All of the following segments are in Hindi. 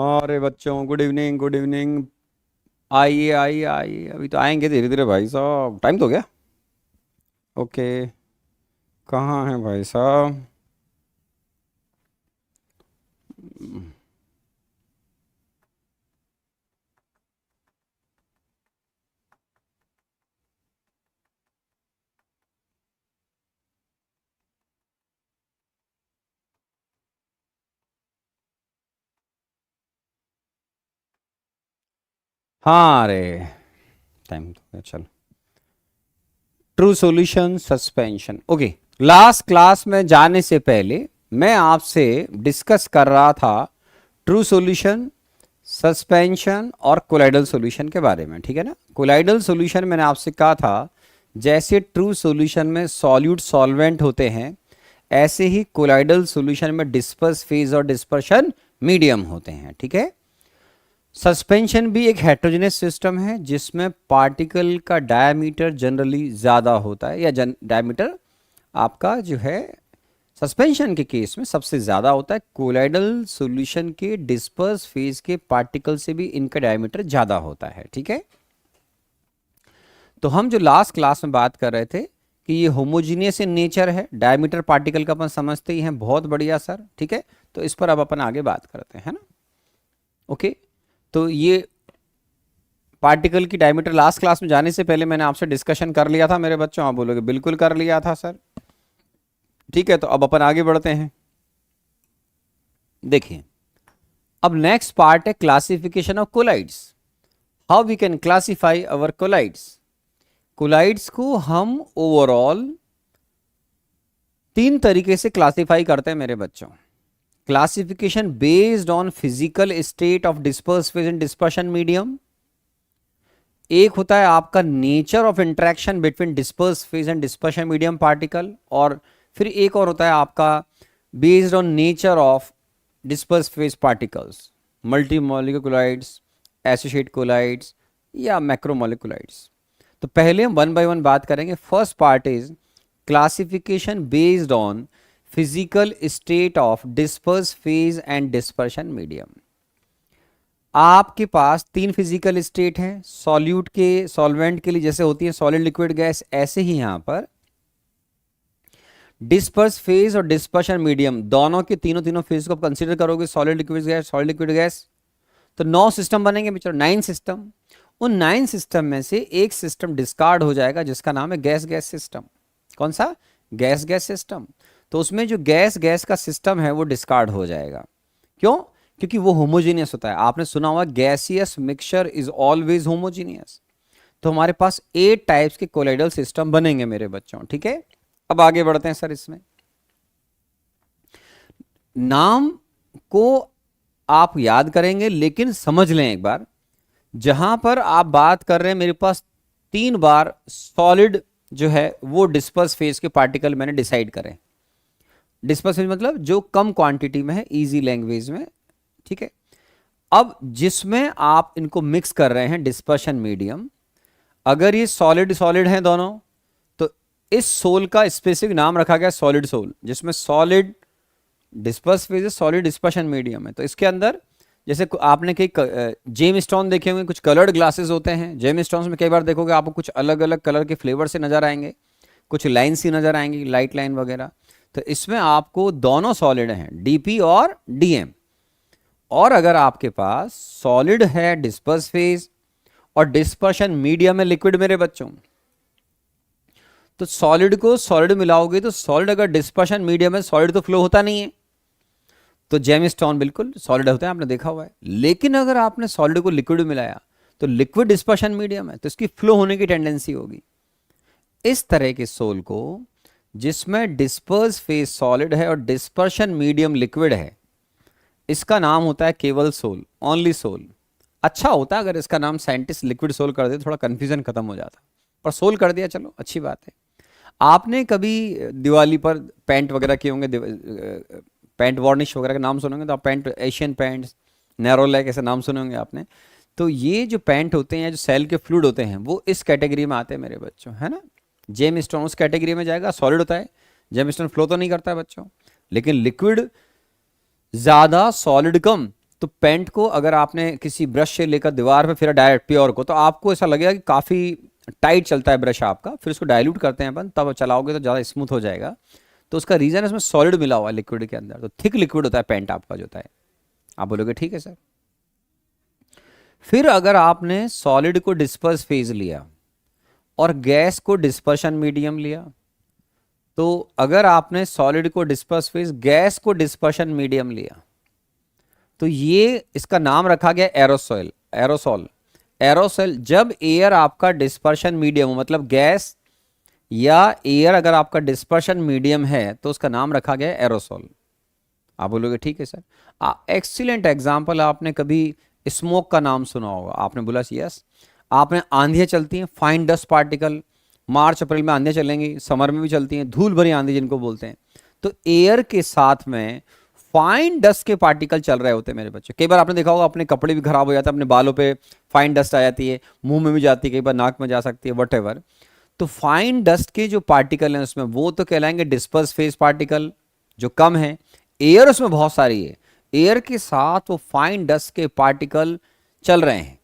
अरे बच्चों, गुड इवनिंग गुड इवनिंग। आइए आइए आइए, अभी तो आएंगे धीरे धीरे भाई साहब, टाइम तो हो गया। ओके। कहाँ हैं भाई साहब? हाँ, अरे टाइम तो हो गया, चलो। True solution suspension, okay. Last class में जाने से पहले मैं आपसे डिस्कस कर रहा था ट्रू सॉल्यूशन, सस्पेंशन और कोलाइडल सॉल्यूशन के बारे में, ठीक है ना। कोलाइडल सॉल्यूशन मैंने आपसे कहा था, जैसे ट्रू सॉल्यूशन में सॉल्यूट सॉल्वेंट होते हैं, ऐसे ही कोलाइडल सॉल्यूशन में डिस्पर्स फेज और डिस्पर्शन मीडियम होते हैं, ठीक है। सस्पेंशन भी एक हेट्रोजेनस सिस्टम है जिसमें पार्टिकल का डायमीटर जनरली ज़्यादा होता है, या डायमीटर आपका जो है सस्पेंशन के केस में सबसे ज़्यादा होता है। कोलाइडल सॉल्यूशन के डिस्पर्स फेज के पार्टिकल से भी इनका डायमीटर ज़्यादा होता है, ठीक है। तो हम जो लास्ट क्लास में बात कर रहे थे कि ये होमोजीनियस इन नेचर है, डायमीटर पार्टिकल का अपन समझते ही हैं, बहुत बढ़िया सर, ठीक है। तो इस पर अब अपन आगे बात करते हैं ना। ओके। तो ये पार्टिकल की डायमीटर लास्ट क्लास में जाने से पहले मैंने आपसे डिस्कशन कर लिया था मेरे बच्चों, आप बोलोगे बिल्कुल कर लिया था सर, ठीक है। तो अब अपन आगे बढ़ते हैं। देखिए, अब नेक्स्ट पार्ट है classification of colloids. How we can classify our colloids. Colloids को हम ओवरऑल तीन तरीके से क्लासिफाई करते हैं मेरे बच्चों। Classification based on physical state of disperse phase and dispersion medium. एक होता है आपका nature of interaction between disperse phase and dispersion medium particle, और फिर एक और होता है आपका based on nature of disperse phase particles, multi molecular colloids, associate colloids या मैक्रोमोलिकुलाइड्स। तो पहले हम वन बाय वन बात करेंगे। First part is classification based on physical state of disperse phase and dispersion medium. आपके पास तीन फिजिकल स्टेट हैं सॉल्यूट के, सॉल्वेंट के लिए जैसे होती है सॉलिड लिक्विड गैस, ऐसे ही यहां पर डिस्पर्स फेज और डिस्पर्शन मीडियम, दोनों के तीनों तीनों फेज को कंसीडर करोगे, solid liquid gas, solid liquid gas, तो 9 सिस्टम बनेंगे मित्रों, 9 सिस्टम। उन 9 सिस्टम में से एक सिस्टम डिस्कार्ड हो जाएगा जिसका नाम है गैस गैस सिस्टम। कौन सा? Gas gas system. तो उसमें जो गैस गैस का सिस्टम है वो डिस्कार्ड हो जाएगा। क्यों? क्योंकि वो होमोजीनियस होता है। आपने सुना हुआ gaseous mixture is always homogeneous. तो हमारे पास 8 टाइप्स के कोलाइडल सिस्टम बनेंगे मेरे बच्चों, ठीक है। अब आगे बढ़ते हैं सर। इसमें नाम को आप याद करेंगे, लेकिन समझ लें एक बार, जहां पर आप बात कर रहे हैं मेरे पास 3 बार सॉलिड जो है वो डिस्पर्स फेज के पार्टिकल मैंने डिसाइड करें। डिस्पर्स फेज मतलब जो कम क्वांटिटी में है, इजी लैंग्वेज में, ठीक है। अब जिसमें आप इनको मिक्स कर रहे हैं डिस्पर्शन मीडियम, अगर ये सॉलिड सॉलिड हैं दोनों, तो इस सोल का स्पेसिफिक नाम रखा गया सॉलिड सोल, जिसमें solid disperse phase solid dispersion medium है। तो इसके अंदर जैसे आपने कई जेम स्टोन देखे होंगे, कुछ कलर्ड ग्लासेस होते हैं। जेम स्टोन्स में कई बार देखोगे आपको कुछ अलग अलग कलर के फ्लेवर से नजर आएंगे, कुछ लाइन सी नजर आएंगी, लाइट लाइन वगैरह। तो इसमें आपको दोनों सॉलिड हैं, डीपी और डीएम। और अगर आपके पास सॉलिड है डिस्पर्स फेज और डिस्पर्शन मीडियम है लिक्विड मेरे बच्चों, तो सॉलिड को सॉलिड मिलाओगे तो सॉलिड अगर डिस्पर्शन मीडियम है, सॉलिड तो फ्लो होता नहीं है, तो जेम स्टोन बिल्कुल सॉलिड होता है, आपने देखा हुआ है। लेकिन अगर आपने सॉलिड को लिक्विड मिलाया तो लिक्विड डिस्पर्शन मीडियम है, तो इसकी फ्लो होने की टेंडेंसी होगी। इस तरह के सोल को जिसमें डिस्पर्स फेज सॉलिड है और डिस्पर्शन मीडियम लिक्विड है, इसका नाम होता है केवल सोल, ओनली सोल। अच्छा होता है अगर इसका नाम साइंटिस्ट लिक्विड सोल कर दे, थोड़ा कंफ्यूजन खत्म हो जाता, पर सोल कर दिया, चलो अच्छी बात है। आपने कभी दिवाली पर पेंट वगैरह किए होंगे, पेंट वार्निश वगैरह का नाम सुनेंगे तो आप पेंट, एशियन पेंट्स, नैरोलैक, ऐसे नाम सुने होंगे आपने। तो ये जो पेंट होते हैं, जो सेल के फ्लूइड होते हैं, वो इस कैटेगरी में आते हैं मेरे बच्चों, है ना। जेम स्टोन उस कैटेगरी में जाएगा, सॉलिड होता है। जेम स्टोन फ्लो तो नहीं करता है बच्चों, लेकिन लिक्विड ज्यादा, सॉलिड कम, तो पेंट को अगर आपने किसी ब्रश से लेकर दीवार पे फिर डायरेक्ट प्योर को, तो आपको ऐसा लगेगा कि काफ़ी टाइट चलता है ब्रश आपका। फिर उसको डाइल्यूट करते हैं अपन, तब चलाओगे तो ज़्यादा स्मूथ हो जाएगा। तो उसका रीज़न है उसमें सॉलिड मिला हुआ है लिक्विड के अंदर, तो थिक लिक्विड होता है पेंट आपका जो होता है। आप बोलोगे ठीक है सर। फिर अगर आपने सॉलिड को डिस्पर्स फेज लिया और गैस को डिस्पर्शन मीडियम लिया, तो अगर आपने सॉलिड को डिस्पर्स फेज, गैस को डिस्पर्शन मीडियम लिया, तो ये इसका नाम रखा गया एरोसोल। एरोसोल एरोसोल जब एयर आपका डिस्पर्शन मीडियम हो, मतलब गैस या एयर अगर आपका डिस्पर्शन मीडियम है, तो उसका नाम रखा गया एरोसोल। आप बोलोगे ठीक है सर। एक्सीलेंट एग्जांपल, आपने कभी स्मोक का नाम सुना होगा, आपने बोला यस। आपने आंधियां चलती हैं, फाइन डस्ट पार्टिकल, मार्च अप्रैल में आंधियां चलेंगी, समर में भी चलती हैं, धूल भरी आंधी जिनको बोलते हैं। तो एयर के साथ में फाइन डस्ट के पार्टिकल चल रहे होते हैं मेरे बच्चे। कई बार आपने देखा होगा अपने कपड़े भी खराब हो जाते हैं, अपने बालों पे फाइन डस्ट आ जाती है, मुंह में भी जाती है, कई बार नाक में जा सकती है, वट। तो फाइन डस्ट के जो पार्टिकल हैं उसमें, वो तो कहलाएंगे डिस्पर्स फेज पार्टिकल जो कम है। एयर उसमें बहुत सारी है, एयर के साथ वो फाइन डस्ट के पार्टिकल चल रहे हैं।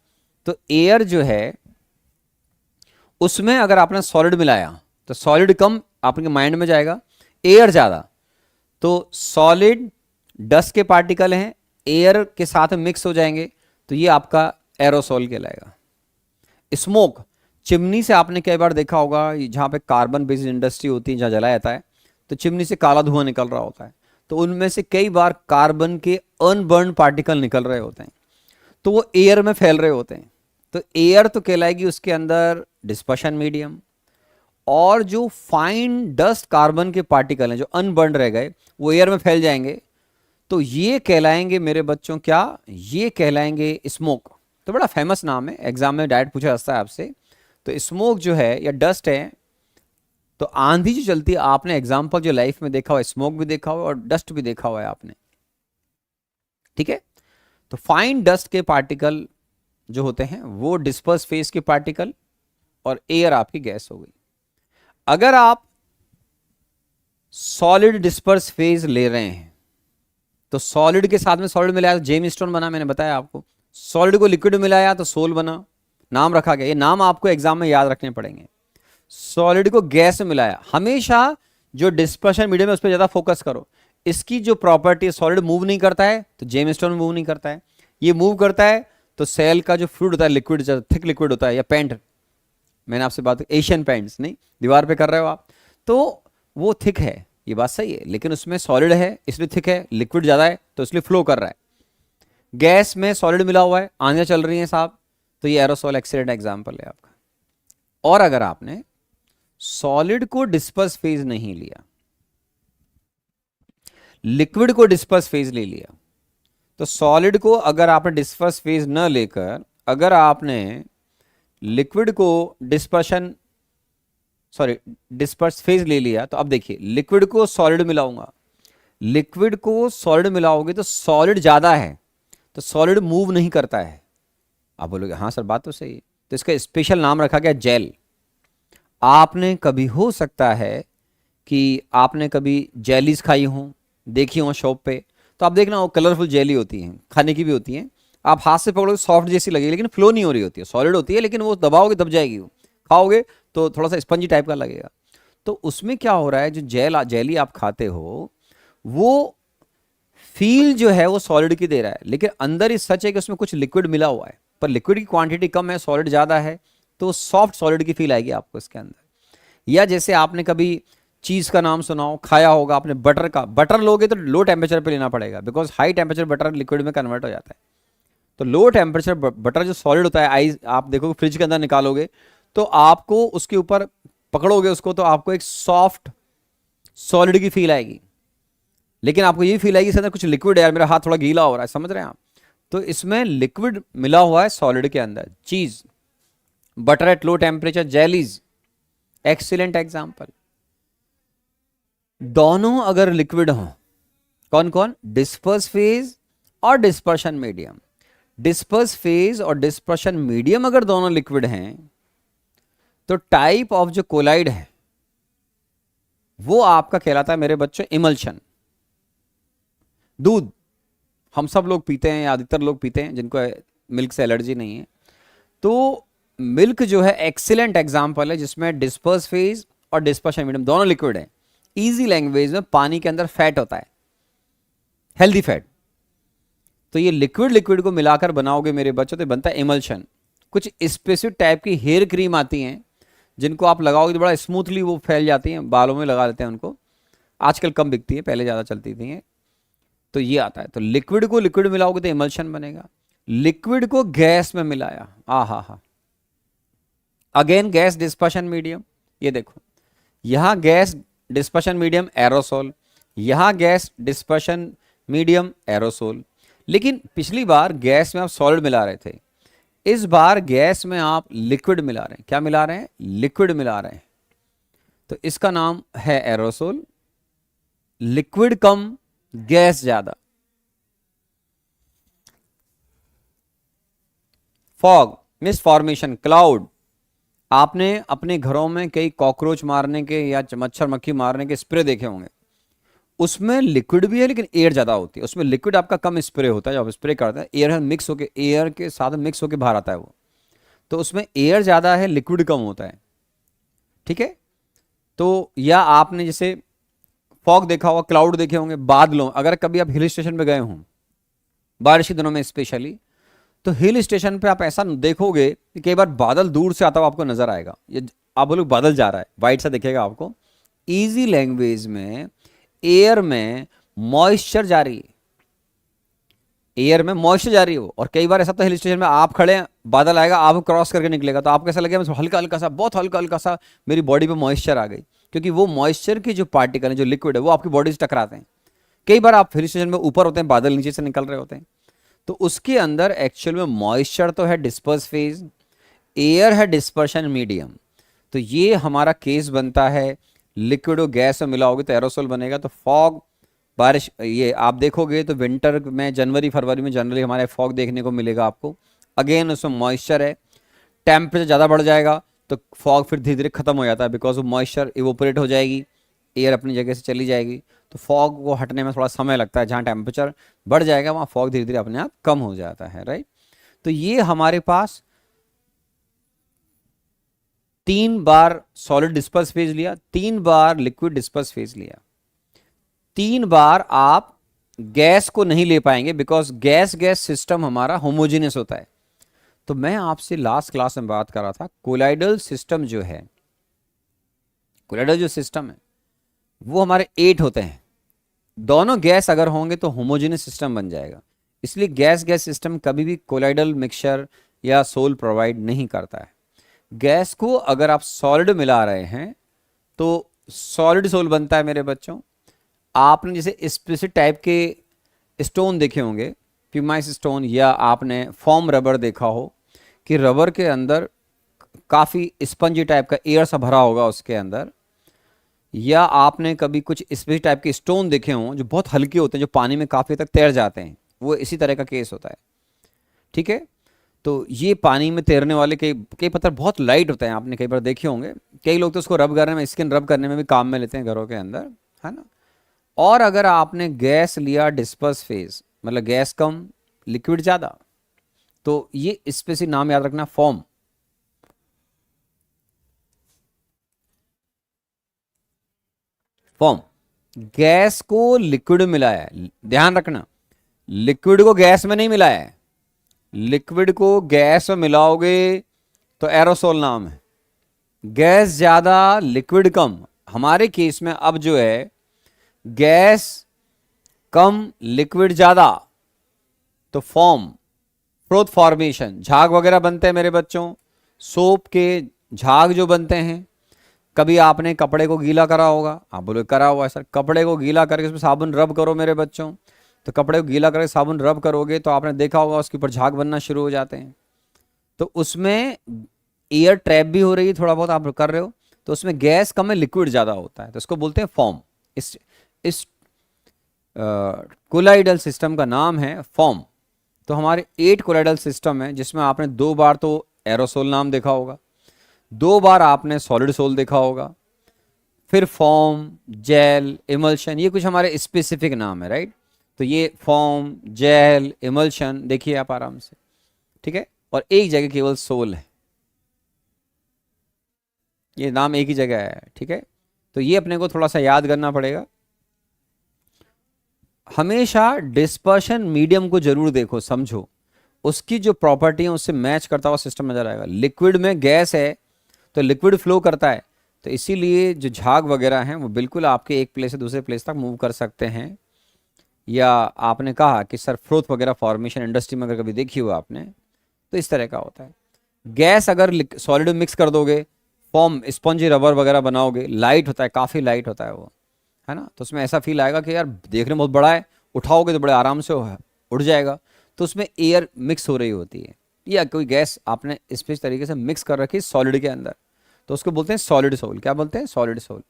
तो एयर जो है उसमें अगर आपने सॉलिड मिलाया तो सॉलिड कम आपके माइंड में जाएगा, एयर ज्यादा। तो सॉलिड डस्ट के पार्टिकल हैं, एयर के साथ मिक्स हो जाएंगे, तो ये आपका एरोसोल कहलाएगा। स्मोक, चिमनी से आपने कई बार देखा होगा, जहां पे कार्बन बेस्ड इंडस्ट्री होती है, जहां जलाया जाता है, तो चिमनी से काला धुआं निकल रहा होता है, तो उनमें से कई बार कार्बन के अनबर्न पार्टिकल निकल रहे होते हैं, तो वो एयर में फैल रहे होते हैं। तो एयर तो कहलाएगी उसके अंदर डिस्पर्शन मीडियम, और जो फाइन डस्ट कार्बन के पार्टिकल हैं जो अनबर्न रह गए, वो एयर में फैल जाएंगे, तो ये कहलाएंगे मेरे बच्चों क्या, ये कहलाएंगे स्मोक। तो बड़ा फेमस नाम है, एग्जाम में डायरेक्ट पूछा जाता है आपसे। तो स्मोक जो है या डस्ट है, तो आंधी जो चलती है, आपने एग्जाम्पल जो लाइफ में देखा हुआ है, स्मोक भी देखा हुआ है और डस्ट भी देखा हुआ है आपने, ठीक है। तो फाइन डस्ट के पार्टिकल जो होते हैं वो डिस्पर्स फेज के पार्टिकल, और एयर आपकी गैस हो गई। अगर आप सॉलिड डिस्पर्स फेज ले रहे हैं, तो सॉलिड के साथ में सॉलिड मिलाया तो जेम स्टोन बना, मैंने बताया आपको। सॉलिड को लिक्विड मिलाया तो सोल बना, नाम रखा गया। ये नाम आपको एग्जाम में याद रखने पड़ेंगे। सॉलिड को गैस में मिलाया, हमेशा जो डिस्पर्शन मीडियम है उस पर ज्यादा फोकस करो। इसकी जो प्रॉपर्टी है, सॉलिड मूव नहीं करता है तो जेम स्टोन मूव नहीं करता है, ये मूव करता है तो सेल का जो फ्लूइड होता है, लिक्विड, थिक लिक्विड होता है, या पेंट, मैंने आपसे बात, एशियन पेंट्स नहीं, दीवार पे कर रहे हो आप, तो वो थिक है, ये बात सही है, लेकिन उसमें सॉलिड है इसलिए थिक है, लिक्विड ज्यादा है तो इसलिए फ्लो कर रहा है। गैस में सॉलिड मिला हुआ है, आंधियां चल रही हैं साहब, तो ये एरोसोल एक्सीडेंट एग्जाम्पल है आपका। और अगर आपने सॉलिड को डिस्पर्स फेज नहीं लिया, लिक्विड को डिस्पर्स फेज ले लिया, तो सॉलिड को अगर आपने डिस्पर्स फेज न लेकर अगर आपने लिक्विड को डिस्पर्स फेज ले लिया, तो अब देखिए लिक्विड को सॉलिड मिलाऊंगा, लिक्विड को सॉलिड मिलाओगे तो सॉलिड ज्यादा है, तो सॉलिड मूव नहीं करता है। आप बोलोगे हाँ सर बात तो सही है, तो इसका स्पेशल नाम रखा गया जेल। आपने कभी, हो सकता है कि आपने कभी जेलीज खाई हो, देखी हो शॉप पे, तो आप देखना वो कलरफुल जेली होती हैं, खाने की भी होती हैं, आप हाथ से पकड़ोगे सॉफ्ट जैसी लगेगी, लेकिन फ्लो नहीं हो रही होती है, सॉलिड होती है, लेकिन वो दबाओगे दब जाएगी, वो खाओगे तो थोड़ा सा स्पंजी टाइप का लगेगा। तो उसमें क्या हो रहा है, जो जेली आप खाते हो, वो फील जो है वो सॉलिड की दे रहा है, लेकिन अंदर ही सच है कि उसमें कुछ लिक्विड मिला हुआ है, पर लिक्विड की क्वांटिटी कम है, सॉलिड ज्यादा है, तो सॉफ्ट सॉलिड की फील आएगी आपको इसके अंदर। या जैसे आपने कभी चीज का नाम सुना हो, खाया होगा आपने बटर का, बटर लोगे तो लो टेम्परेचर पे लेना पड़ेगा, because high temperature butter liquid में कन्वर्ट हो जाता है। तो लो टेम्परेचर बटर जो सॉलिड होता है, आइस आप देखोगे फ्रिज के अंदर निकालोगे तो आपको उसके ऊपर पकड़ोगे उसको, तो आपको एक सॉफ्ट सॉलिड की फील आएगी, लेकिन आपको ये फील आएगी इसके अंदर कुछ लिक्विड है यार, मेरा हाथ थोड़ा गीला हो रहा है, समझ रहे हैं आप। तो इसमें लिक्विड मिला हुआ है सॉलिड के अंदर। चीज, butter at low temperature, jellies, excellent example. दोनों अगर लिक्विड हो, कौन कौन, डिस्पर्स फेज और डिस्पर्शन मीडियम। डिस्पर्स फेज और डिस्पर्शन मीडियम अगर दोनों लिक्विड हैं, तो टाइप ऑफ जो कोलाइड है वो आपका कहलाता है मेरे बच्चों इमल्शन। दूध, हम सब लोग पीते हैं या अधिकतर लोग पीते हैं जिनको मिल्क से एलर्जी नहीं है। तो मिल्क जो है एक्सीलेंट एग्जाम्पल है जिसमें डिस्पर्स फेज और डिस्पर्शन मीडियम दोनों लिक्विड है। इजी लैंग्वेज में पानी के अंदर फैट होता है, हेल्दी फैट। तो ये लिक्विड लिक्विड को मिलाकर बनाओगे मेरे बच्चों तो बनता है इमल्शन। कुछ स्पेसिफिक टाइप की हेयर क्रीम आती हैं जिनको आप लगाओगे तो बड़ा स्मूथली वो फैल जाती हैं, बालों में लगा लेते हैं उनको। आजकल कम बिकती है, पहले ज़्यादा चलती थी। तो ये आता है। तो लिक्विड को लिक्विड मिलाओगे तो इमल्शन बनेगा। लिक्विड को गैस में मिलाया, हा, अगेन गैस डिस्पर्शन मीडियम। ये देखो यहां गैस डिस्पर्शन मीडियम एरोसोल, यहां गैस डिस्पर्शन मीडियम एरोसोल। लेकिन पिछली बार गैस में आप सॉलिड मिला रहे थे, इस बार गैस में आप लिक्विड मिला रहे हैं। क्या मिला रहे हैं? लिक्विड मिला रहे हैं। तो इसका नाम है एरोसोल। लिक्विड कम, गैस ज्यादा। Fog mist formation, cloud. आपने अपने घरों में कई कॉकरोच मारने के या मच्छर मक्खी मारने के स्प्रे देखे होंगे, उसमें लिक्विड भी है लेकिन एयर ज्यादा होती है। उसमें लिक्विड आपका कम स्प्रे होता है, जब आप स्प्रे करते हैं एयर मिक्स होकर, एयर के साथ मिक्स होकर बाहर आता है वो। तो उसमें एयर ज्यादा है, लिक्विड कम होता है। ठीक है। तो या आपने जैसे फॉग देखा होगा, क्लाउड देखे होंगे, बादलों। अगर कभी आप हिल स्टेशन पे गए हों बारिश के दिनों में स्पेशली, तो हिल स्टेशन पे आप ऐसा देखोगे कि कई बार बादल दूर से आता हुआ आपको नजर आएगा। ये आप बोलो बादल जा रहा है, वाइट सा दिखेगा आपको। इजी लैंग्वेज में एयर में मॉइस्चर जा रही है, एयर में मॉइस्चर जा रही है वो। और कई बार ऐसा तो हिल स्टेशन में आप खड़े हैं, बादल आएगा, आप क्रॉस करके निकलेगा तो आपको ऐसा लगेगा हल्का हल्का सा, बहुत हल्का हल्का सा मेरी बॉडी पे मॉइस्चर आ गई, क्योंकि वो मॉइस्चर की जो पार्टिकल है, जो लिक्विड है, वो आपकी बॉडी से टकराते हैं। कई बार आप हिल स्टेशन में ऊपर होते हैं, बादल नीचे से निकल रहे होते हैं, तो उसके अंदर एक्चुअल में मॉइस्चर तो है डिस्पर्स फेज, एयर है डिस्पर्शन मीडियम। तो ये हमारा केस बनता है। लिक्विड और गैस में मिलाओगे तो एरोसोल बनेगा। तो फॉग, बारिश, ये आप देखोगे तो विंटर में जनवरी फरवरी में जनरली हमारे फॉग देखने को मिलेगा आपको। अगेन उसमें मॉइस्चर है, टेम्परेचर ज़्यादा बढ़ जाएगा तो फॉग फिर धीरे धीरे खत्म हो जाता है, बिकॉज वो मॉइस्चर इवोपरेट हो जाएगी, एयर अपनी जगह से चली जाएगी। तो फॉग को हटने में थोड़ा समय लगता है। जहाँ टेम्परेचर बढ़ जाएगा वहाँ फॉग धीरे धीरे अपने आप कम हो जाता है, राइट। तो ये हमारे पास 3 बार सॉलिड डिस्पर्स फेज लिया, 3 बार लिक्विड डिस्पर्स फेज लिया। 3 बार आप गैस को नहीं ले पाएंगे बिकॉज गैस गैस सिस्टम हमारा होमोजेनियस होता है। तो मैं आपसे लास्ट क्लास में बात कर रहा था, कोलाइडल सिस्टम जो है, कोलाइडल जो सिस्टम है वो हमारे 8 होते हैं। दोनों गैस अगर होंगे तो होमोजेनियस सिस्टम बन जाएगा। इसलिए गैस गैस सिस्टम कभी भी कोलाइडल मिक्सचर या सोल प्रोवाइड नहीं करता है। गैस को अगर आप सॉलिड मिला रहे हैं तो सॉलिड सोल बनता है मेरे बच्चों। आपने जैसे स्पेसिफिक टाइप के स्टोन देखे होंगे, प्यूमाइस स्टोन, या आपने फॉर्म रबर देखा हो कि रबर के अंदर काफ़ी स्पंजी टाइप का एयर सा भरा होगा उसके अंदर, या आपने कभी कुछ स्पेसिफिक टाइप के स्टोन देखे हों जो बहुत हल्के होते हैं, जो पानी में काफ़ी तक तैर जाते हैं, वो इसी तरह का केस होता है। ठीक है। तो ये पानी में तैरने वाले कई पत्थर बहुत लाइट होते हैं, आपने कई बार देखे होंगे। कई लोग तो उसको रब करने में, स्किन रब करने में भी काम में लेते हैं घरों के अंदर, है ना। और अगर आपने गैस लिया डिस्पर्स फेज, मतलब गैस कम लिक्विड ज़्यादा, तो ये स्पेसिफिक नाम याद रखना, फॉर्म। फॉर्म, गैस को लिक्विड मिलाया है, ध्यान रखना, लिक्विड को गैस में नहीं मिलाया है। लिक्विड को गैस में मिलाओगे तो एरोसोल नाम है। गैस ज्यादा लिक्विड कम, हमारे केस में अब जो है गैस कम लिक्विड ज्यादा, तो फॉर्म, फ्रोथ फॉर्मेशन, झाग वगैरह बनते हैं मेरे बच्चों। सोप के झाग जो बनते हैं, कभी आपने कपड़े को गीला करा होगा, आप बोले करा हुआ है सर। कपड़े को गीला करके उसमें साबुन रब करो मेरे बच्चों, तो कपड़े को गीला करके साबुन रब करोगे तो आपने देखा होगा उसके ऊपर झाग बनना शुरू हो जाते हैं। तो उसमें एयर ट्रैप भी हो रही है, थोड़ा बहुत आप कर रहे हो, तो उसमें गैस कम है लिक्विड ज़्यादा होता है, तो इसको बोलते हैं फॉर्म। इस कोलाइडल सिस्टम का नाम है फॉर्म। तो हमारे 8 कोलाइडल सिस्टम है, जिसमें आपने 2 बार तो एरोसोल नाम देखा होगा, 2 बार आपने सॉलिड सोल देखा होगा, फिर फॉर्म, जेल, इमल्शन, ये कुछ हमारे स्पेसिफिक नाम है, राइट। तो ये फॉर्म, जेल, इमल्शन देखिए आप आराम से, ठीक है। और एक जगह केवल सोल है, ये नाम एक ही जगह है, ठीक है। तो ये अपने को थोड़ा सा याद करना पड़ेगा। हमेशा डिस्पर्शन मीडियम को जरूर देखो, समझो उसकी जो प्रॉपर्टी है उससे मैच करता हुआ सिस्टम नजर आएगा। लिक्विड में गैस है तो लिक्विड फ्लो करता है, तो इसीलिए जो झाग वगैरह हैं वो बिल्कुल आपके एक प्लेस से दूसरे प्लेस तक मूव कर सकते हैं। या आपने कहा कि सर फ्रोथ वगैरह फॉर्मेशन इंडस्ट्री में अगर कभी देखी हो आपने, तो इस तरह का होता है। गैस अगर सॉलिड में मिक्स कर दोगे, फॉर्म स्पंजी रबर वगैरह बनाओगे, लाइट होता है, काफ़ी लाइट होता है वो, है ना। तो उसमें ऐसा फील आएगा कि यार देखने में बहुत बड़ा है, उठाओगे तो बड़े आराम से उड़ जाएगा। तो उसमें एयर मिक्स हो रही होती है, या कोई गैस आपने स्पेस तरीके से मिक्स कर रखी सॉलिड के अंदर, तो उसको बोलते हैं सॉलिड सोल। क्या बोलते हैं? Solid sol.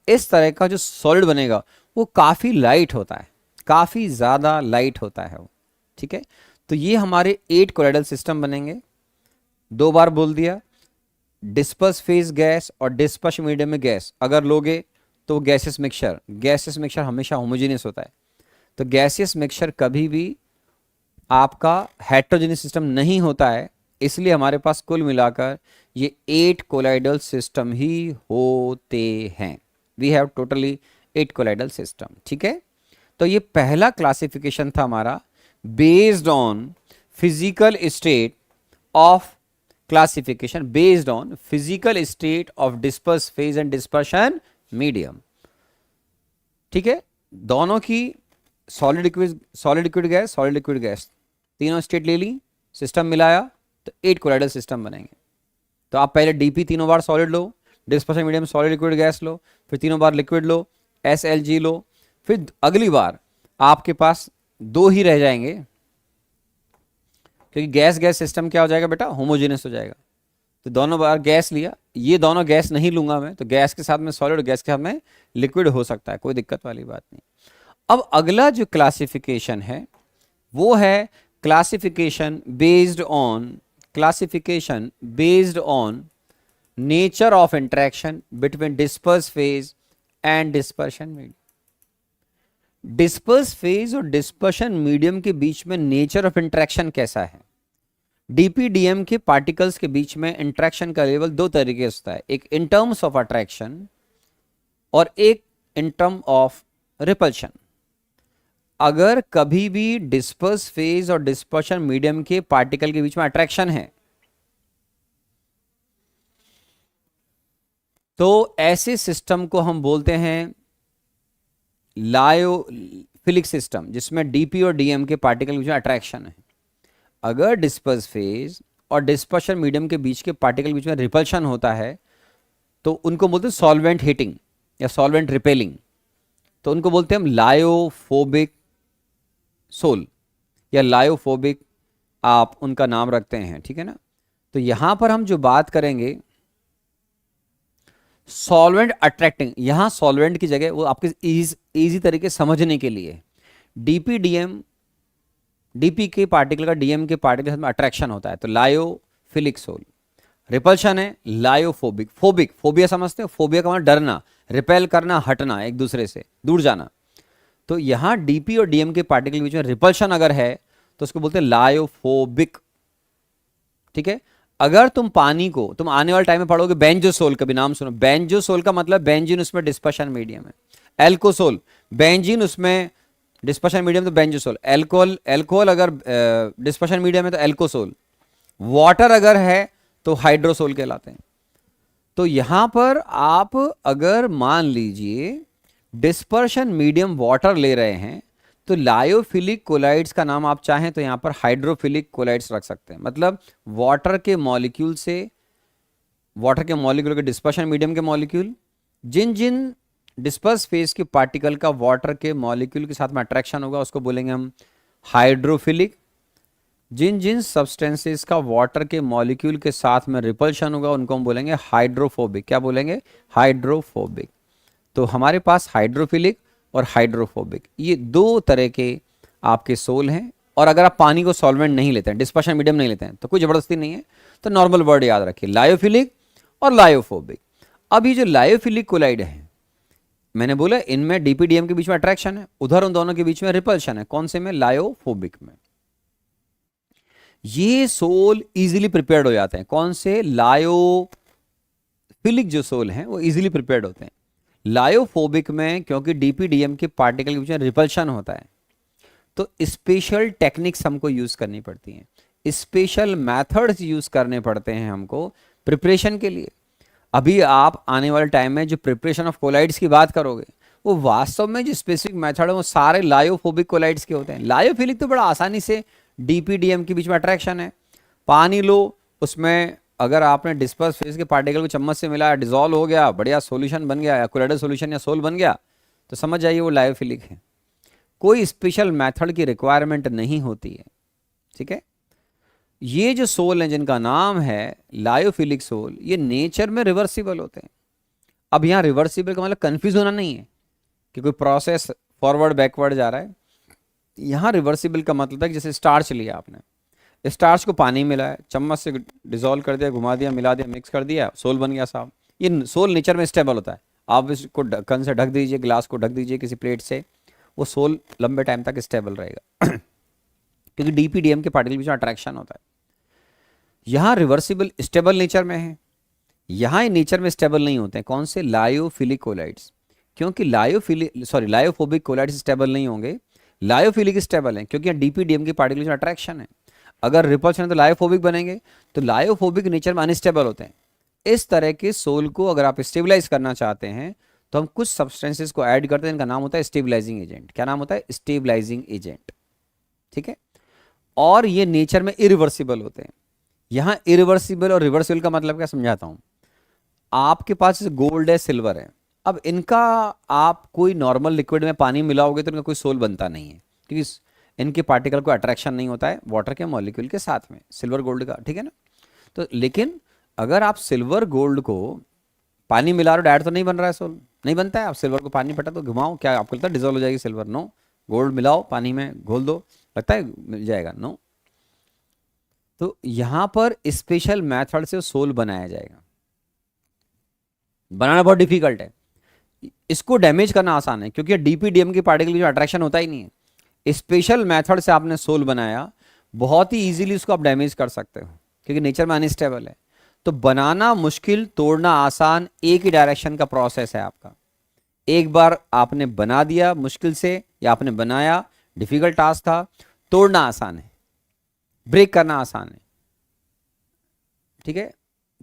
इस तरह का जो सॉलिड बनेगा वो काफ़ी लाइट होता है, काफ़ी ज़्यादा लाइट होता है वो, ठीक है। तो ये हमारे 8 कोलाइडल सिस्टम बनेंगे। 2 बार बोल दिया, डिस्पर्स फेज गैस और डिस्पर्स मीडियम में गैस अगर लोगे तो गैसियस मिक्सचर, गैसियस मिक्सचर हमेशा होमोजेनियस होता है। तो गैसियस मिक्सचर कभी भी आपका हेट्रोजेनियस सिस्टम नहीं होता है, इसलिए हमारे पास कुल मिलाकर ये 8 कोलाइडल सिस्टम ही होते हैं। We have totally 8 colloidal system, ठीक है। तो ये पहला क्लासिफिकेशन था हमारा, based on physical state of classification, based on physical state of disperse phase and dispersion medium, ठीक है। दोनों की solid liquid gas, solid liquid gas, तीनों स्टेट ले ली, सिस्टम मिलाया तो 8 कोलाइडल सिस्टम बनेंगे। तो आप पहले डीपी तीनों बार सॉलिड लो, dispersion medium solid liquid gas लो, फिर तीनों बार लिक्विड लो, एसएलजी लो, फिर अगली बार आपके पास 2 ही रह जाएंगे, क्योंकि गैस गैस सिस्टम क्या हो जाएगा बेटा? होमोजेनियस हो जाएगा। तो दोनों बार गैस लिया, ये दोनों गैस नहीं लूंगा मैं, तो गैस के साथ में सॉलिड और गैस के साथ में लिक्विड हो सकता है, कोई दिक्कत वाली बात नहीं। अब अगला जो क्लासिफिकेशन है वो है classification based on nature of interaction between disperse phase and dispersion medium. Disperse phase और डिस्पर्शन मीडियम के बीच में नेचर ऑफ इंटरेक्शन कैसा है? डीपीडीएम के पार्टिकल्स के बीच में इंटरेक्शन का लेवल 2 तरीके से होता है, एक इन टर्म्स ऑफ अट्रैक्शन और एक इन टर्म ऑफ रिपल्शन। अगर कभी भी डिस्पर्स फेज और डिस्पर्शन मीडियम के पार्टिकल के बीच में अट्रैक्शन है, तो ऐसे सिस्टम को हम बोलते हैं लायोफिलिक सिस्टम, जिसमें डीपी और डीएम के पार्टिकल के बीच में अट्रैक्शन है। अगर डिस्पर्स फेज और डिस्पर्शन मीडियम के बीच के पार्टिकल के बीच में रिपल्शन होता है, तो उनको बोलते हैं सॉल्वेंट हिटिंग या सॉल्वेंट रिपेलिंग, तो उनको बोलते हैं हम लायोफोबिक सोल या लायोफोबिक, आप उनका नाम रखते हैं, ठीक है ना। तो यहां पर हम जो बात करेंगे सॉल्वेंट अट्रैक्टिंग, यहां सॉल्वेंट की जगह वो आपके इजी तरीके समझने के लिए, डीपी के पार्टिकल का डीएम के पार्टिकल के साथ में अट्रैक्शन होता है तो लायोफिलिक सोल। रिपल्शन है लायोफोबिक, फोबिया समझते हो? फोबिया का मतलब डरना, रिपेल करना, हटना, एक दूसरे से दूर जाना। तो यहां डीपी और डीएम के पार्टिकल के बीच में रिपल्शन अगर है तो उसको बोलते हैं लायोफोबिक, ठीक है। अगर तुम पानी को, तुम आने वाले टाइम में पढ़ोगे बेंजोसोल, कभी नाम सुनो, बेंजोसोल का मतलब बेंजीन, उसमें डिस्पर्शन मीडियम है। एल्कोसोल, बेंजीन उसमें डिस्पर्शन मीडियम तो बेंजोसोल। एल्कोहल अगर डिस्पर्शन मीडियम है तो एल्कोसोल। वाटर अगर है तो हाइड्रोसोल कहलाते हैं। तो यहां पर आप अगर मान लीजिए डिस्पर्शन मीडियम वाटर ले रहे हैं तो लायोफिलिक कोलाइड्स का नाम आप चाहें तो यहां पर हाइड्रोफिलिक कोलाइड्स रख सकते हैं। मतलब वाटर के मॉलिक्यूल के डिस्पर्शन मीडियम के मॉलिक्यूल, जिन जिन डिस्पर्स फेज के पार्टिकल का वाटर के मॉलिक्यूल के साथ में अट्रैक्शन होगा उसको बोलेंगे हम हाइड्रोफिलिक। जिन जिन सब्सटेंसेस का वाटर के मॉलिक्यूल के साथ में रिपल्शन होगा उनको हम बोलेंगे हाइड्रोफोबिक। क्या बोलेंगे? हाइड्रोफोबिक। तो हमारे पास हाइड्रोफिलिक और हाइड्रोफोबिक, ये 2 तरह के आपके सोल हैं। और अगर आप पानी को सॉल्वेंट नहीं लेते हैं, डिस्पर्शन मीडियम नहीं लेते हैं, तो कोई जबरदस्ती नहीं है, तो नॉर्मल वर्ड याद रखिए, लायोफिलिक और लायोफोबिक। अब ये जो लायोफिलिक कोलाइड है, मैंने बोला इनमें डीपीडीएम के बीच में अट्रैक्शन है, उधर उन दोनों के बीच में रिपल्शन है। कौन से में? लायोफोबिक में। ये सोल इजीली प्रिपेयर्ड हो जाते हैं। कौन से? लायोफिलिक जो सोल हैं वो इजीली प्रिपेयर्ड होते हैं। लायोफोबिक में क्योंकि डीपीडीएम के पार्टिकल के बीच में रिपल्शन होता है, तो स्पेशल टेक्निक्स हमको यूज करनी पड़ती हैं, स्पेशल मेथड्स यूज करने पड़ते हैं हमको प्रिपरेशन के लिए। अभी आप आने वाले टाइम में जो प्रिपरेशन ऑफ कोलाइड्स की बात करोगे, वो वास्तव में जो स्पेसिफिक मेथड है वो सारे लायोफोबिक कोलाइड्स के होते हैं। लायोफिलिक तो बड़ा आसानी से डीपीडीएम के बीच में अट्रैक्शन है। पानी लो, उसमें अगर आपने डिस्पर्स फेज के पार्टिकल को चम्मच से मिलाया, डिजोल्व हो गया, बढ़िया सॉल्यूशन बन गया, या कोलाइडल सॉल्यूशन या सोल बन गया, तो समझ जाइए वो लायोफिलिक है। कोई स्पेशल मेथड की रिक्वायरमेंट नहीं होती है। ठीक है। ये जो सोल हैं जिनका नाम है लायोफिलिक सोल, ये नेचर में रिवर्सिबल होते हैं। अब यहाँ रिवर्सिबल का मतलब कंफ्यूज होना नहीं है कि कोई प्रोसेस फॉरवर्ड बैकवर्ड जा रहा है। यहाँ रिवर्सिबल का मतलब है कि जैसे स्टार्च लिया आपने, स्टार्च को पानी मिलाया, चम्मच से डिजोल्व कर दिया, घुमा दिया, मिला दिया, मिक्स कर दिया, सोल बन गया साहब। ये सोल नेचर में स्टेबल होता है। आप इसको ढक्कन से ढक दीजिए, ग्लास को ढक दीजिए किसी प्लेट से, वो सोल लंबे टाइम तक स्टेबल रहेगा क्योंकि डीपीडीएम के पार्टिकल के बीच में अट्रैक्शन होता है। यहाँ रिवर्सिबल स्टेबल नेचर में है, यहाँ ये नेचर में स्टेबल नहीं होते हैं। कौन से? Lyophilic colloids. क्योंकि लायोफोबिक कोलाइड्स स्टेबल नहीं होंगे, लायोफिलिक स्टेबल हैं क्योंकि यहाँ डीपीडीएम के पार्टिकल के बीच में अट्रैक्शन है। अगर रिपल्शन है तो लायोफोबिक बनेंगे, तो लायोफोबिक नेचर में अनस्टेबल होते हैं। इस तरह के सोल को अगर आप स्टेबलाइज करना चाहते हैं तो हम कुछ सब्सटेंसेस को ऐड करते हैं, इनका नाम होता है स्टेबलाइजिंग एजेंट। क्या नाम होता है? Stabilising agent. ठीक है। और ये नेचर में इरिवर्सिबल होते हैं। यहां इरिवर्सिबल और रिवर्सिबल का मतलब क्या समझाता हूं। आपके पास गोल्ड है, सिल्वर है, अब इनका आप कोई नॉर्मल लिक्विड में पानी मिलाओगे तो इनका कोई सोल बनता नहीं है, क्योंकि इनके पार्टिकल को अट्रैक्शन नहीं होता है वाटर के मॉलिक्यूल के साथ में, सिल्वर गोल्ड का। ठीक है ना। तो लेकिन अगर आप सिल्वर गोल्ड को पानी मिला रहे हो, डायरेक्ट तो नहीं बन रहा है सोल, नहीं बनता है। आप सिल्वर को पानी पटा तो घुमाओ, क्या आपको लगता है डिजोल्व हो जाएगी सिल्वर? नो। गोल्ड मिलाओ पानी में, घोल दो, लगता है मिल जाएगा? नो। तो यहां पर स्पेशल मेथड से सोल बनाया जाएगा। बनाना बहुत डिफिकल्ट है, इसको डैमेज करना आसान है क्योंकि डीपीडीएम के पार्टिकल में अट्रैक्शन होता ही नहीं है। स्पेशल मेथड से आपने सोल बनाया, बहुत ही इजीली उसको आप डैमेज कर सकते हो क्योंकि नेचर में अनस्टेबल है। तो बनाना मुश्किल, तोड़ना आसान, एक ही डायरेक्शन का प्रोसेस है आपका। एक बार आपने बना दिया मुश्किल से, या आपने बनाया, डिफिकल्ट टास्क था, तोड़ना आसान है, ब्रेक करना आसान है। ठीक है।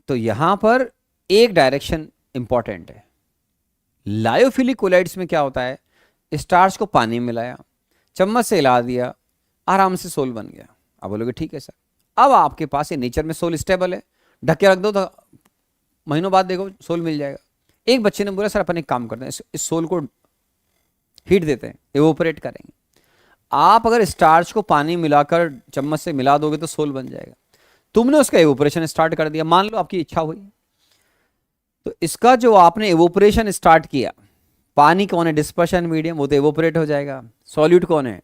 तो यहां पर एक डायरेक्शन इंपॉर्टेंट है। लायोफिलिक कोलाइड्स में क्या होता है? स्टार्च को पानी मिलाया, चम्मच से हिला दिया, आराम से सोल बन गया। आप बोलोगे ठीक है सर, अब आपके पास ये नेचर में सोल स्टेबल है, ढक के रख दो तो महीनों बाद देखो सोल मिल जाएगा। एक बच्चे ने बोला सर अपन एक काम करते हैं, इस सोल को हीट देते हैं, एवोपरेट करेंगे। आप अगर स्टार्च को पानी मिलाकर चम्मच से मिला दोगे तो सोल बन जाएगा। तुमने उसका एवोपरेशन स्टार्ट कर दिया, मान लो आपकी इच्छा हुई, तो इसका जो आपने एवोपरेशन स्टार्ट किया, पानी कौन है? डिस्पर्शन मीडियम, वो तो एवोपरेट हो जाएगा। सॉल्यूट कौन है?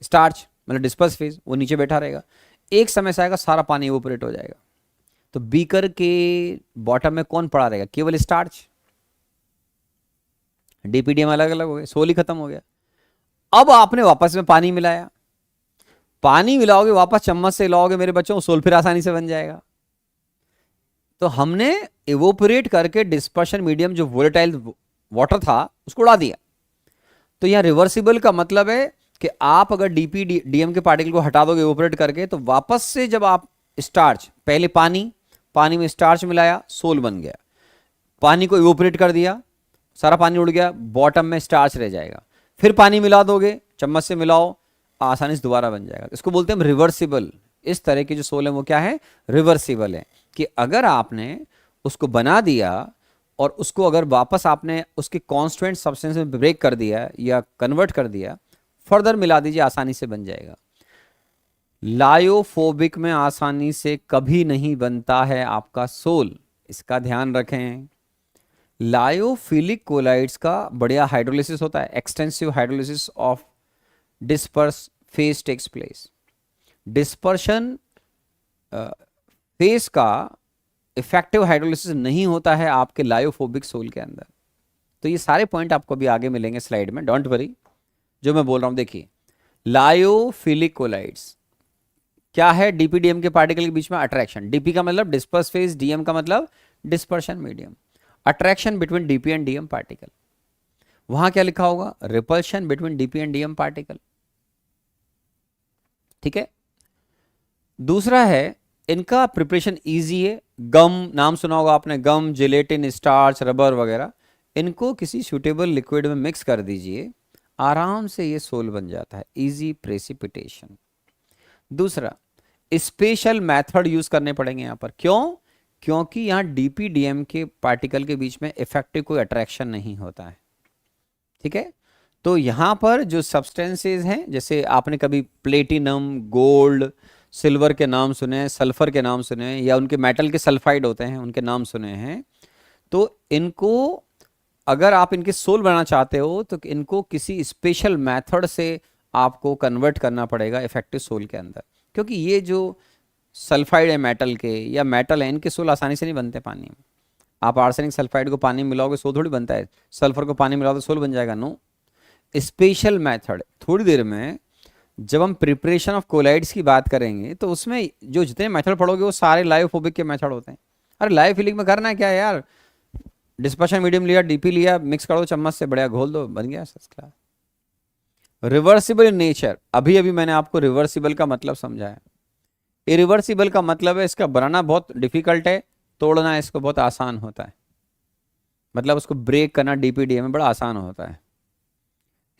स्टार्च, मतलब डिस्पर्स फेज, वो नीचे बैठा रहेगा। एक समय से आएगा सारा पानी एवोपरेट हो जाएगा। तो बीकर के बॉटम में कौन पड़ा रहेगा? केवल स्टार्च। डीपीडीएम अलग अलग हो गए, सोल ही खत्म हो गया। अब आपने वापस में पानी मिलाया, पानी मिलाओगे, वापस चम्मच से हिलाओगे मेरे बच्चों, सोल फिर आसानी से बन जाएगा। तो हमने एवोपरेट करके डिस्पर्शन मीडियम जो वोलेटाइल वाटर था उसको उड़ा दिया। तो यहां रिवर्सिबल का मतलब है कि आप अगर डीपीडीएम के पार्टिकल को हटा दोगे एवोपरेट करके, तो वापस से जब आप स्टार्च, पहले पानी में स्टार्च मिलाया, सोल बन गया, पानी को इवोपरेट कर दिया, सारा पानी उड़ गया, बॉटम में स्टार्च रह जाएगा। फिर पानी मिला दोगे, चम्मच से मिलाओ, आसानी से दोबारा बन जाएगा। इसको बोलते हैं रिवर्सिबल। इस तरह के जो सोल है वो क्या है? रिवर्सिबल है। कि अगर आपने उसको बना दिया और उसको अगर वापस आपने उसके कॉन्स्टेंट सब्सटेंस में ब्रेक कर दिया या कन्वर्ट कर दिया, फर्दर मिला दीजिए, आसानी से बन जाएगा। लायोफोबिक में आसानी से कभी नहीं बनता है आपका सोल, इसका ध्यान रखें। लायोफिलिक कोलाइड्स का बढ़िया हाइड्रोलिसिस होता है, extensive hydrolysis of disperse phase takes place. Dispersion phase का इफेक्टिव हाइड्रोलिसिस नहीं होता है आपके लायोफोबिक सोल के अंदर। तो ये सारे पॉइंट आपको भी आगे मिलेंगे स्लाइड में, डोंट वरी। जो मैं बोल रहा हूं देखिए, लायोफिलिक कोलाइड्स क्या है? डीपीडीएम के पार्टिकल के बीच में अट्रैक्शन। डीपी का मतलब डिस्पर्स फेज, डीएम का मतलब dispersion medium. Attraction between DP and DM particle. वहां क्या लिखा होगा? Repulsion between DP and DM particle. ठीक है। दूसरा है, इनका प्रिपरेशन इजी है। गम नाम सुना होगा आपने, गम, जिलेटिन, स्टार्च, रबर वगैरह। इनको किसी सूटेबल लिक्विड में मिक्स कर दीजिए, आराम से ये सोल बन जाता है, इजी प्रेसिपिटेशन। दूसरा, स्पेशल मेथड यूज करने पड़ेंगे यहां पर। क्यों? क्योंकि यहां डीपीडीएम के पार्टिकल के बीच में इफेक्टिव कोई अट्रैक्शन नहीं होता है। ठीक है। तो यहां पर जो सब्सटेंसेज हैं, जैसे आपने कभी प्लेटिनम, गोल्ड, सिल्वर के नाम सुने हैं, सल्फर के नाम सुने हैं, या उनके मेटल के सल्फाइड होते हैं उनके नाम सुने हैं, तो इनको अगर आप इनके सोल बनाना चाहते हो तो इनको किसी स्पेशल मेथड से आपको कन्वर्ट करना पड़ेगा इफेक्टिव सोल के अंदर। क्योंकि ये जो सल्फाइड है मेटल के, या मेटल है, इनके सोल आसानी से नहीं बनते पानी में। आप आर्सेनिक सल्फाइड को पानी में मिलाओगे सोल थोड़ी बनता है, सल्फर को पानी में मिलाओ तो सोल बन जाएगा? नो। स्पेशल मेथड थोड़ी देर में जब हम प्रिपरेशन ऑफ कोलाइड्स की बात करेंगे तो उसमें जो जितने मेथड पढ़ोगे वो सारे लायोफोबिक के मेथड होते हैं। अरे लायोफिलिक में करना है क्या है यार? डिस्पर्शन मीडियम लिया, डीपी लिया, मिक्स कर दो चम्मच से, बढ़िया घोल दो, बन गया first class. Reversible in nature, अभी अभी मैंने आपको रिवर्सिबल का मतलब समझाया। इरिवर्सिबल का मतलब है इसका बनाना बहुत डिफिकल्ट है, तोड़ना इसको बहुत आसान होता है। मतलब उसको ब्रेक करना डीपीडीएम में बड़ा आसान होता है।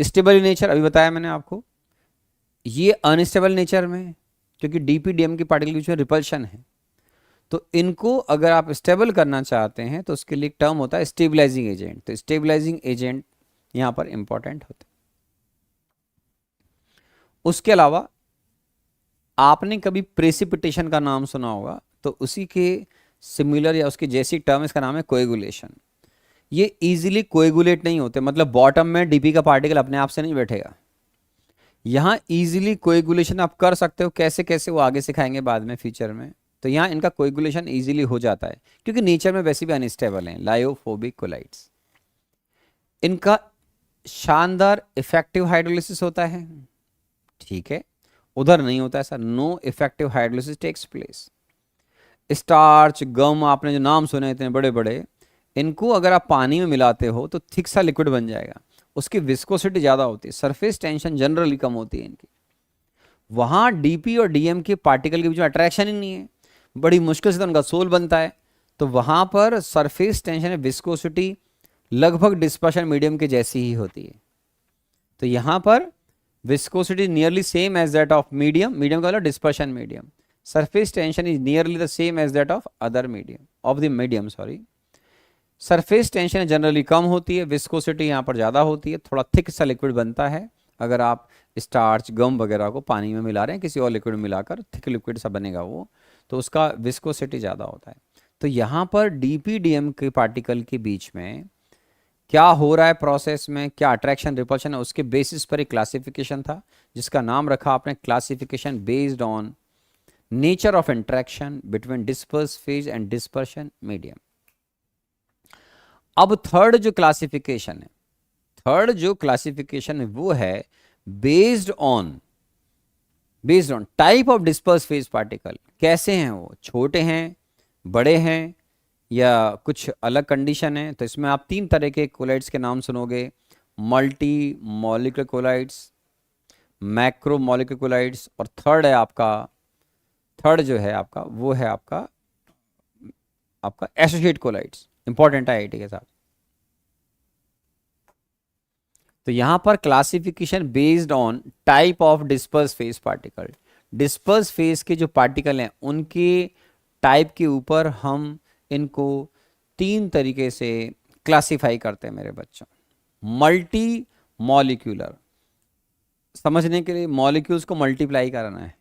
स्टेबल इन नेचर, अभी बताया मैंने आपको, ये अनस्टेबल नेचर में है, क्योंकि डीपीडीएम की पार्टिकल के बीच में रिपल्शन है। तो इनको अगर आप स्टेबल करना चाहते हैं तो उसके लिए एक टर्म होता है स्टेबलाइजिंग एजेंट। तो स्टेबलाइजिंग एजेंट यहां पर इंपॉर्टेंट होता है। उसके अलावा आपने कभी प्रेसिपिटेशन का नाम सुना होगा, तो उसी के सिमिलर या उसकी जैसी टर्म, इसका नाम है कोएगुलेशन। ये इजीली कोएगुलेट नहीं होते, मतलब बॉटम में डीपी का पार्टिकल अपने आप से नहीं बैठेगा। यहां इजीली कोएगुलेशन आप कर सकते हो, कैसे कैसे वो आगे सिखाएंगे बाद में फ्यूचर में। तो यहां इनका कोएगुलेशन इजीली हो जाता है, क्योंकि नेचर में वैसे भी अनस्टेबल हैं, लायोफोबिक कोलाइड्स। इनका शानदार इफेक्टिव हाइड्रोलिसिस होता है। ठीक है, उधर नहीं होता ऐसा, no effective hydrolysis takes place. Starch, gum, आपने जो नाम सुने इतने बड़े बड़े, इनको अगर आप पानी में मिलाते हो तो थिक सा लिक्विड बन जाएगा। उसकी विस्कोसिटी ज़्यादा होती है, सरफेस टेंशन जनरली कम होती है इनकी। वहाँ डीपी और डीएम के पार्टिकल के बीच में अट्रैक्शन ही नहीं है, बड़ी मुश्किल से तो उनका सोल बनता है। तो वहाँ पर सरफेस टेंशन, विस्कोसिटी लगभग डिस्पर्शन मीडियम के जैसी ही होती है। तो यहाँ पर viscosity is nearly same as that of medium, medium का मतलब dispersion medium, surface tension is nearly the same as that of other medium, of the medium sorry। surface tension generally कम होती है, viscosity यहाँ पर ज़्यादा होती है, थोड़ा thick सा liquid बनता है। अगर आप स्टार्च, गम वगैरह को पानी में मिला रहे हैं, किसी और लिक्विड में मिलाकर थिक लिक्विड सा बनेगा वो, तो उसका विस्कोसिटी ज़्यादा होता है। तो यहाँ पर डीपीडीएम के पार्टिकल के बीच में क्या हो रहा है प्रोसेस में, क्या अट्रैक्शन रिपल्शन है, उसके बेसिस पर एक क्लासिफिकेशन था जिसका नाम रखा आपने classification based on nature of interaction between disperse phase and dispersion medium. अब थर्ड जो क्लासिफिकेशन है वो है based on type of disperse phase particle. कैसे हैं वो, छोटे हैं, बड़े हैं, या कुछ अलग कंडीशन है। तो इसमें आप तीन तरह के कोलाइड्स के नाम सुनोगे, multi molecular colloids, macro molecular colloids, और थर्ड जो है आपका वो है आपका एसोसिएट कोलाइड्स। इंपॉर्टेंट है आईआईटी के साथ। तो यहां पर classification based on type of disperse phase particle. Disperse phase के जो पार्टिकल हैं उनके टाइप के ऊपर हम इनको तीन तरीके से क्लासिफाई करते हैं मेरे बच्चों। मल्टी मॉलिक्यूलर, समझने के लिए मॉलिक्यूल्स को मल्टीप्लाई करना है,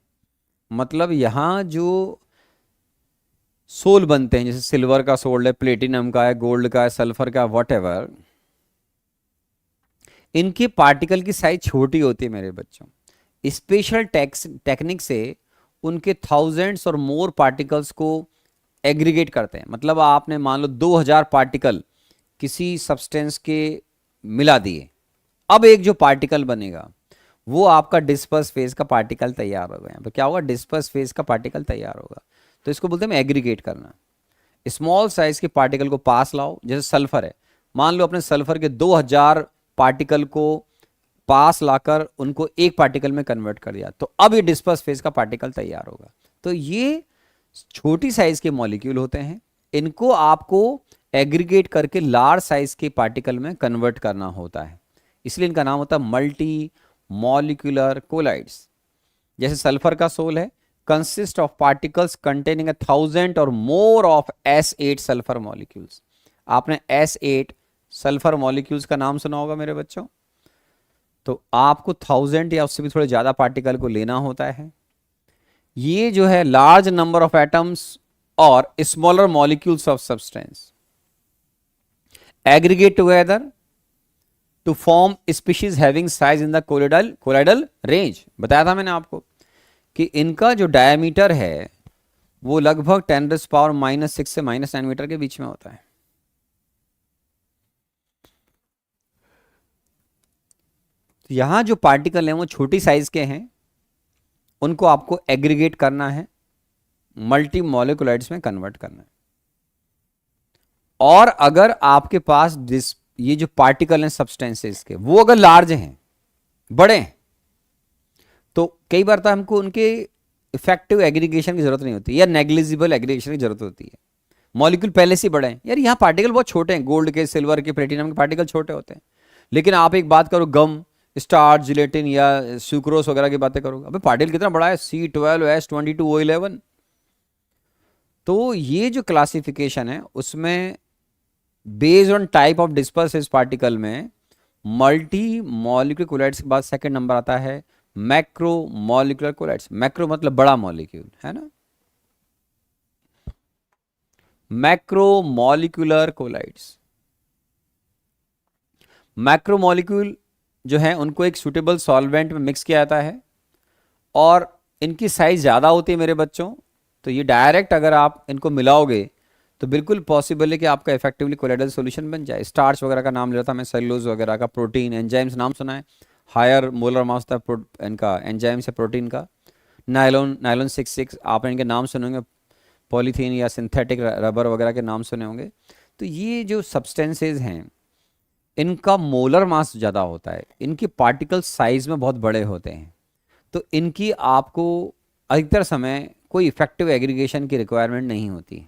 मतलब यहां जो सोल बनते हैं, जैसे सिल्वर का सोल है, प्लेटिनम का है, गोल्ड का है, सल्फर का, व्हाटएवर, इनके पार्टिकल की साइज छोटी होती है मेरे बच्चों। स्पेशल टेक्निक से उनके थाउजेंड्स और मोर पार्टिकल्स को एग्रीगेट करते हैं। मतलब आपने मान लो 2000 पार्टिकल किसी सब्सटेंस के मिला दिए, अब एक जो पार्टिकल बनेगा वो आपका डिस्पर्स फेज का पार्टिकल तैयार होगा। यहाँ पे क्या होगा, डिस्पर्स फेज का पार्टिकल तैयार होगा। तो इसको बोलते हैं एग्रीगेट करना। स्मॉल साइज के पार्टिकल को पास लाओ, जैसे सल्फर है, मान लो अपने सल्फर के 2000 पार्टिकल को पास लाकर उनको एक पार्टिकल में कन्वर्ट कर दिया, तो अब ये डिस्पर्स फेज का पार्टिकल तैयार होगा। तो ये छोटी साइज के मॉलिक्यूल होते हैं, इनको आपको एग्रीगेट करके लार्ज साइज के पार्टिकल में कन्वर्ट करना होता है, इसलिए इनका नाम होता है मल्टी मॉलिक्यूलर कोलाइड्स। जैसे सल्फर का सोल है, कंसिस्ट ऑफ पार्टिकल्स कंटेनिंग 1000 और more of S8 sulphur molecules. आपने S8 सल्फर मॉलिक्यूल्स का नाम सुना होगा मेरे बच्चों। तो आपको 1000 या उससे भी थोड़े ज्यादा पार्टिकल को लेना होता है। ये जो है लार्ज नंबर ऑफ एटम्स और smaller molecules of substance aggregate together to form species having size in the colloidal range. बताया था मैंने आपको कि इनका जो डायमीटर है वो लगभग 10⁻⁻⁶ से -9 मीटर के बीच में होता है। तो यहां जो पार्टिकल हैं वो छोटी साइज के हैं, उनको आपको एग्रीगेट करना है, मल्टी मॉलिक्यूलाइड्स में कन्वर्ट करना है। और अगर आपके पास ये जो पार्टिकल हैं सब्सटेंसेस के, वो अगर लार्ज हैं, बड़े हैं, तो कई बार तो हमको उनके इफेक्टिव एग्रीगेशन की जरूरत नहीं होती या नेग्लिजिबल एग्रीगेशन की जरूरत होती है। मॉलिक्यूल पहले से बड़े हैं, यार यहाँ पार्टिकल बहुत छोटे हैं, गोल्ड के, सिल्वर के, प्लेटिनम के पार्टिकल छोटे होते हैं। लेकिन आप एक बात करो, गम, स्टार्च, जिलेटिन या सुक्रोस वगैरह की बातें करो, अबे पार्टिकल कितना बड़ा है, C12, S22, O11। तो ये जो क्लासिफिकेशन है उसमें based on type of dispersive particle में मल्टी मॉलिक्यूलर कोलाइड्स के बाद सेकंड नंबर आता है मैक्रो मॉलिक्यूलर कोलाइड्स। मैक्रो मतलब बड़ा मॉलिक्यूल, है ना, macro molecular colloids. Macro molecule जो है उनको एक सुटेबल सॉल्वेंट में मिक्स किया जाता है और इनकी साइज ज़्यादा होती है मेरे बच्चों। तो ये डायरेक्ट अगर आप इनको मिलाओगे तो बिल्कुल पॉसिबल है कि आपका इफेक्टिवली कोलाइडल सॉल्यूशन बन जाए। स्टार्च वगैरह का नाम ले रहा था मैं, सेलुलोज वगैरह का, प्रोटीन, एंजाइम्स नाम सुना है, हायर मोलर मास था इनका एंजाइम से प्रोटीन का। नायलॉन 66 आपने इनके नाम सुने होंगे, पॉलीथीन या सिंथेटिक रबर वगैरह के नाम सुने होंगे। तो ये जो सब्सटेंसेज हैं इनका मोलर मास ज़्यादा होता है, इनकी पार्टिकल साइज में बहुत बड़े होते हैं, तो इनकी आपको अधिकतर समय कोई इफेक्टिव एग्रीगेशन की रिक्वायरमेंट नहीं होती।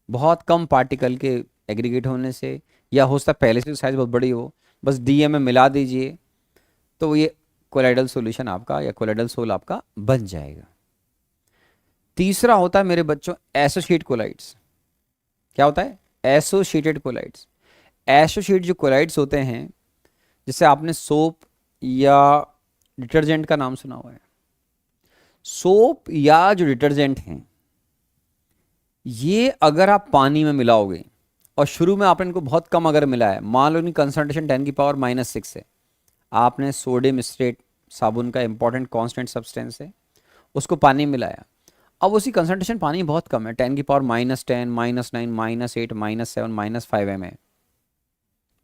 बहुत कम पार्टिकल के एग्रीगेट होने से, या हो सकता है पहले से साइज बहुत बड़ी हो, बस डीएम में मिला दीजिए तो ये कोलाइडल सॉल्यूशन आपका या कोलाइडल सोल आपका बन जाएगा। तीसरा होता है मेरे बच्चों एसोसिएट कोलाइड्स। क्या होता है, एसोसिएटेड कोलाइड्स। एसोसिएट जो कोलाइड्स होते हैं, जैसे आपने सोप या डिटर्जेंट का नाम सुना हुआ है। सोप या जो डिटर्जेंट हैं ये अगर आप पानी में मिलाओगे और शुरू में आपने इनको बहुत कम अगर मिला है, मान लो इनकी कंसंट्रेशन 10⁻⁻⁶ है, आपने सोडियम स्टेट साबुन का इंपॉर्टेंट कांस्टेंट सब्सटेंस है, उसको पानी में मिलाया, अब उसकी कंसंट्रेशन पानी में बहुत कम है, 10⁻10, -9, -8, -7, -5 m है,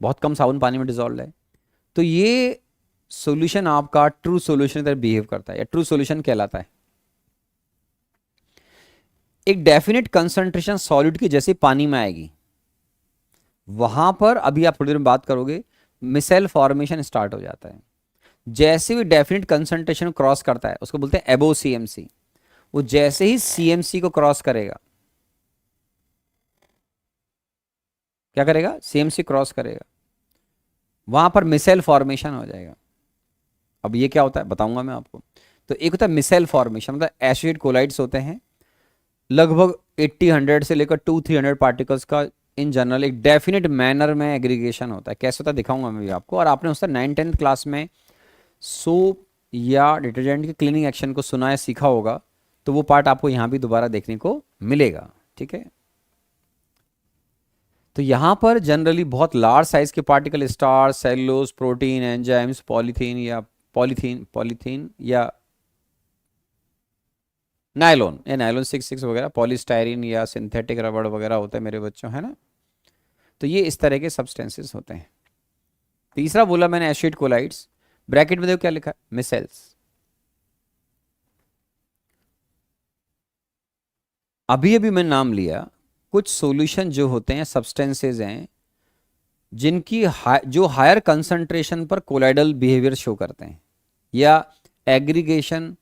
बहुत कम साबुन पानी में डिजोल्व है। तो ये सॉल्यूशन आपका ट्रू सॉल्यूशन तरह बिहेव करता है या ट्रू सॉल्यूशन कहलाता है। एक डेफिनेट कंसंट्रेशन सॉलिड की जैसे पानी में आएगी, वहां पर अभी आप थोड़ी देर में बात करोगे, मिसेल फॉर्मेशन स्टार्ट हो जाता है। जैसे भी डेफिनेट कंसंट्रेशन क्रॉस करता है उसको बोलते हैं एबो CMC। वो जैसे ही CMC को क्रॉस करेगा, क्या करेगा, CMC क्रॉस करेगा, वहां पर मिसेल फॉर्मेशन हो जाएगा। अब ये क्या होता है बताऊंगा मैं आपको। तो एक होता है मिसेल फॉर्मेशन, मतलब एसिड कोलाइड्स होते हैं, लगभग 80-100 से लेकर 200-300 पार्टिकल्स का इन जनरल एक डेफिनेट मैनर में एग्रीगेशन होता है। कैसे होता है दिखाऊंगा मैं भी आपको। और आपने उसका 9th-10th क्लास में सोप या डिटर्जेंट के क्लीनिंग एक्शन को सुना या सीखा होगा, तो वो पार्ट आपको यहाँ भी दोबारा देखने को मिलेगा, ठीक है। तो यहाँ पर जनरली बहुत लार्ज साइज के particle, starch, cellulose, protein, enzymes, polythene या नायलॉन 66 वगैरह, पॉलीस्टायरीन या सिंथेटिक रबड़ वगैरह होता है मेरे बच्चों, है ना। तो ये इस तरह के सब्सटेंसेस होते हैं। तीसरा बोला मैंने एसिड कोलाइड्स, ब्रैकेट में देखो क्या लिखा है, मिसेल्स। अभी अभी मैंने नाम लिया कुछ सॉल्यूशन जो होते हैं, सब्सटेंसेस हैं जिनकी जो हायर कंसंट्रेशन पर कोलाइडल बिहेवियर शो करते हैं या एग्रीगेशन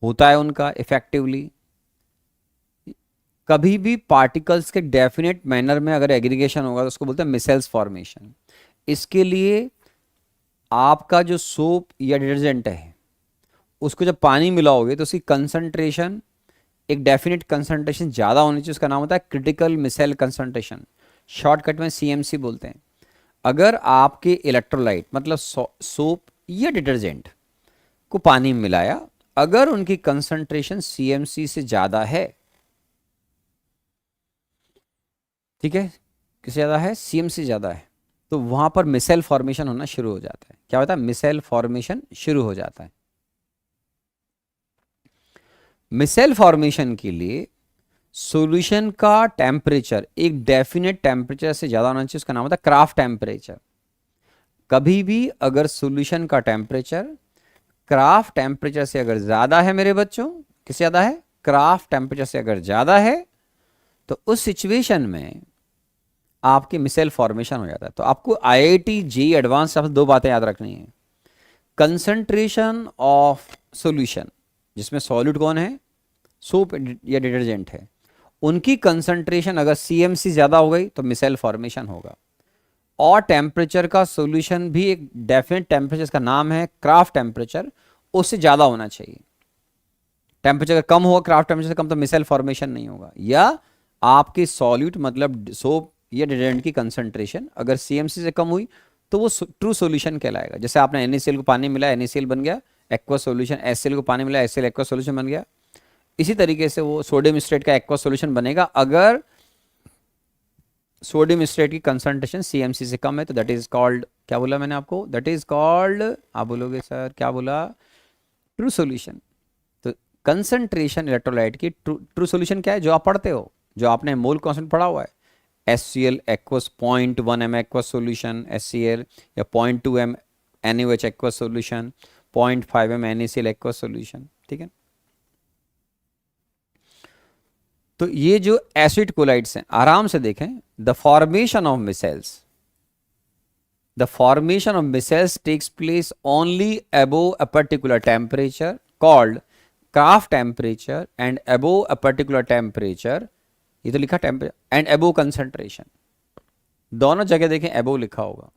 होता है उनका इफेक्टिवली। कभी भी पार्टिकल्स के डेफिनेट मैनर में अगर एग्रीगेशन होगा तो उसको बोलते हैं मिसेल्स फॉर्मेशन। इसके लिए आपका जो सोप या डिटर्जेंट है उसको जब पानी मिलाओगे तो उसकी कंसंट्रेशन एक डेफिनेट कंसंट्रेशन ज़्यादा होनी चाहिए, उसका नाम होता है क्रिटिकल मिसेल कंसंट्रेशन, शॉर्टकट में सीएमसी बोलते हैं। अगर आपके इलेक्ट्रोलाइट मतलब सोप या डिटर्जेंट को पानी में मिलाया, अगर उनकी कंसंट्रेशन सीएमसी से ज़्यादा है, ठीक है, किससे ज़्यादा है, सीएमसी ज़्यादा है, तो वहाँ पर मिसेल फॉर्मेशन होना शुरू हो जाता है। क्या होता है, मिसेल फॉर्मेशन शुरू हो जाता है। मिसेल फॉर्मेशन के लिए सॉल्यूशन का टेम्परेचर एक डेफिनेट टेम्परेचर से ज़्यादा होना चाहिए, उसका नाम होता है क्राफ्ट टेम्परेचर। कभी भी अगर सॉल्यूशन का टेम्परेचर क्राफ्ट टेम्परेचर से अगर ज़्यादा है मेरे बच्चों, किससे ज़्यादा है, क्राफ्ट टेम्परेचर से अगर ज़्यादा है, तो उस सिचुएशन में आपकी मिसेल फॉर्मेशन हो जाता है। तो आपको आईआईटी जेईई एडवांस से दो बातें याद रखनी है। कंसंट्रेशन ऑफ सॉल्यूशन, जिसमें सॉल्यूट कौन है, सोप या डिटर्जेंट है, उनकी कंसंट्रेशन अगर सीएमसी ज़्यादा हो गई तो मिसेल फॉर्मेशन होगा। और टेम्परेचर का सॉल्यूशन भी एक डेफिनेट टेम्परेचर, इसका नाम है क्राफ्ट टेम्परेचर, उससे ज़्यादा होना चाहिए। टेम्परेचर अगर कम होगा, क्राफ्ट टेम्परेचर से कम, तो मिसेल फॉर्मेशन नहीं होगा। या आपकी सॉल्यूट मतलब सोप या डिटर्जेंट की कंसंट्रेशन अगर सीएमसी से कम हुई तो वो ट्रू सॉल्यूशन कहलाएगा। जैसे आपने NaCl को पानी मिला, NaCl बन गया एक्वा सॉल्यूशन, HCl को पानी मिला, HCl एक्वा सॉल्यूशन बन गया। इसी तरीके से वो सोडियम स्ट्रेट का एक्वा सॉल्यूशन बनेगा अगर सोडियम स्ट्रेट की कंसंट्रेशन सीएमसी से कम है, तो दैट इज कॉल्ड, क्या बोला मैंने आपको, दैट इज कॉल्ड, आप बोलोगे सर क्या बोला, ट्रू सॉल्यूशन। तो कंसंट्रेशन इलेक्ट्रोलाइट की ट्रू सॉल्यूशन क्या है, जो आप पढ़ते हो, जो आपने मोल कांस्टेंट पढ़ा हुआ है, HCl aqueous 0.1 m aqueous solution HCl, या 0.2 m NaOH aqueous solution, 0.5 m NaCl aqueous solution, ठीक है। तो ये जो एसिड कोलाइड्स हैं, आराम से देखें, the formation of micelles, the formation of micelles takes place only above a particular temperature called Krafft temperature and above a particular temperature, ये तो लिखा टेम्परेचर, एंड अबोव कंसंट्रेशन, दोनों जगह देखें अबोव लिखा होगा।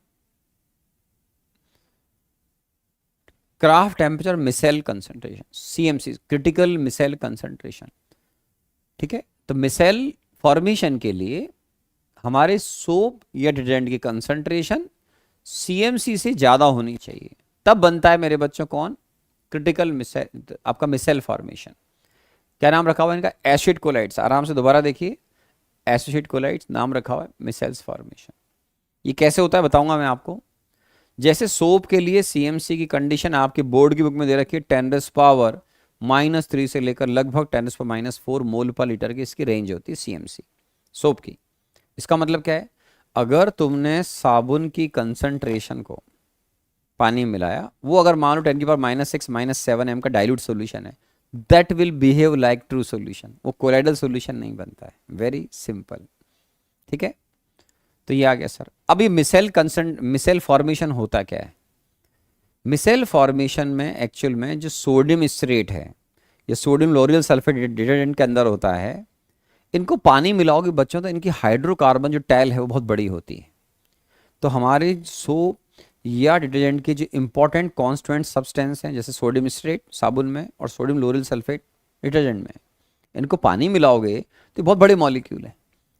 Krafft temperature micelle concentration, CMC critical micelle concentration, ठीक है। तो मिसेल फॉर्मेशन के लिए हमारे सोप या डिटर्जेंट की कंसंट्रेशन सीएमसी से ज्यादा होनी चाहिए, तब बनता है मेरे बच्चों कौन, क्रिटिकल मिसेल, आपका मिसेल फॉर्मेशन। क्या नाम रखा हुआ है इनका, एसिड कोलाइड्स। आराम से दोबारा देखिए, एसिड कोलाइड्स नाम रखा हुआ है, मिसेल्स फॉर्मेशन। ये कैसे होता है बताऊंगा मैं आपको। जैसे सोप के लिए सीएमसी की कंडीशन आपके बोर्ड की बुक में दे रखी है, 10⁻³ से लेकर लगभग 10⁻⁴ मोल पर लीटर की इसकी रेंज होती है सीएमसी सोप की। इसका मतलब क्या है, अगर तुमने साबुन की कंसंट्रेशन को पानी में मिलाया, वो अगर मान लो 10⁻⁻⁶ -7 m का डाइल्यूट सॉल्यूशन है, that will behave like true solution, वो कोलाइडल सॉल्यूशन नहीं बनता है। वेरी सिंपल, ठीक है। तो ये आ गया सर। अब ये मिसेल फॉर्मेशन होता क्या है, मिसेल फॉर्मेशन में एक्चुअल में जो सोडियम स्ट्रेट है, ये सोडियम लोरियल सल्फेट डिटर्जेंट के अंदर होता है, इनको पानी मिलाओगे बच्चों तो इनकी हाइड्रोकार्बन जो टैल है वो बहुत बड़ी होती है। तो हमारे सोप या डिटर्जेंट के जो इंपॉर्टेंट कॉन्स्टिट्यूएंट सब्सटेंस हैं, जैसे सोडियम स्ट्रेट साबुन में और सोडियम लोरियल सल्फेट डिटर्जेंट में, इनको पानी मिलाओगे तो बहुत बड़े मॉलिक्यूल है।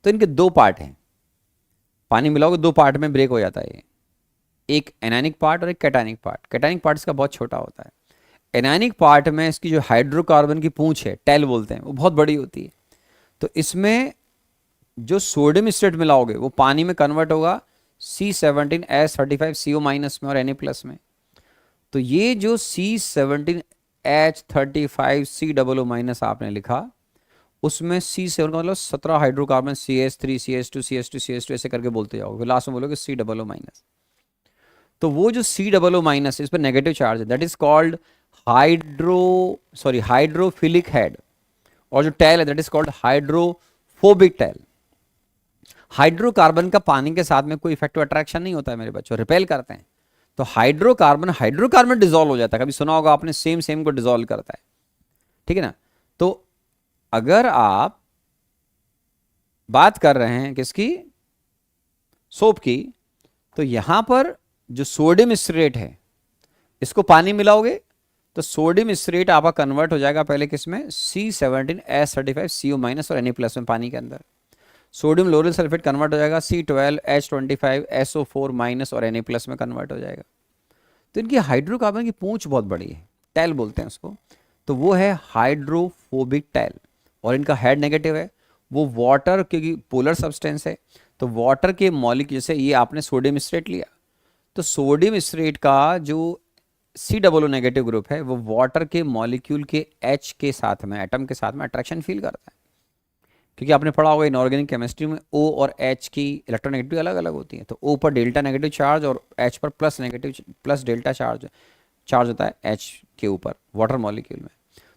तो इनके दो पार्ट हैं, पानी मिलाओगे दो पार्ट में ब्रेक हो जाता है ये, एक एनायनिक पार्ट और एक कैटायनिक पार्ट। कैटायनिक पार्ट इसका बहुत छोटा होता है। एनायनिक पार्ट में इसकी जो हाइड्रोकार्बन की पूंछ है, टैल बोलते हैं, वो बहुत बड़ी होती है। तो इसमें जो सोडियम स्ट्रेट मिलाओगे वो पानी में कन्वर्ट होगा C17H35CO- में और Na+ में। तो ये जो C17H35COO- आपने लिखा, उसमें C7 का मतलब 17 hydrocarbon, CH3 CH2 CH2 CH2 ऐसे करके बोलते जाओगे, फिर लास्ट में बोलोगे COO-। तो वो जो COO- इस पर नेगेटिव चार्ज है, that is called hydrophilic head. और जो टेल है that is called hydrophobic tell. Hydrocarbon का पानी के साथ में कोई इफेक्टिव अट्रैक्शन नहीं होता है मेरे बच्चों, रिपेल करते हैं। तो हाइड्रोकार्बन हाइड्रोकार्बन डिसॉल्व हो जाता है, कभी सुना होगा आपने, सेम सेम को डिसॉल्व करता है, ठीक है ना। तो अगर आप बात कर रहे हैं किसकी, सोप की, तो यहां पर जो सोडियम स्ट्रेट है इसको पानी मिलाओगे तो सोडियम स्ट्रेट आपका कन्वर्ट हो जाएगा पहले किसमें, C17H35CO- और Na+ में, पानी के अंदर। सोडियम लोरियल सल्फेट कन्वर्ट हो जाएगा C12H25SO4- और Na+ में कन्वर्ट हो जाएगा। तो इनकी हाइड्रोकार्बन की पूंछ बहुत बड़ी है, टेल बोलते हैं उसको। तो वो है हाइड्रोफोबिक टेल। और इनका हेड नेगेटिव है, वो वाटर, क्योंकि पोलर सब्सटेंस है तो वाटर के मॉलिक्यूल, जैसे ये आपने सोडियम स्ट्रेट लिया, तो सोडियम स्ट्रेट का जो COO- नेगेटिव ग्रुप है वो वाटर के मॉलिक्यूल के H के साथ में, एटम के साथ में अट्रैक्शन फील करता है। क्योंकि आपने पढ़ा होगा इनऑर्गेनिक केमिस्ट्री में O और H की इलेक्ट्रोनेगेटिव अलग अलग होती है। तो O पर डेल्टा नेगेटिव चार्ज और H पर plus negative plus delta charge charge होता है H के ऊपर वाटर मॉलिक्यूल में।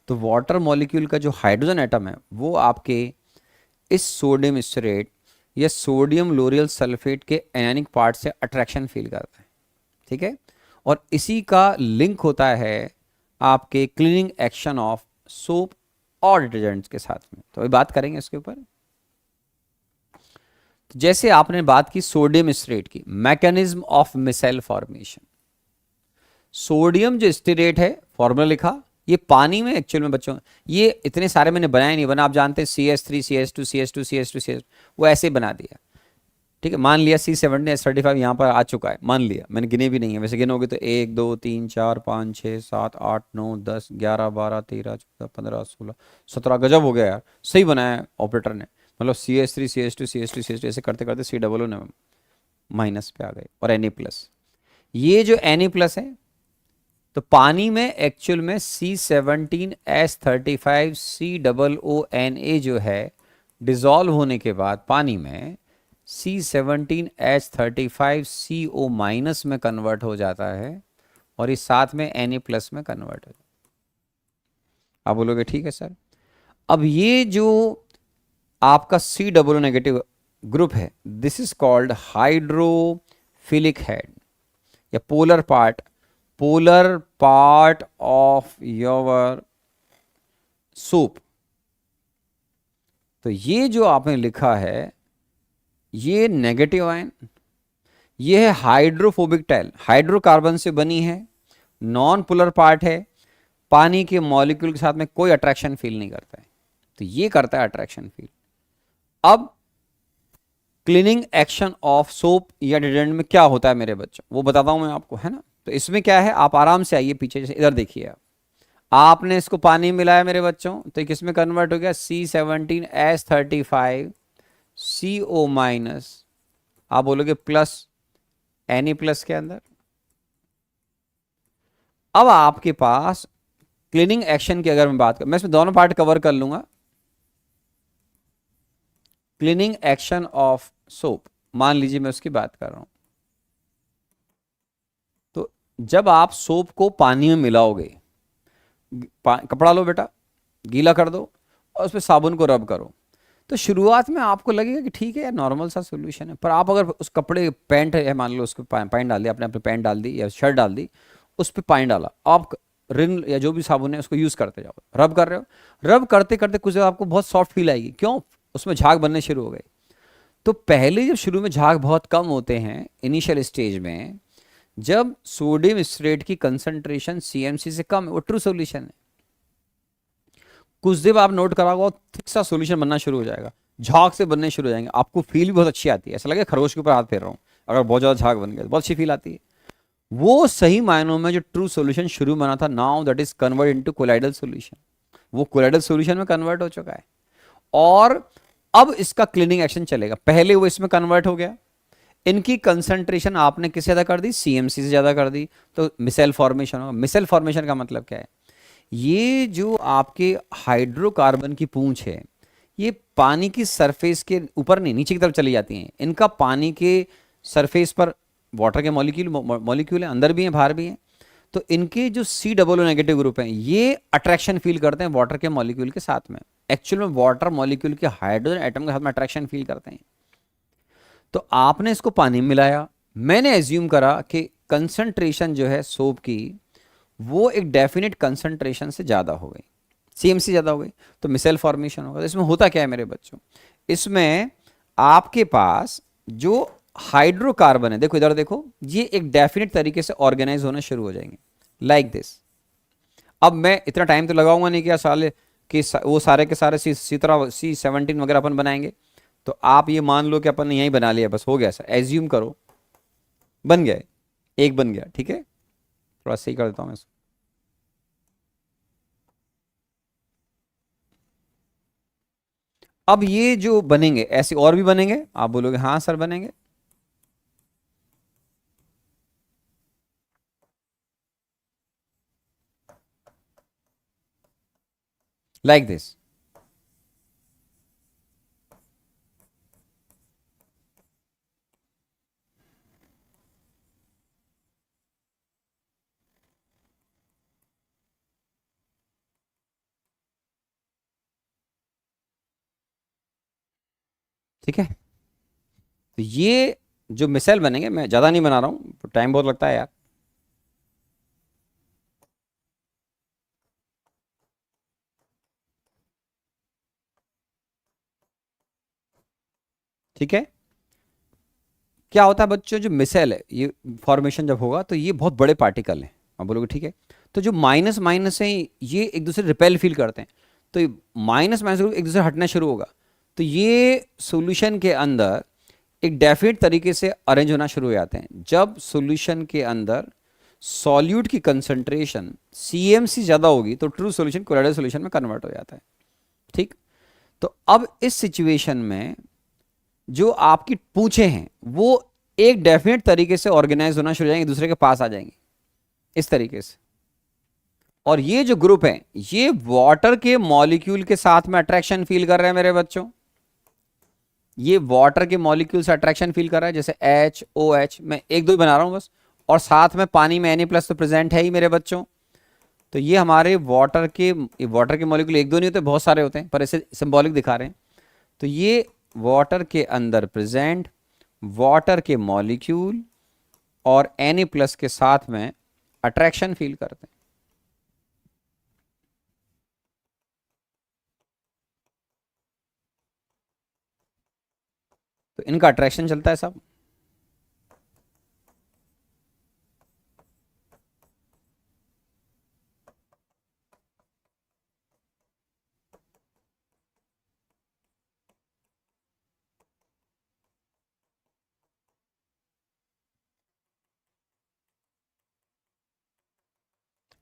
तो वाटर मॉलिक्यूल का जो हाइड्रोजन एटम है वो आपके इस सोडियम स्ट्रेट या सोडियम लोरियल सल्फेट के एनायनिक पार्ट से अट्रैक्शन फील करता है, ठीक है। और इसी का लिंक होता है आपके क्लीनिंग एक्शन ऑफ सोप और डिटर्जेंट्स के साथ में। तो अभी बात करेंगे इसके ऊपर। तो जैसे आपने बात की सोडियम स्ट्रेट की, mechanism of missile formation. Sodium जो स्टीरेट है, फॉर्मूला लिखा, ये पानी में एक्चुअल में बच्चों, ये इतने सारे मैंने बनाए नहीं, बना आप जानते हैं CH3 CH2 CH2 CH2 CH2, वो ऐसे ही बना दिया, ठीक है। मान लिया C17H35 यहाँ पर आ चुका है, मान लिया, मैंने गिने भी नहीं है, वैसे गिनोगे तो 1 2 3 4 5 6 7 8 9 10 11 12 13 14 15 16 17, गजब हो गया यार, सही बनाया है ऑपरेटर ने। मतलब CH3 CH2 CH2 CH2 ऐसे करते करते COO- पे आ गए और Na+। ये जो Na+ है, तो पानी में एक्चुअल में C17H35 COONA जो है, डिजॉल्व होने के बाद पानी में C17H35 CO- में कन्वर्ट हो जाता है और इस साथ में Na+ में कन्वर्ट हो जाता है। आप बोलोगे ठीक है सर। अब ये जो आपका COO- नेगेटिव ग्रुप है, this is called hydrophilic head या polar part of your soap. तो ये जो आपने लिखा है ये नेगेटिव आयन, ये है हाइड्रोफोबिक टेल, हाइड्रोकार्बन से बनी है, नॉन पोलर पार्ट है, पानी के मॉलिक्यूल के साथ में कोई अट्रैक्शन फील नहीं करता है, तो ये करता है अट्रैक्शन फील। अब क्लीनिंग एक्शन ऑफ सोप या डिटर्जेंट में क्या होता है मेरे बच्चों, वो बताता हूं मैं आपको, है ना। तो इसमें क्या है, आप आराम से आइए पीछे, जैसे इधर देखिए आप, आपने इसको पानी मिलाया मेरे बच्चों, तो किस में कन्वर्ट हो गया, C17H35 CO-, आप बोलोगे प्लस Na+ के अंदर। अब आपके पास क्लीनिंग एक्शन की अगर मैं बात करूं, मैं इसमें दोनों पार्ट कवर कर लूंगा। क्लीनिंग एक्शन ऑफ सोप, मान लीजिए मैं उसकी बात कर रहा हूं। तो जब आप सोप को पानी में मिलाओगे, कपड़ा लो बेटा, गीला कर दो और उस पर साबुन को रब करो, तो शुरुआत में आपको लगेगा कि ठीक है यार नॉर्मल सा सोल्यूशन है। पर आप अगर उस कपड़े, पैंट है मान लो, उसको पैंट डाल दी आपने, अपने पैंट डाल दी या शर्ट डाल दी, उस पर पानी डाला, आप रिन या जो भी साबुन है उसको यूज करते जाओ, रब कर रहे हो, रब करते करते कुछ देर आपको बहुत सॉफ्ट फील आएगी, क्यों, उसमें झाग बनने शुरू हो गए। तो पहले जब शुरू में झाग बहुत कम होते हैं इनिशियल स्टेज में, जब सोडियम स्ट्रेट की कंसंट्रेशन CMC से कम है, वो ट्रू सोल्यूशन है। कुछ देर आप नोट करा थिक सा सोल्यूशन बनना शुरू हो जाएगा, झाग से बनने शुरू हो जाएंगे, आपको फील भी बहुत अच्छी आती है, ऐसा लगेगा खरगोश के ऊपर हाथ फेर रहा हूँ, अगर बहुत ज्यादा झाग बन गया तो बहुत अच्छी फील आती है। वो सही मायनों में जो ट्रू सॉल्यूशन शुरू बना था, now that is convert into colloidal solution, वो कोलाइडल सॉल्यूशन में कन्वर्ट हो चुका है। और अब इसका क्लीनिंग एक्शन चलेगा, पहले वो इसमें कन्वर्ट हो गया, इनकी कंसंट्रेशन आपने किससे ज्यादा कर दी, CMC से ज्यादा कर दी, तो मिसेल फॉर्मेशन होगा। मिसेल फॉर्मेशन का मतलब क्या है, ये जो आपके हाइड्रोकार्बन की पूंछ है, ये पानी की सरफेस के ऊपर नहीं, नीचे की तरफ चली जाती हैं। इनका पानी के सरफेस पर वाटर के मॉलिक्यूल हैं, अंदर भी हैं बाहर भी हैं। तो इनके जो COO नेगेटिव ग्रुप हैं ये अट्रैक्शन फील करते हैं वाटर के मॉलिक्यूल के साथ में। एक्चुअल में वाटर मॉलिक्यूल के हाइड्रोजन एटम के साथ में अट्रैक्शन फील करते हैं। तो आपने इसको पानी में मिलाया, मैंने एज्यूम करा कि कंसंट्रेशन जो है सोप की वो एक डेफिनेट कंसंट्रेशन से ज़्यादा हो गई, CMC ज़्यादा हो गई, तो मिसेल फॉर्मेशन होगा। तो इसमें होता क्या है मेरे बच्चों, इसमें आपके पास जो हाइड्रोकार्बन है, देखो इधर देखो, ये एक डेफिनेट तरीके से ऑर्गेनाइज होना शुरू हो जाएंगे लाइक दिस। अब मैं इतना टाइम तो लगाऊंगा नहीं कि साले कि वो सारे के सारे C17 वगैरह अपन बनाएंगे। तो आप ये मान लो कि अपन ने यही बना लिया, बस हो गया सर, एज्यूम करो बन गया, एक बन गया, ठीक है। थोड़ा सही कर देता हूं मैं इसको। अब ये जो बनेंगे ऐसे और भी बनेंगे, आप बोलोगे हाँ सर बनेंगे। लाइक दिस, ठीक है। तो ये जो मिसाइल बनेंगे, मैं ज़्यादा नहीं बना रहा हूँ, टाइम बहुत लगता है यार। ठीक है, क्या होता है बच्चों, जो मिसाइल है ये फॉर्मेशन जब होगा तो ये बहुत बड़े पार्टिकल हैं, आप बोलोगे ठीक है। तो जो माइनस माइनस है ये एक दूसरे रिपेल फील करते हैं, तो माइनस माइनस एक दूसरे हटना शुरू होगा। तो ये सॉल्यूशन के अंदर एक डेफिनेट तरीके से अरेंज होना शुरू हो जाते हैं। जब सॉल्यूशन के अंदर सॉल्यूट की कंसंट्रेशन CMC ज़्यादा होगी तो ट्रू सॉल्यूशन कोलाइडल सॉल्यूशन में कन्वर्ट हो जाता है, ठीक। तो अब इस सिचुएशन में जो आपकी पूछे हैं वो एक डेफिनेट तरीके से ऑर्गेनाइज होना शुरू हो जाएंगे, दूसरे के पास आ जाएंगे इस तरीके से। और ये जो ग्रुप है ये वाटर के मॉलिक्यूल के साथ में अट्रैक्शन फील कर रहे हैं मेरे बच्चों। ये वाटर के मॉलिक्यूल से अट्रैक्शन फील कर रहा है, जैसे HOH, मैं एक दो ही बना रहा हूं बस, और साथ में पानी में Na+ तो प्रेजेंट है ही मेरे बच्चों। तो ये हमारे वाटर के मॉलिक्यूल एक दो नहीं होते, बहुत सारे होते हैं, पर ऐसे सिंबॉलिक दिखा रहे हैं। तो ये वाटर के अंदर प्रेजेंट वाटर के मॉलिक्यूल और Na+ के साथ में अट्रैक्शन फील करते हैं। तो इनका अट्रैक्शन चलता है सब।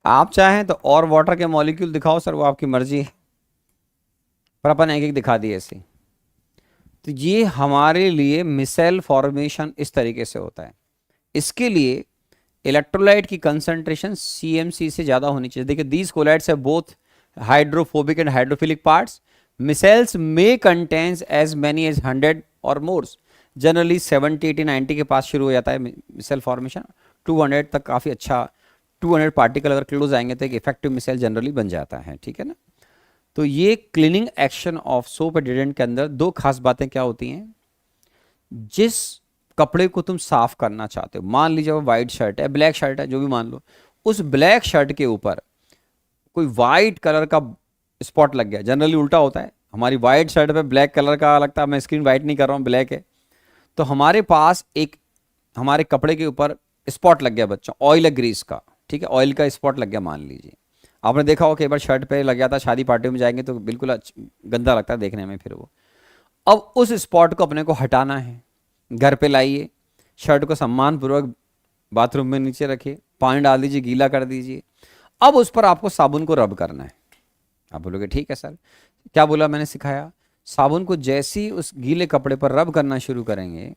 आप चाहें तो और वाटर के मॉलिक्यूल दिखाओ सर, वो आपकी मर्जी है, पर अपन एक एक दिखा दिए ऐसे। तो ये हमारे लिए मिसेल फॉर्मेशन इस तरीके से होता है। इसके लिए इलेक्ट्रोलाइट की कंसंट्रेशन CMC से ज़्यादा होनी चाहिए। देखिए these colloids have both hydrophobic and hydrophilic parts. Micelles may contains as many as 100 और मोर्स। जनरली 70, 80, 90 के पास शुरू हो जाता है मिसेल फॉर्मेशन, 200 तक काफ़ी अच्छा, 200 पार्टिकल अगर क्लोज आएंगे तो एक इफेक्टिव मिसेल जनरली बन जाता है, ठीक है ना। तो ये cleaning action of soap detergent के अंदर दो खास बातें क्या होती हैं। जिस कपड़े को तुम साफ करना चाहते हो, मान लीजिए वो वाइट शर्ट है, ब्लैक शर्ट है, जो भी मान लो, उस ब्लैक शर्ट के ऊपर कोई वाइट कलर का स्पॉट लग गया, जनरली उल्टा होता है, हमारी वाइट शर्ट पे ब्लैक कलर का लगता है, मैं स्क्रीन वाइट नहीं कर रहा हूँ, ब्लैक है। तो हमारे पास एक हमारे कपड़े के ऊपर स्पॉट लग गया बच्चों, ऑयल है ग्रीस का, ठीक है, ऑयल का स्पॉट लग गया मान लीजिए। आपने देखा हो कई बार शर्ट पे लग जाता है, शादी पार्टी में जाएंगे तो बिल्कुल गंदा लगता है देखने में फिर वो। अब उस स्पॉट को अपने को हटाना है, घर पे लाइए, शर्ट को सम्मानपूर्वक बाथरूम में नीचे रखिए, पानी डाल दीजिए, गीला कर दीजिए। अब उस पर आपको साबुन को रब करना है। आप बोलोगे ठीक है सर, क्या बोला मैंने सिखाया, साबुन को जैसे ही उस गीले कपड़े पर रब करना शुरू करेंगे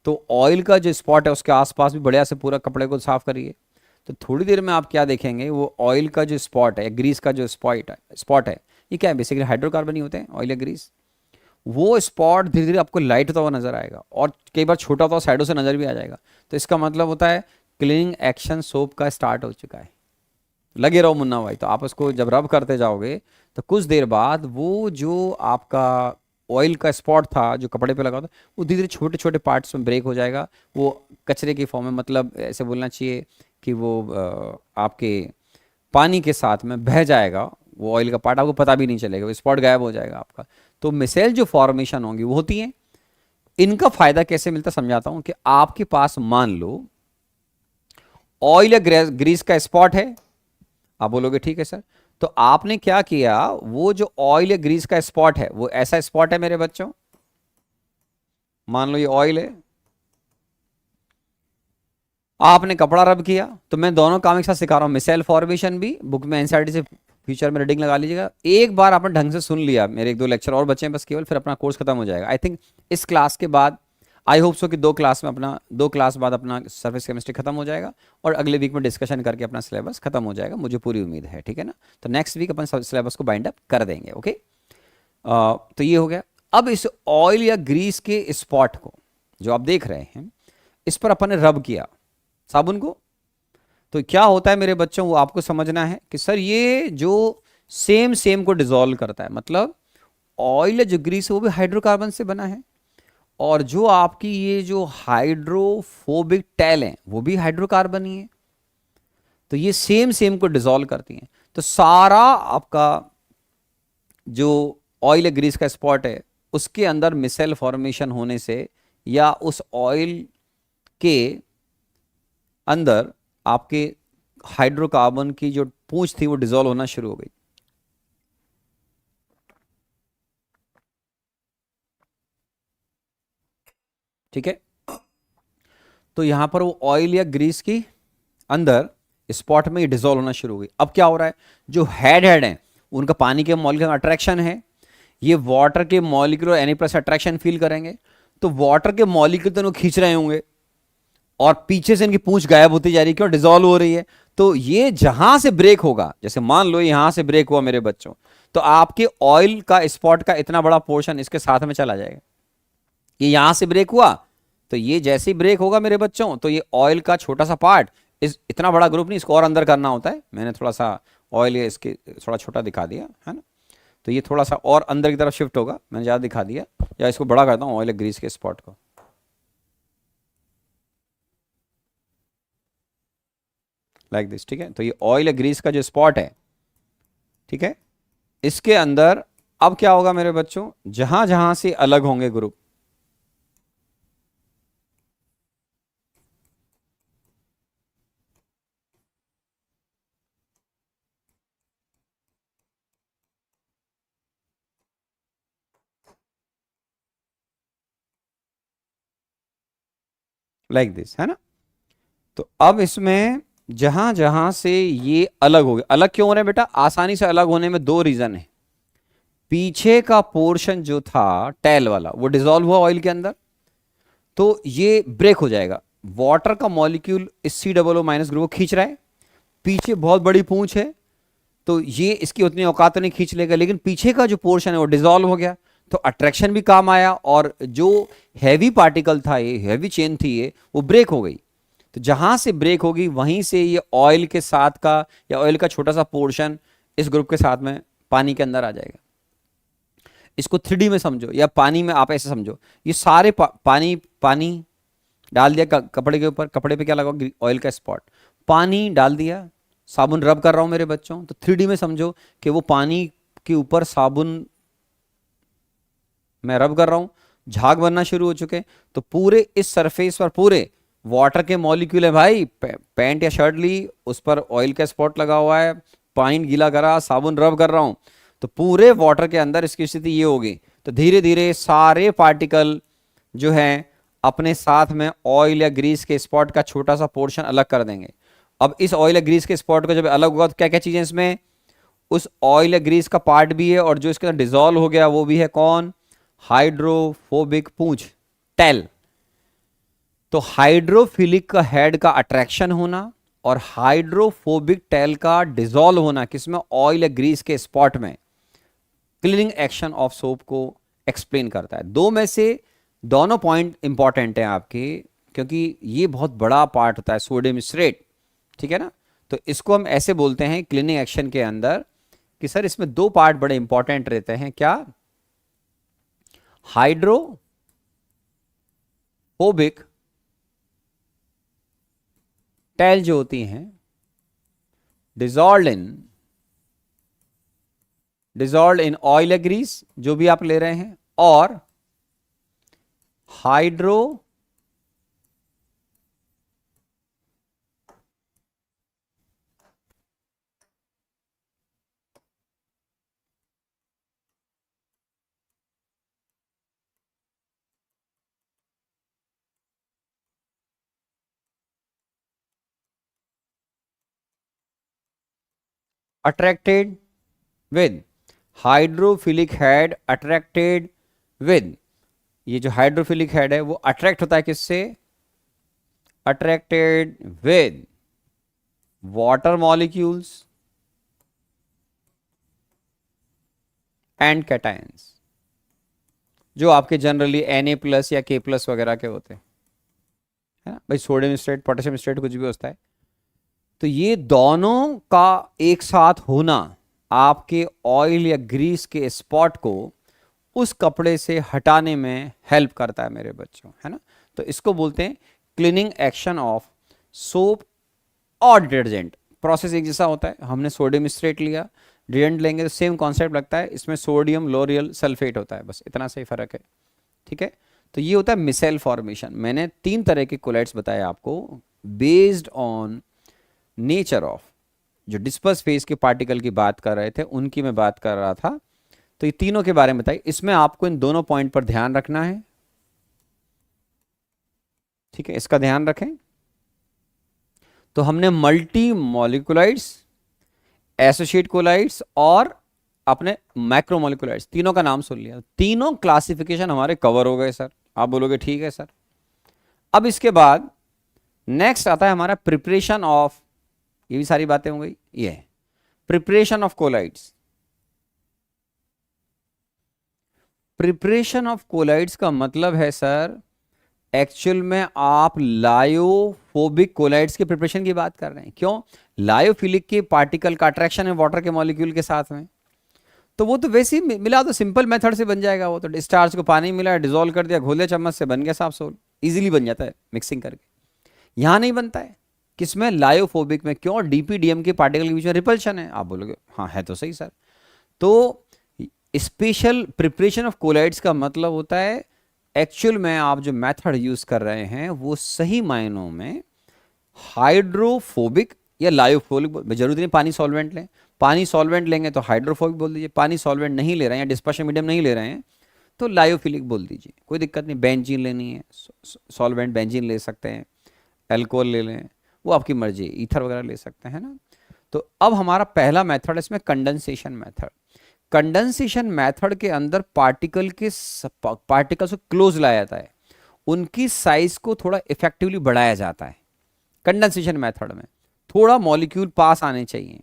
तो ऑयल का जो स्पॉट है उसके आसपास भी बढ़िया से पूरा कपड़े को साफ करिए। तो थोड़ी देर में आप क्या देखेंगे, वो ऑयल का जो स्पॉट है, ग्रीस का जो स्पॉट है, ये क्या है, बेसिकली हाइड्रोकार्बन ही होते हैं, ऑयल या ग्रीस। वो स्पॉट धीरे धीरे आपको लाइट होता हुआ नजर आएगा और कई बार छोटा होता हुआ साइडों से नजर भी आ जाएगा। तो इसका मतलब होता है क्लीनिंग एक्शन सोप का स्टार्ट हो चुका है। लगे रहो मुन्ना भाई। तो आप उसको जब रब करते जाओगे तो कुछ देर बाद वो जो आपका ऑयल का स्पॉट था जो कपड़े पे लगा था वो धीरे धीरे छोटे छोटे पार्ट्स में ब्रेक हो जाएगा। वो कचरे की फॉर्म में, मतलब ऐसे बोलना चाहिए कि वो आपके पानी के साथ में बह जाएगा। वो ऑयल का पार्ट आपको पता भी नहीं चलेगा, वो स्पॉट गायब हो जाएगा आपका। तो मिसेल जो फॉर्मेशन होंगी वो होती हैं। इनका फायदा कैसे मिलता समझाता हूं कि आपके पास मान लो ऑयल या ग्रीस का स्पॉट है। आप बोलोगे ठीक है सर, तो आपने क्या किया, वो जो ऑयल या ग्रीस का स्पॉट है वो ऐसा स्पॉट है मेरे बच्चों, मान लो ये ऑयल है, आपने कपड़ा रब किया। तो मैं दोनों काम एक साथ सिखा रहा हूं, मिसेल फॉर्मेशन भी बुक में एनसीईआरटी से फ्यूचर में रीडिंग लगा लीजिएगा। एक बार आपने ढंग से सुन लिया, मेरे एक दो लेक्चर और बच्चे हैं बस केवल, फिर अपना कोर्स खत्म हो जाएगा। आई थिंक इस क्लास के बाद आई होप सो कि 2 क्लास बाद अपना सर्फेस केमिस्ट्री खत्म हो जाएगा और अगले वीक में डिस्कशन करके अपना सिलेबस खत्म हो जाएगा, मुझे पूरी उम्मीद है। ठीक है ना, तो नेक्स्ट वीक अपन सिलेबस को बाइंड अप कर देंगे। ओके, तो ये हो गया। अब इस ऑयल या ग्रीस के स्पॉट को जो आप देख रहे हैं, इस पर अपन ने रब किया साबुन को, तो क्या होता है मेरे बच्चों, वो आपको समझना है कि सर ये जो सेम को डिसॉल्व करता है, मतलब ऑयल या जो ग्रीस है वो भी हाइड्रोकार्बन से बना है, और जो आपकी ये जो हाइड्रोफोबिक टैल है वो भी हाइड्रोकार्बन ही है। तो ये सेम को डिसॉल्व करती हैं। तो सारा आपका जो ऑयल या ग्रीस का स्पॉट है उसके अंदर मिसेल फॉर्मेशन होने से, या उस ऑयल के अंदर आपके हाइड्रोकार्बन की जो पूंछ थी वो डिसॉल्व होना शुरू हो गई। ठीक है, तो यहां पर वो ऑयल या ग्रीस की अंदर स्पॉट में डिसॉल्व होना शुरू हो गई। अब क्या हो रहा है, जो हेड हैं उनका पानी के मॉलिक्यूल अट्रैक्शन है, ये वाटर के मॉलिक्यूल और Na+ अट्रैक्शन फील करेंगे। तो वाटर के मॉलिक्यूल तो इनको खींच रहे होंगे और पीछे से इनकी पूंछ गायब होती जा रही है, क्यों, डिसॉल्व हो रही है। तो ये जहां से ब्रेक होगा, जैसे मान लो यहां से ब्रेक हुआ मेरे बच्चों, तो आपके ऑयल का स्पॉट का इतना बड़ा पोर्शन इसके साथ में चला जाएगा। ये यहां से ब्रेक हुआ तो ये जैसे ही ब्रेक होगा मेरे बच्चों, तो ये ऑयल का छोटा सा पार्ट, इस इतना बड़ा ग्रुप नहीं, इसको और अंदर करना होता है, मैंने थोड़ा सा ऑयल ये इसके थोड़ा छोटा दिखा दिया है ना, तो ये थोड़ा सा और अंदर की तरफ शिफ्ट होगा, मैंने ज़्यादा दिखा दिया, या इसको बड़ा करता हूँ ऑयल ग्रीस के स्पॉट को। Like this. ठीक है, तो ये ऑयल ग्रीस का जो स्पॉट है, ठीक है, इसके अंदर अब क्या होगा मेरे बच्चों, जहां जहां से अलग होंगे ग्रुप, लाइक दिस, है ना। तो अब इसमें जहां जहां से ये अलग हो गए, अलग क्यों हो रहे हैं बेटा, आसानी से अलग होने में 2 रीजन है। पीछे का पोर्शन जो था टैल वाला वो डिसॉल्व हुआ ऑयल के अंदर, तो ये ब्रेक हो जाएगा। वाटर का मॉलिक्यूल इस COO- ग्रुप को खींच रहा है, पीछे बहुत बड़ी पूंछ है, तो ये इसकी उतनी औकात नहीं खींच लेगा, लेकिन पीछे का जो पोर्शन है वो डिसॉल्व हो गया, तो अट्रैक्शन भी काम आया, और जो हैवी पार्टिकल था, ये हैवी चेन थी, ये वो ब्रेक हो गई। तो जहां से ब्रेक होगी वहीं से ये ऑयल के साथ का, या ऑयल का छोटा सा पोर्शन इस ग्रुप के साथ में पानी के अंदर आ जाएगा। इसको 3D में समझो, या पानी में आप ऐसे समझो, ये सारे पानी पानी डाल दिया कपड़े के ऊपर, कपड़े पे क्या लगा, ऑयल का स्पॉट, पानी डाल दिया, साबुन रब कर रहा हूं मेरे बच्चों, तो 3D में समझो कि वो पानी के ऊपर साबुन मैं रब कर रहा हूं, झाग बनना शुरू हो चुके हैं। तो पूरे इस सरफेस पर पूरे वाटर के मॉलिक्यूल है भाई, पैंट या शर्ट ली, उस पर ऑयल का स्पॉट लगा हुआ है, पानी गीला करा, साबुन रब कर रहा हूं, तो पूरे वाटर के अंदर इसकी स्थिति ये होगी। तो धीरे धीरे सारे पार्टिकल जो हैं अपने साथ में ऑयल या ग्रीस के स्पॉट का छोटा सा पोर्शन अलग कर देंगे। अब इस ऑयल या ग्रीस के स्पॉट को जब अलग होगा तो क्या क्या चीजें इसमें, उस ऑयल या ग्रीस का पार्ट भी है, और जो इसके अंदर डिसॉल्व हो गया वो भी है, कौन, हाइड्रोफोबिक पूंछ, टैल। तो हाइड्रोफिलिक का हेड का अट्रैक्शन होना और हाइड्रोफोबिक टैल का डिसॉल्व होना किसमें, ऑयल या ग्रीस के स्पॉट में, क्लीनिंग एक्शन ऑफ सोप को एक्सप्लेन करता है। दो में से दोनों पॉइंट इंपॉर्टेंट हैं आपके, क्योंकि ये बहुत बड़ा पार्ट होता है सोडियम स्ट्रेट, ठीक है ना। तो इसको हम ऐसे बोलते हैं क्लीनिंग एक्शन के अंदर कि सर इसमें दो पार्ट बड़े इंपॉर्टेंट रहते हैं, क्या? हाइड्रोफोबिक टेल जो होती हैं डिजॉल्व इन ऑयल या ग्रीस, जो भी आप ले रहे हैं, और hydro attracted with, hydrophilic head attracted with, ये जो हाइड्रोफिलिक हेड है वो अट्रैक्ट होता है किससे? Attracted with water molecules and cations, जो आपके जनरली Na+ या K+ वगैरह के होते हैं, है ना भाई। सोडियम स्ट्रेट, पोटेशियम स्ट्रेट, कुछ भी होता है। तो ये दोनों का एक साथ होना आपके ऑयल या ग्रीस के स्पॉट को उस कपड़े से हटाने में हेल्प करता है मेरे बच्चों, है ना। तो इसको बोलते हैं क्लीनिंग एक्शन ऑफ सोप और डिटर्जेंट। प्रोसेस एक जैसा होता है, हमने सोडियम स्ट्रेट लिया, डिटर्जेंट लेंगे तो सेम कॉन्सेप्ट लगता है, इसमें सोडियम लोरियल सल्फेट होता है, बस इतना सही फर्क है, ठीक है। तो ये होता है मिसेल फॉर्मेशन। मैंने 3 तरह के कोलाइड्स बताए आपको बेस्ड ऑन नेचर ऑफ, जो डिस्पर्स फेज के पार्टिकल की बात कर रहे थे उनकी मैं बात कर रहा था। तो ये तीनों के बारे में बताइए, इसमें आपको इन दोनों पॉइंट पर ध्यान रखना है, ठीक है, इसका ध्यान रखें। तो हमने मल्टी मॉलिक्यूलाइड्स, एसोसिएट कोलाइड्स और अपने मैक्रोमोलिकुलाइड्स, तीनों का नाम सुन लिया। तीनों क्लासिफिकेशन हमारे कवर हो गए सर। आप बोलोगे ठीक है सर। अब इसके बाद नेक्स्ट आता है हमारा प्रिपरेशन ऑफ, ये भी सारी बातें हो गई, ये preparation of colloids. Preparation of colloids का मतलब है सर, एक्चुअल में आप लायोफोबिक कोलाइड्स के प्रिपरेशन की बात कर रहे हैं। क्यों? लायोफिलिक के पार्टिकल का अट्रैक्शन है वाटर के मॉलिक्यूल के साथ में, तो वो तो वैसे ही मिला तो सिंपल मेथड से बन जाएगा। वो तो डिस्चार्ज को पानी मिला, डिजोल्व कर दिया, घोले चम्मच से बन गया साफ सोल, इजीली बन जाता है मिक्सिंग करके। यहां नहीं बनता है, किसमें? लायोफोबिक में। क्यों? डीपीडीएम के पार्टिकल के बीच में रिपल्शन है। आप बोलोगे हाँ है तो सही सर। तो स्पेशल प्रिपरेशन ऑफ कोलाइड्स का मतलब होता है एक्चुअल में आप जो मेथड यूज कर रहे हैं वो सही मायनों में हाइड्रोफोबिक या लायोफोबिक। जरूरत नहीं पानी सॉल्वेंट लें, पानी सॉल्वेंट लेंगे तो हाइड्रोफोबिक बोल दीजिए, पानी सॉल्वेंट नहीं ले रहे हैं या डिस्पर्शन मीडियम नहीं ले रहे हैं तो लायोफिलिक बोल दीजिए, कोई दिक्कत नहीं। बेंजीन लेनी है, सॉल्वेंट बेंजीन ले सकते हैं, एल्कोहल ले लें, वो आपकी मर्जी, ईथर वगैरह ले सकते हैं ना। तो अब हमारा पहला मेथड है इसमें कंडेंसेशन मेथड। कंडेंसेशन मेथड के अंदर पार्टिकल्स को क्लोज लाया जाता है, उनकी साइज को थोड़ा इफेक्टिवली बढ़ाया जाता है। कंडेंसेशन मेथड में थोड़ा मॉलिक्यूल पास आने चाहिए,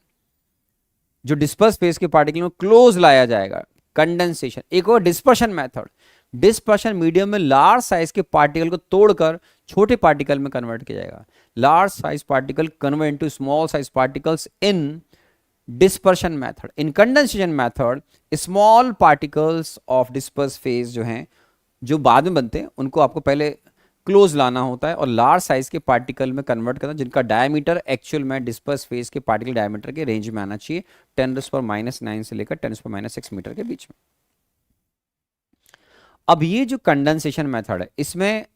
जो डिस्पर्स फेज के पार्टिकल में क्लोज लाया जाएगा, कंडेंसेशन। एक और डिस्पर्शन मेथड, डिस्पर्शन मीडियम में लार्ज साइज के पार्टिकल को तोड़कर छोटे पार्टिकल में कन्वर्ट किया जाएगा। Large size particle convert into small size particles in dispersion method. In condensation method small particles of disperse phase जो हैं, जो बाद में बनते हैं, उनको आपको पहले क्लोज लाना होता है और लार्ज साइज के पार्टिकल में कन्वर्ट करना, जिनका डायमीटर एक्चुअल में डिस्पर्स फेज के पार्टिकल डायमीटर के रेंज में आना चाहिए, 10⁻⁹ से लेकर 10⁻⁶ मीटर के बीच में। अब ये जो कंडेंसेशन मेथड है, इसमें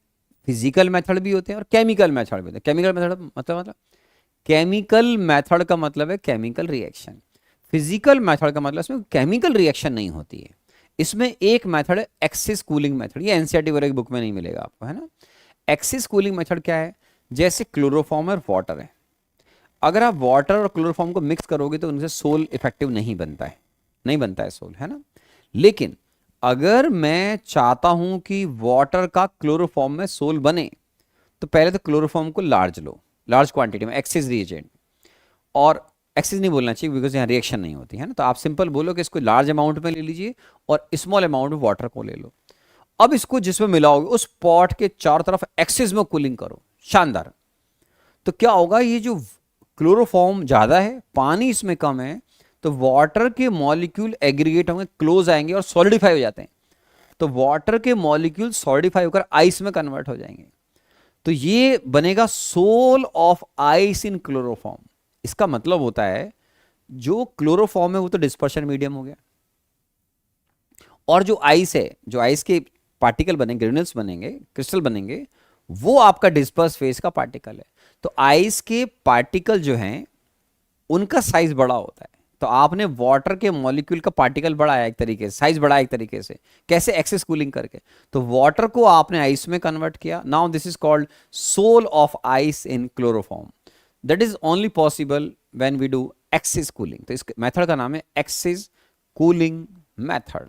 फिजिकल मेथड भी होते हैं और केमिकल मेथड भी होते हैं। केमिकल मेथड मतलब केमिकल मेथड का मतलब है केमिकल रिएक्शन। फिजिकल मेथड का मतलब इसमें केमिकल रिएक्शन नहीं होती है। इसमें एक मेथड है एक्सिस कूलिंग मेथड, ये एनसीईआरटी वगैरह की बुक में नहीं मिलेगा आपको, है ना। एक्सिस कूलिंग मेथड क्या है? जैसे क्लोरोफॉर्म और वाटर है, अगर आप वाटर और क्लोरोफॉर्म को मिक्स करोगे तो उनसे सोल इफेक्टिव नहीं बनता है, नहीं बनता है सोल, है ना। लेकिन अगर मैं चाहता हूं कि वाटर का क्लोरोफॉर्म में सोल बने, तो पहले तो क्लोरोफॉर्म को लार्ज लो, लार्ज क्वांटिटी में एक्सिस रिएजेंट, और एक्सेस नहीं बोलना चाहिए बिकॉज यहाँ रिएक्शन नहीं होती है ना, तो आप सिंपल बोलो कि इसको लार्ज अमाउंट में ले लीजिए और स्मॉल अमाउंट में वाटर को ले लो। अब इसको जिसमें मिलाओगे उस पॉट के चारों तरफ एक्सेस में कूलिंग करो, शानदार। तो क्या होगा, ये जो क्लोरोफॉर्म ज्यादा है, पानी इसमें कम है, तो वाटर के मॉलिक्यूल एग्रीगेट होंगे, क्लोज आएंगे और सॉलिडिफाई हो जाते हैं। तो वाटर के मॉलिक्यूल सॉलिडिफाई होकर आइस में कन्वर्ट हो जाएंगे। तो ये बनेगा sol of ice in chloroform. इसका मतलब होता है जो क्लोरोफॉर्म है वो तो डिस्पर्शन मीडियम हो गया, और जो आइस है, जो आइस के पार्टिकल बनेंगे, ग्रेन्यूल्स बनेंगे, क्रिस्टल बनेंगे, वो आपका डिस्पर्स फेज का पार्टिकल है। तो आइस के पार्टिकल जो हैं उनका साइज बड़ा होता है, तो आपने वाटर के मॉलिक्यूल का पार्टिकल बढ़ाया एक तरीके से, साइज बढ़ाया एक तरीके से, कैसे, एक्सेस कूलिंग करके। तो वाटर को आपने आइस में कन्वर्ट किया। Now this is called sol of ice in chloroform. That is only possible when we do excess cooling. तो इस मेथड का नाम है एक्सेस कूलिंग मेथड।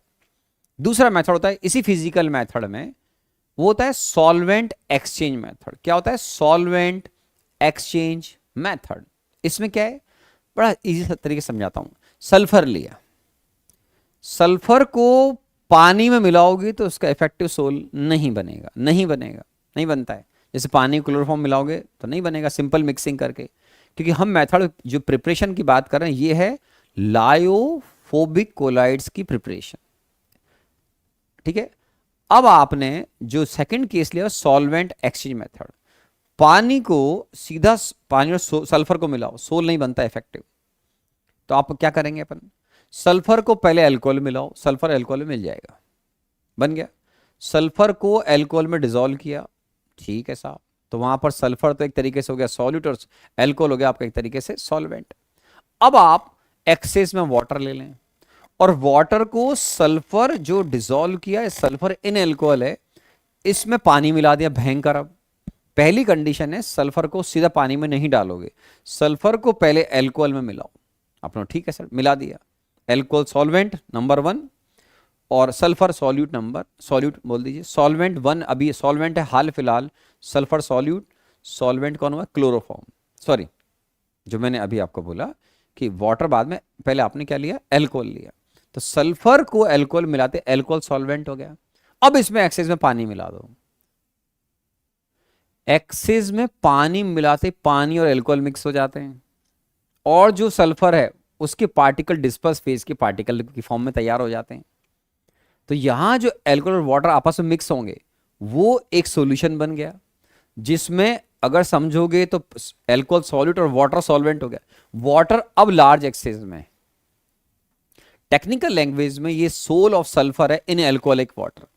दूसरा मेथड होता है इसी फिजिकल मेथड में, वो होता है सॉल्वेंट एक्सचेंज मेथड। क्या होता है सॉल्वेंट एक्सचेंज मेथड? इसमें क्या है, बड़ा इजी तरीके से समझाता हूं। सल्फर लिया, सल्फर को पानी में मिलाओगे तो उसका इफेक्टिव सोल नहीं बनेगा, नहीं बनेगा, नहीं बनता है। जैसे पानी क्लोरोफॉर्म मिलाओगे तो नहीं बनेगा सिंपल मिक्सिंग करके, क्योंकि हम मेथड जो प्रिपरेशन की बात कर रहे हैं ये है लायोफोबिक कोलाइड्स की प्रिपरेशन, ठीक है। अब आपने जो सेकंड केस लिया सॉल्वेंट एक्सचेंज मेथड, पानी को सीधा, पानी और सल्फर को मिलाओ, सोल नहीं बनता इफेक्टिव। तो आप क्या करेंगे, अपन सल्फर को पहले अल्कोहल मिलाओ, सल्फर अल्कोहल में मिल जाएगा, बन गया। सल्फर को अल्कोहल में डिसॉल्व किया, ठीक है साहब, तो वहां पर सल्फर तो एक तरीके से हो गया सॉल्यूट और अल्कोहल हो गया आपका एक तरीके से सॉल्वेंट। अब आप एक्सेस में वाटर ले लें और वाटर को सल्फर जो डिसॉल्व किया है, सल्फर इन अल्कोहल है, इसमें पानी मिला दिया भयंकर। अब पहली कंडीशन है सल्फर को सीधा पानी में नहीं डालोगे, सल्फर को पहले अल्कोहल में मिलाओ। अपना ठीक है सर, मिला दिया, अल्कोहल सॉल्वेंट नंबर 1 और सल्फर सॉल्यूट सॉल्यूट बोल दीजिए, सॉल्वेंट 1 अभी सॉल्वेंट है हाल फिलहाल, सल्फर सॉल्यूट, सॉल्वेंट कौन हुआ, क्लोरोफॉर्म। सॉरी, जो मैंने अभी आपको बोला कि वाटर बाद में, पहले आपने क्या लिया, अल्कोहल लिया। तो सल्फर को अल्कोहल मिलाते अल्कोहल सॉल्वेंट हो गया। अब इसमें एक्सेस में पानी मिला दो, एक्सेस में पानी मिलाते पानी और अल्कोहल मिक्स हो जाते हैं, और जो सल्फर है उसके पार्टिकल डिस्पर्स फेज के पार्टिकल की फॉर्म में तैयार हो जाते हैं। तो यहां जो अल्कोहल और वाटर आपस में मिक्स होंगे वो एक सॉल्यूशन बन गया, जिसमें अगर समझोगे तो अल्कोहल सॉल्यूट और वाटर सॉल्वेंट हो गया। वाटर अब लार्ज एक्सेस में, टेक्निकल लैंग्वेज में ये सोल ऑफ सल्फर है in alcoholic water,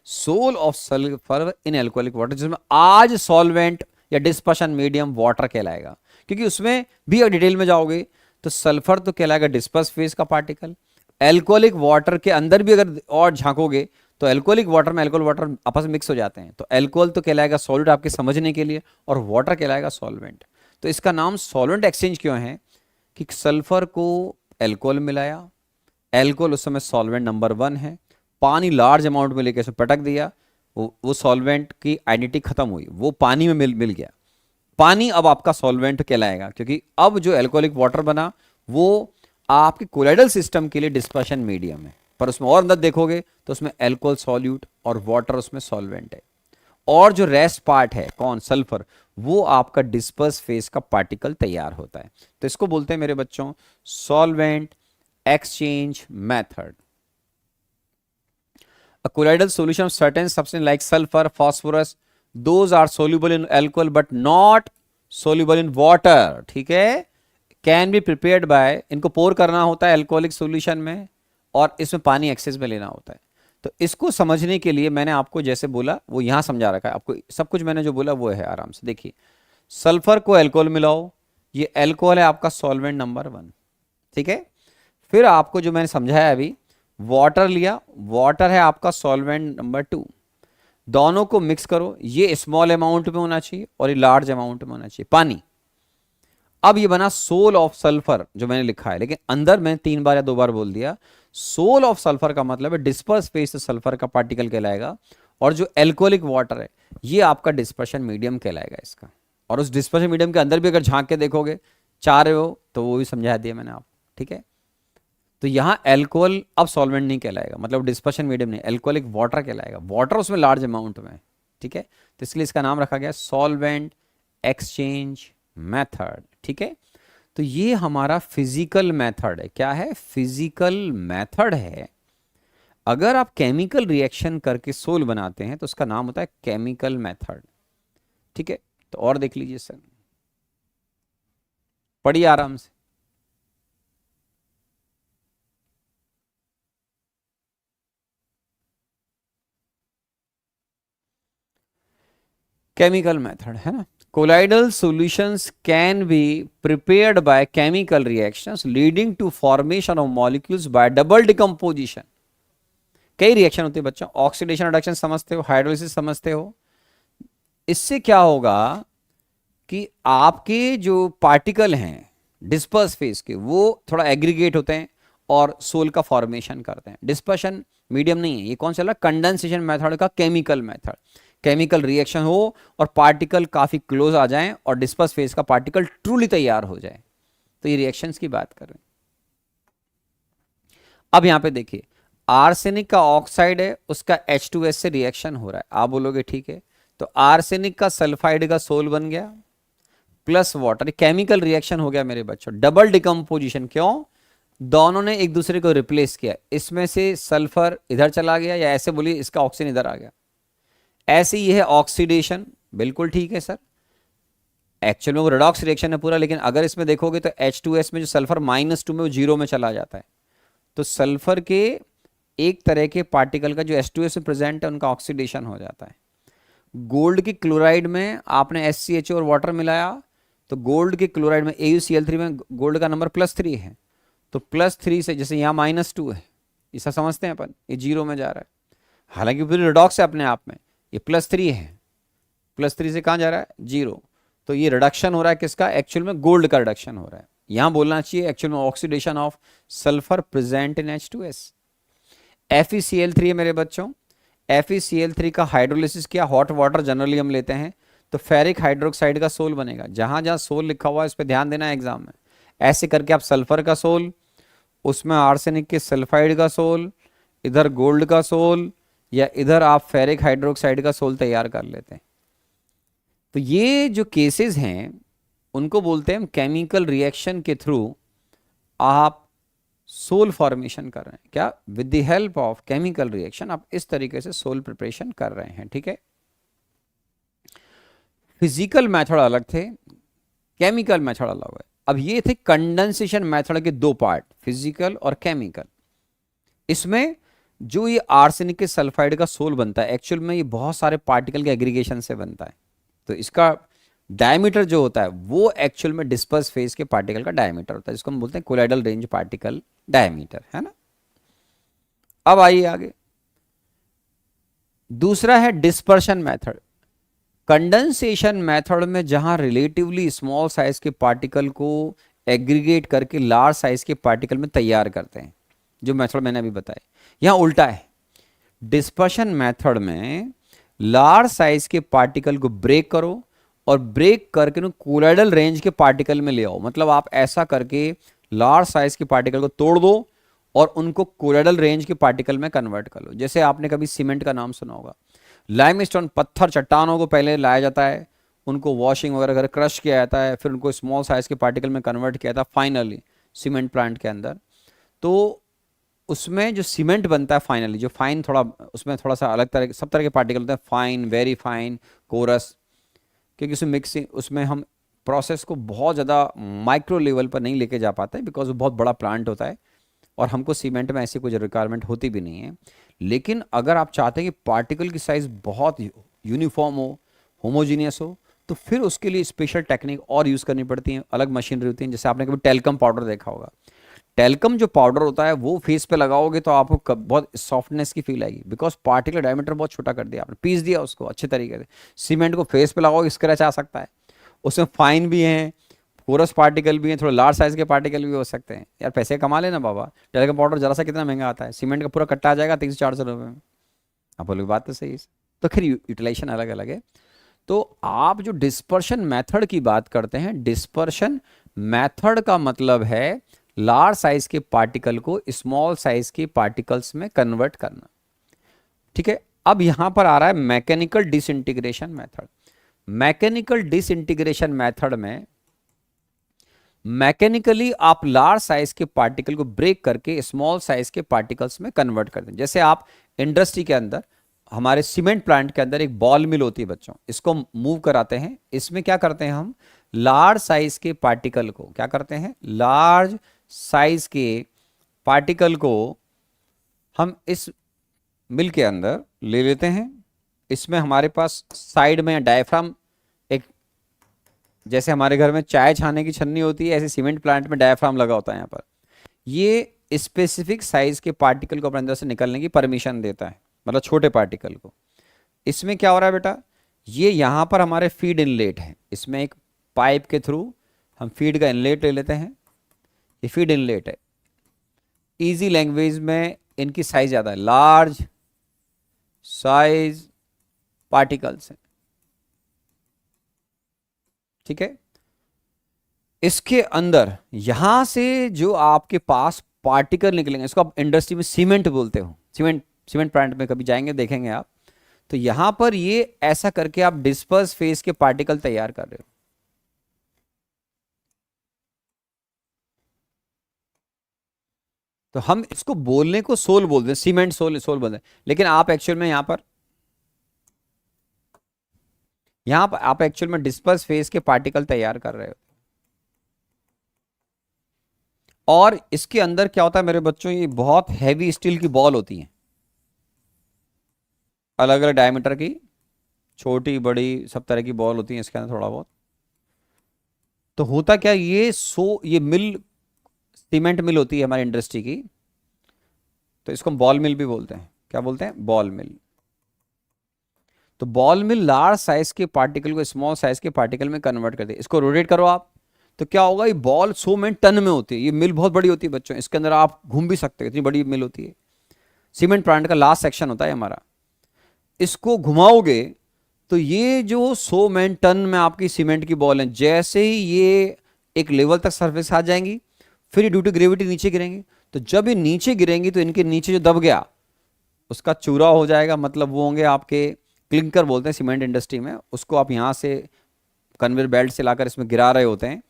sol of sulphur in alcoholic water, जिसमें आज सॉल्वेंट या डिस्पर्शन मीडियम वाटर कहलाएगा। क्योंकि उसमें भी अगर डिटेल में जाओगे तो सल्फर तो कहलाएगा डिस्पर्स फेज का पार्टिकल, अल्कोहलिक वाटर के अंदर भी अगर और झांकोगे तो अल्कोहलिक वाटर में अल्कोहल वाटर आपस में मिक्स हो जाते हैं, तो अल्कोहल तो कहलाएगा सॉल्यूट आपके समझने के लिए, और वाटर कहलाएगा सॉल्वेंट। तो इसका नाम सॉल्वेंट एक्सचेंज क्यों है कि सल्फर को अल्कोहल मिलाया, अल्कोहल उस समय सॉल्वेंट नंबर 1 है, पानी लार्ज अमाउंट में लेके उसमें पटक दिया, वो सॉल्वेंट की आइडेंटिटी खत्म हुई, वो पानी में मिल गया, पानी अब आपका सॉल्वेंट कहलाएगा, क्योंकि अब जो अल्कोहलिक वाटर बना वो आपके कोलाइडल सिस्टम के लिए डिस्पर्शन मीडियम है, पर उसमें और अंदर देखोगे तो उसमें अल्कोहल सॉल्यूट और वाटर उसमें सॉल्वेंट है, और जो रेस्ट पार्ट है कौन, सल्फर, वो आपका डिस्पर्स फेज का पार्टिकल तैयार होता है। तो इसको बोलते हैं मेरे बच्चों solvent exchange method. A colloidal solution of certain substance like sulfur, phosphorus, those are soluble in alcohol but not soluble in water, ठीक है, कैन बी प्रिपेयर्ड बाय, इनको पोर करना होता है अल्कोहलिक सॉल्यूशन में और इसमें पानी एक्सेस में लेना होता है। तो इसको समझने के लिए मैंने आपको जैसे बोला वो यहां समझा रखा है, आपको सब कुछ मैंने जो बोला वो है, आराम से देखिए। सल्फर को अल्कोहल मिलाओ, ये अल्कोहल है आपका सॉल्वेंट नंबर 1, ठीक है। फिर आपको जो मैंने समझाया अभी, वाटर लिया, वाटर है आपका सॉल्वेंट नंबर 2, दोनों को मिक्स करो, ये स्मॉल अमाउंट में होना चाहिए और ये लार्ज अमाउंट में होना चाहिए, पानी। अब ये बना सोल ऑफ सल्फर जो मैंने लिखा है, लेकिन अंदर मैंने 3 बार या 2 बार बोल दिया, सोल ऑफ सल्फर का मतलब है डिस्पर्स फेज से सल्फर का पार्टिकल कहलाएगा, और जो एल्कोहलिक वाटर है ये आपका डिस्पर्शन मीडियम कहलाएगा इसका। और उस डिस्पर्शन मीडियम के अंदर भी अगर झांक के देखोगे चाह रहे हो तो वो भी समझा दिया मैंने आप, ठीक है। तो यहाँ एल्कोहल अब सॉल्वेंट नहीं कहलाएगा, मतलब डिस्पर्शन मीडियम नहीं, एल्कोहलिक वाटर कहलाएगा, वाटर उसमें लार्ज अमाउंट में, ठीक है। तो इसलिए इसका नाम रखा गया सॉल्वेंट एक्सचेंज मेथड, ठीक है। तो ये हमारा फिजिकल मेथड है, क्या है, फिजिकल मेथड है। अगर आप केमिकल रिएक्शन करके सोल बनाते हैं तो उसका नाम होता है केमिकल मेथड, ठीक है। तो और देख लीजिए सर, पढ़िए आराम से। केमिकल मेथड है ना, colloidal solutions can be prepared by chemical reactions leading to formation of molecules by double decomposition. कई रिएक्शन होती है बच्चों, ऑक्सीडेशन रिडक्शन समझते हो, हाइड्रोलिसिस समझते हो। इससे क्या होगा कि आपके जो पार्टिकल हैं डिस्पर्स फेज के, वो थोड़ा एग्रीगेट होते हैं और सोल का फॉर्मेशन करते हैं। डिस्पर्शन मीडियम नहीं है, ये कौन सा चला, कंडेंसेशन मेथड का केमिकल मेथड। केमिकल रिएक्शन हो और पार्टिकल काफी क्लोज आ जाएं और डिस्पर्स फेज का पार्टिकल ट्रूली तैयार हो जाए, तो ये रिएक्शंस की बात कर रहे हैं। अब यहां पे देखिए, आर्सेनिक का ऑक्साइड है, उसका H2S से रिएक्शन हो रहा है, आप बोलोगे ठीक है। तो आर्सेनिक का सल्फाइड का सोल बन गया प्लस वाटर, केमिकल रिएक्शन हो गया मेरे बच्चों, डबल डिकम्पोजिशन। क्यों, दोनों ने एक दूसरे को रिप्लेस किया, इसमें से सल्फर इधर चला गया, या ऐसे बोलिए इसका ऑक्सीजन इधर आ गया, ऐसे ही है ऑक्सीडेशन। बिल्कुल ठीक है सर, एक्चुअल में वो रेडॉक्स रिएक्शन है पूरा, लेकिन अगर इसमें देखोगे तो H2S में जो सल्फर -2 में वो 0 में चला जाता है। तो सल्फर के एक तरह के पार्टिकल का जो H2S में प्रेजेंट है उनका ऑक्सीडेशन हो जाता है। गोल्ड की क्लोराइड में आपने SCHO और वाटर मिलाया, तो गोल्ड के क्लोराइड में AuCl3 में गोल्ड का नंबर +3 है, तो +3 से, जैसे यहाँ -2 है, ऐसा समझते हैं अपन, ये 0 में जा रहा है, हालांकि फिर रिडॉक्स है अपने आप में, ये +3 है, +3 से कहाँ जा रहा है, 0। तो ये रिडक्शन हो रहा है किसका, एक्चुअल में गोल्ड का रिडक्शन हो रहा है। यहां बोलना चाहिए एक्चुअल में oxidation of sulphur present in H2S। FeCl3 है मेरे बच्चों, FeCl3 का हाइड्रोलिसिस किया, हॉट वाटर जनरली हम लेते हैं, तो फेरिक हाइड्रोक्साइड का सोल बनेगा। जहां जहां सोल लिखा हुआ है इस पर ध्यान देना है एग्जाम में। ऐसे करके आप सल्फर का सोल, उसमें आर्सेनिक के सल्फाइड का सोल, इधर गोल्ड का सोल, या इधर आप फेरिक हाइड्रोक्साइड का सोल तैयार कर लेते हैं। तो ये जो केसेस हैं उनको बोलते हैं हम केमिकल रिएक्शन के थ्रू आप सोल फॉर्मेशन कर रहे हैं, क्या, with the help of chemical reaction आप इस तरीके से सोल प्रिपरेशन कर रहे हैं, ठीक है। फिजिकल मेथड अलग थे, केमिकल मेथड अलग है। अब ये थे कंडेंसेशन मेथड के दो पार्ट, फिजिकल और केमिकल। इसमें जो ये आर्सेनिक के सल्फाइड का सोल बनता है, एक्चुअल में ये बहुत सारे पार्टिकल के एग्रीगेशन से बनता है। तो इसका डायमीटर जो होता है वो एक्चुअल में डिस्पर्स फेज के पार्टिकल का डायमीटर होता है, जिसको हम बोलते हैं कोलाइडल रेंज पार्टिकल डायमीटर, है ना। अब आइए आगे, दूसरा है डिस्पर्शन मेथड। कंडेंसेशन मेथड में जहां रिलेटिवली स्मॉल साइज के पार्टिकल को एग्रीगेट करके लार्ज साइज के पार्टिकल में तैयार करते हैं, जो मेथड मैंने अभी बताया, यहां उल्टा है। डिस्पर्शन मेथड में लार्ज साइज के पार्टिकल को ब्रेक करो और ब्रेक करके ना कोलाइडल रेंज के पार्टिकल में ले आओ, मतलब आप ऐसा करके लार्ज साइज के पार्टिकल को तोड़ दो और उनको कोलाइडल रेंज के पार्टिकल में कन्वर्ट कर लो। जैसे आपने कभी सीमेंट का नाम सुना होगा, लाइमस्टोन पत्थर चट्टानों को पहले लाया जाता है, उनको वॉशिंग वगैरह कर क्रश किया जाता है, फिर उनको स्मॉल साइज के पार्टिकल में कन्वर्ट किया जाता है फाइनली सीमेंट प्लांट के अंदर। तो उसमें जो सीमेंट बनता है फाइनली, जो फाइन थोड़ा, उसमें थोड़ा सा अलग तरह, सब तरह के पार्टिकल होते हैं, फाइन, वेरी फाइन, कोरस, क्योंकि उसमें मिक्सिंग, उसमें हम प्रोसेस को बहुत ज़्यादा माइक्रो लेवल पर नहीं लेके जा पाते बिकॉज वो बहुत बड़ा प्लांट होता है और हमको सीमेंट में ऐसी कुछ रिक्वायरमेंट होती भी नहीं है। लेकिन अगर आप चाहते हैं कि पार्टिकल की साइज़ बहुत यूनिफॉर्म हो, होमोजीनियस हो, तो फिर उसके लिए स्पेशल टेक्निक और यूज़ करनी पड़ती है, अलग मशीनरी होती है। जैसे आपने कभी टेल्कम पाउडर देखा होगा, टेल्कम जो पाउडर होता है वो फेस पे लगाओगे तो आपको बहुत सॉफ्टनेस की फील आएगी, बिकॉज पार्टिकल डायमीटर बहुत छोटा कर दिया आपने, पीस दिया उसको अच्छे तरीके से। सीमेंट को फेस पे लगाओगे स्क्रैच आ सकता है, उसमें फाइन भी हैं, कोरस पार्टिकल भी हैं, थोड़ा लार्ज साइज के पार्टिकल भी हो सकते हैं। यार पैसे कमा लेना बाबा, टेल्कम पाउडर जरा सा कितना महंगा आता है, सीमेंट का पूरा कट्टा आ जाएगा 300-400 रुपये में। आप बोलोगे बात तो सही है। तो खैर यूटिलाइजेशन अलग अलग है। तो आप जो डिस्पर्शन मेथड की बात करते हैं, डिस्पर्शन मेथड का मतलब है लार्ज साइज के पार्टिकल को स्मॉल साइज के पार्टिकल्स में कन्वर्ट करना। ठीक है, अब यहां पर आ रहा है mechanical disintegration method. Mechanical disintegration method में मैकेनिकली आप लार्ज साइज के पार्टिकल को ब्रेक करके स्मॉल साइज के पार्टिकल्स में कन्वर्ट करते हैं। जैसे आप इंडस्ट्री के अंदर, हमारे सीमेंट प्लांट के अंदर एक बॉल मिल होती है बच्चों, इसको मूव कराते हैं। इसमें क्या करते हैं हम, लार्ज साइज के पार्टिकल को क्या करते हैं, लार्ज साइज के पार्टिकल को हम इस मिल के अंदर ले लेते हैं। इसमें हमारे पास साइड में डायफ्राम, एक जैसे हमारे घर में चाय छाने की छन्नी होती है, ऐसे सीमेंट प्लांट में डायफ्राम लगा होता है। यहाँ पर ये स्पेसिफिक साइज के पार्टिकल को अपने अंदर से निकलने की परमिशन देता है, मतलब छोटे पार्टिकल को। इसमें क्या हो रहा है बेटा, ये यहाँ पर हमारे फीड इनलेट है, इसमें एक पाइप के थ्रू हम फीड का इनलेट ले लेते हैं। ये फीड इनलेट है, इजी लैंग्वेज में इनकी साइज ज़्यादा है, लार्ज साइज पार्टिकल्स है। ठीक है, इसके अंदर यहां से जो आपके पास पार्टिकल निकलेंगे, इसको आप इंडस्ट्री में सीमेंट बोलते हो, सीमेंट प्लांट में कभी जाएंगे देखेंगे आप, तो यहां पर ये ऐसा करके आप डिस्पर्स फेज के पार्टिकल तैयार कर रहे हो। तो हम इसको बोलने को सोल बोलते हैं, सीमेंट सोल सोल बोलते हैं, लेकिन आप एक्चुअल में यहां पर आप एक्चुअल में डिस्पर्स फेज के पार्टिकल तैयार कर रहे हो। और इसके अंदर क्या होता है मेरे बच्चों, ये बहुत हैवी स्टील की बॉल होती है, अलग अलग डायमीटर की, छोटी बड़ी सब तरह की बॉल होती है इसके अंदर थोड़ा बहुत। तो होता क्या, ये मिल सीमेंट मिल होती है हमारी इंडस्ट्री की, तो इसको हम बॉल मिल भी बोलते हैं। क्या बोलते हैं, बॉल मिल। तो बॉल मिल लार्ज साइज के पार्टिकल को स्मॉल साइज के पार्टिकल में कन्वर्ट कर दे। इसको रोटेट करो आप, तो क्या होगा, ये बॉल 100 में टन में होती है। ये मिल बहुत बड़ी होती है बच्चों, इसके अंदर आप घूम भी सकते हो, इतनी बड़ी मिल होती है। सीमेंट प्लांट का लास्ट सेक्शन होता है हमारा। इसको घुमाओगे तो ये जो 100 में टन में आपकी सीमेंट की बॉल है, जैसे ही ये एक लेवल तक सरफेस आ जाएंगी, फिर ये ड्यू टू ग्रेविटी नीचे गिरेंगी। तो जब ये नीचे गिरेंगी तो इनके नीचे जो दब गया उसका चूरा हो जाएगा, मतलब वो होंगे आपके क्लिंकर बोलते हैं सीमेंट इंडस्ट्री में, उसको आप यहाँ से कन्वेयर बेल्ट से लाकर इसमें गिरा रहे होते हैं,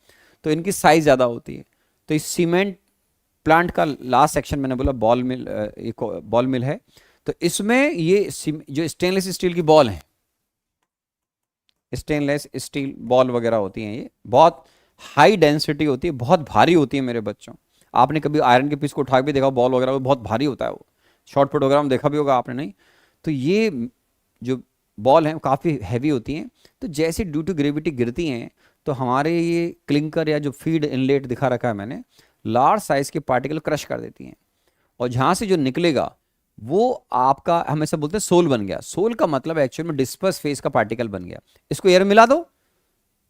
तो इनकी साइज ज़्यादा होती है। तो इस सीमेंट प्लांट का लास्ट सेक्शन मैंने बोला बॉल मिल, एक बॉल मिल है। तो इसमें ये जो स्टेनलेस स्टील की बॉल है, स्टेनलेस स्टील बॉल वगैरह होती हैं, ये बहुत हाई डेंसिटी होती है, बहुत भारी होती है मेरे बच्चों। आपने कभी आयरन के पीस को उठा के देखा, बॉल वगैरह वो बहुत भारी होता है, वो शॉर्ट पुट वगैरह में देखा भी होगा आपने, नहीं? तो ये जो बॉल हैं काफ़ी हैवी होती हैं। तो जैसे ड्यू टू ग्रेविटी गिरती हैं, तो हमारे ये क्लिंकर या जो फीड इनलेट दिखा रखा है मैंने, लार्ज साइज के पार्टिकल क्रश कर देती हैं। और जहाँ से जो निकलेगा वो आपका, हम ऐसा बोलते हैं सोल बन गया। सोल का मतलब एक्चुअल में डिस्पर्स फेज का पार्टिकल बन गया। इसको एयर मिला दो,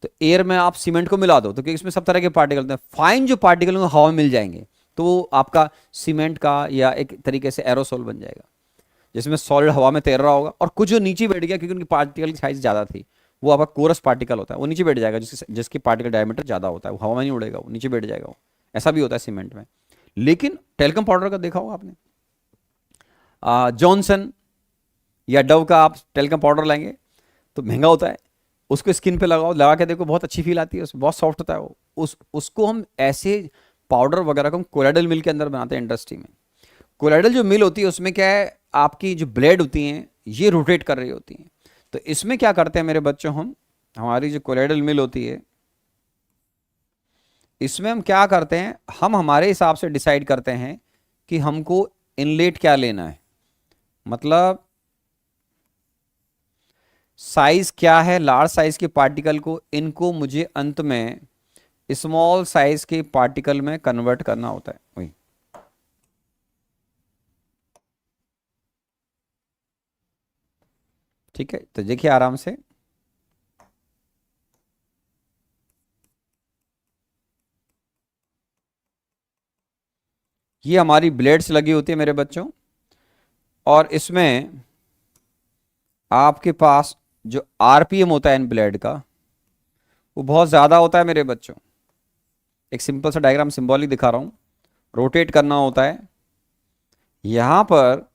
तो एयर में आप सीमेंट को मिला दो, तो क्योंकि इसमें सब तरह के पार्टिकल होते हैं, फाइन जो पार्टिकल होंगे हवा में मिल जाएंगे, तो वो आपका सीमेंट का या एक तरीके से एरोसोल बन जाएगा, जिसमें सॉलिड हवा में तैर रहा होगा। और कुछ जो नीचे बैठ गया, क्योंकि उनकी पार्टिकल की साइज ज़्यादा थी, वो आपका कोरस पार्टिकल होता है, वो नीचे बैठ जाएगा, जिसकी पार्टिकल डायमीटर ज़्यादा होता है, वो हवा में नहीं उड़ेगा, वो नीचे बैठ जाएगा। वो ऐसा भी होता है सीमेंट में। लेकिन टेल्कम पाउडर का देखा होगा आपने, जॉनसन या डव का आप टेल्कम पाउडर लेंगे तो महंगा होता है, उसको स्किन पे लगाओ, लगा के देखो, बहुत अच्छी फील आती है, उसमें बहुत सॉफ्ट होता है वो। उसको हम ऐसे पाउडर वगैरह को हम कोलाइडल मिल के अंदर बनाते हैं इंडस्ट्री में। कोलाइडल जो मिल होती है उसमें क्या है, आपकी जो ब्लेड होती हैं ये रोटेट कर रही होती हैं। तो इसमें क्या करते हैं मेरे बच्चों, हमारी जो कोलाइडल मिल होती है, इसमें हम क्या करते हैं, हम हमारे हिसाब से डिसाइड करते हैं कि हमको इनलेट क्या लेना है, मतलब साइज क्या है, लार्ज साइज के पार्टिकल को, इनको मुझे अंत में स्मॉल साइज के पार्टिकल में कन्वर्ट करना होता है। वही ठीक है। तो देखिए आराम से, ये हमारी ब्लेड्स लगी होती है मेरे बच्चों, और इसमें आपके पास जो आरपीएम होता है इन ब्लेड का, वो बहुत ज़्यादा होता है मेरे बच्चों। एक सिंपल सा डायग्राम सिंबॉलिक दिखा रहा हूं। रोटेट करना होता है, यहां पर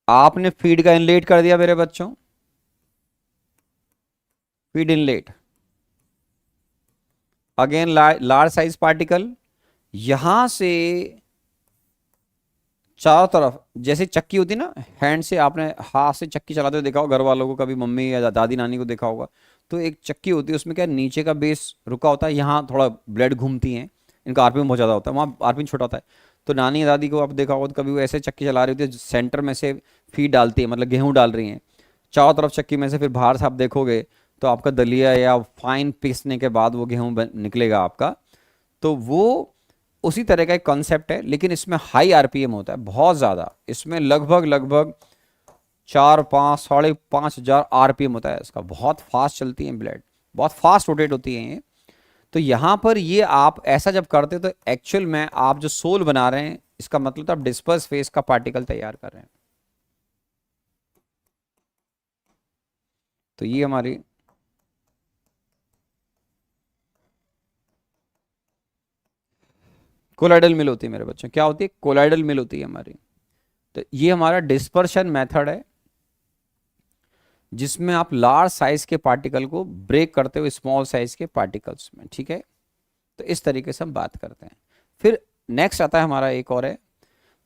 आपने फीड का इनलेट कर दिया मेरे बच्चों, feed inlet, again large size particle, यहां से चारों तरफ, जैसे चक्की होती है ना, हैंड से आपने हाथ से चक्की चलाते हुए देखा होगा घर वालों को, कभी मम्मी या दादी नानी को देखा होगा। तो एक चक्की होती है, उसमें क्या है, नीचे का बेस रुका होता है, यहाँ थोड़ा ब्लेड घूमती हैं, इनका आरपीएम बहुत ज़्यादा होता है, वहाँ आरपीएम छोटा होता है। तो नानी या दादी को आप देखा होगा, तो कभी वो ऐसे चक्की चला रही होती है, सेंटर में से फीड डालती है, मतलब गेहूँ डाल रही हैं, चारों तरफ चक्की में से फिर बाहर से आप देखोगे तो आपका दलिया या फाइन पीसने के बाद वो गेहूँ निकलेगा आपका। तो वो उसी तरह का एक कॉन्सेप्ट है, लेकिन इसमें हाई आरपीएम होता है, बहुत ज़्यादा। इसमें लगभग लगभग 4-5 5,500 आरपीएम होता है इसका, बहुत फास्ट चलती है ब्लेड, बहुत फास्ट रोटेट होती है ये। तो यहाँ पर ये आप ऐसा जब करते हो तो एक्चुअल में आप जो सोल बना रहे हैं, इसका मतलब तो आप डिस्पर्स फेस का पार्टिकल तैयार कर रहे हैं। तो ये हमारी कोलाइडल मिल होती है मेरे बच्चों। क्या होती है? कोलाइडल मिल होती है हमारी। तो ये हमारा डिस्पर्शन मेथड है, जिसमें आप लार्ज साइज के पार्टिकल को ब्रेक करते हो स्मॉल साइज के पार्टिकल्स में, ठीक है। तो इस तरीके से हम बात करते हैं। फिर नेक्स्ट आता है हमारा एक और है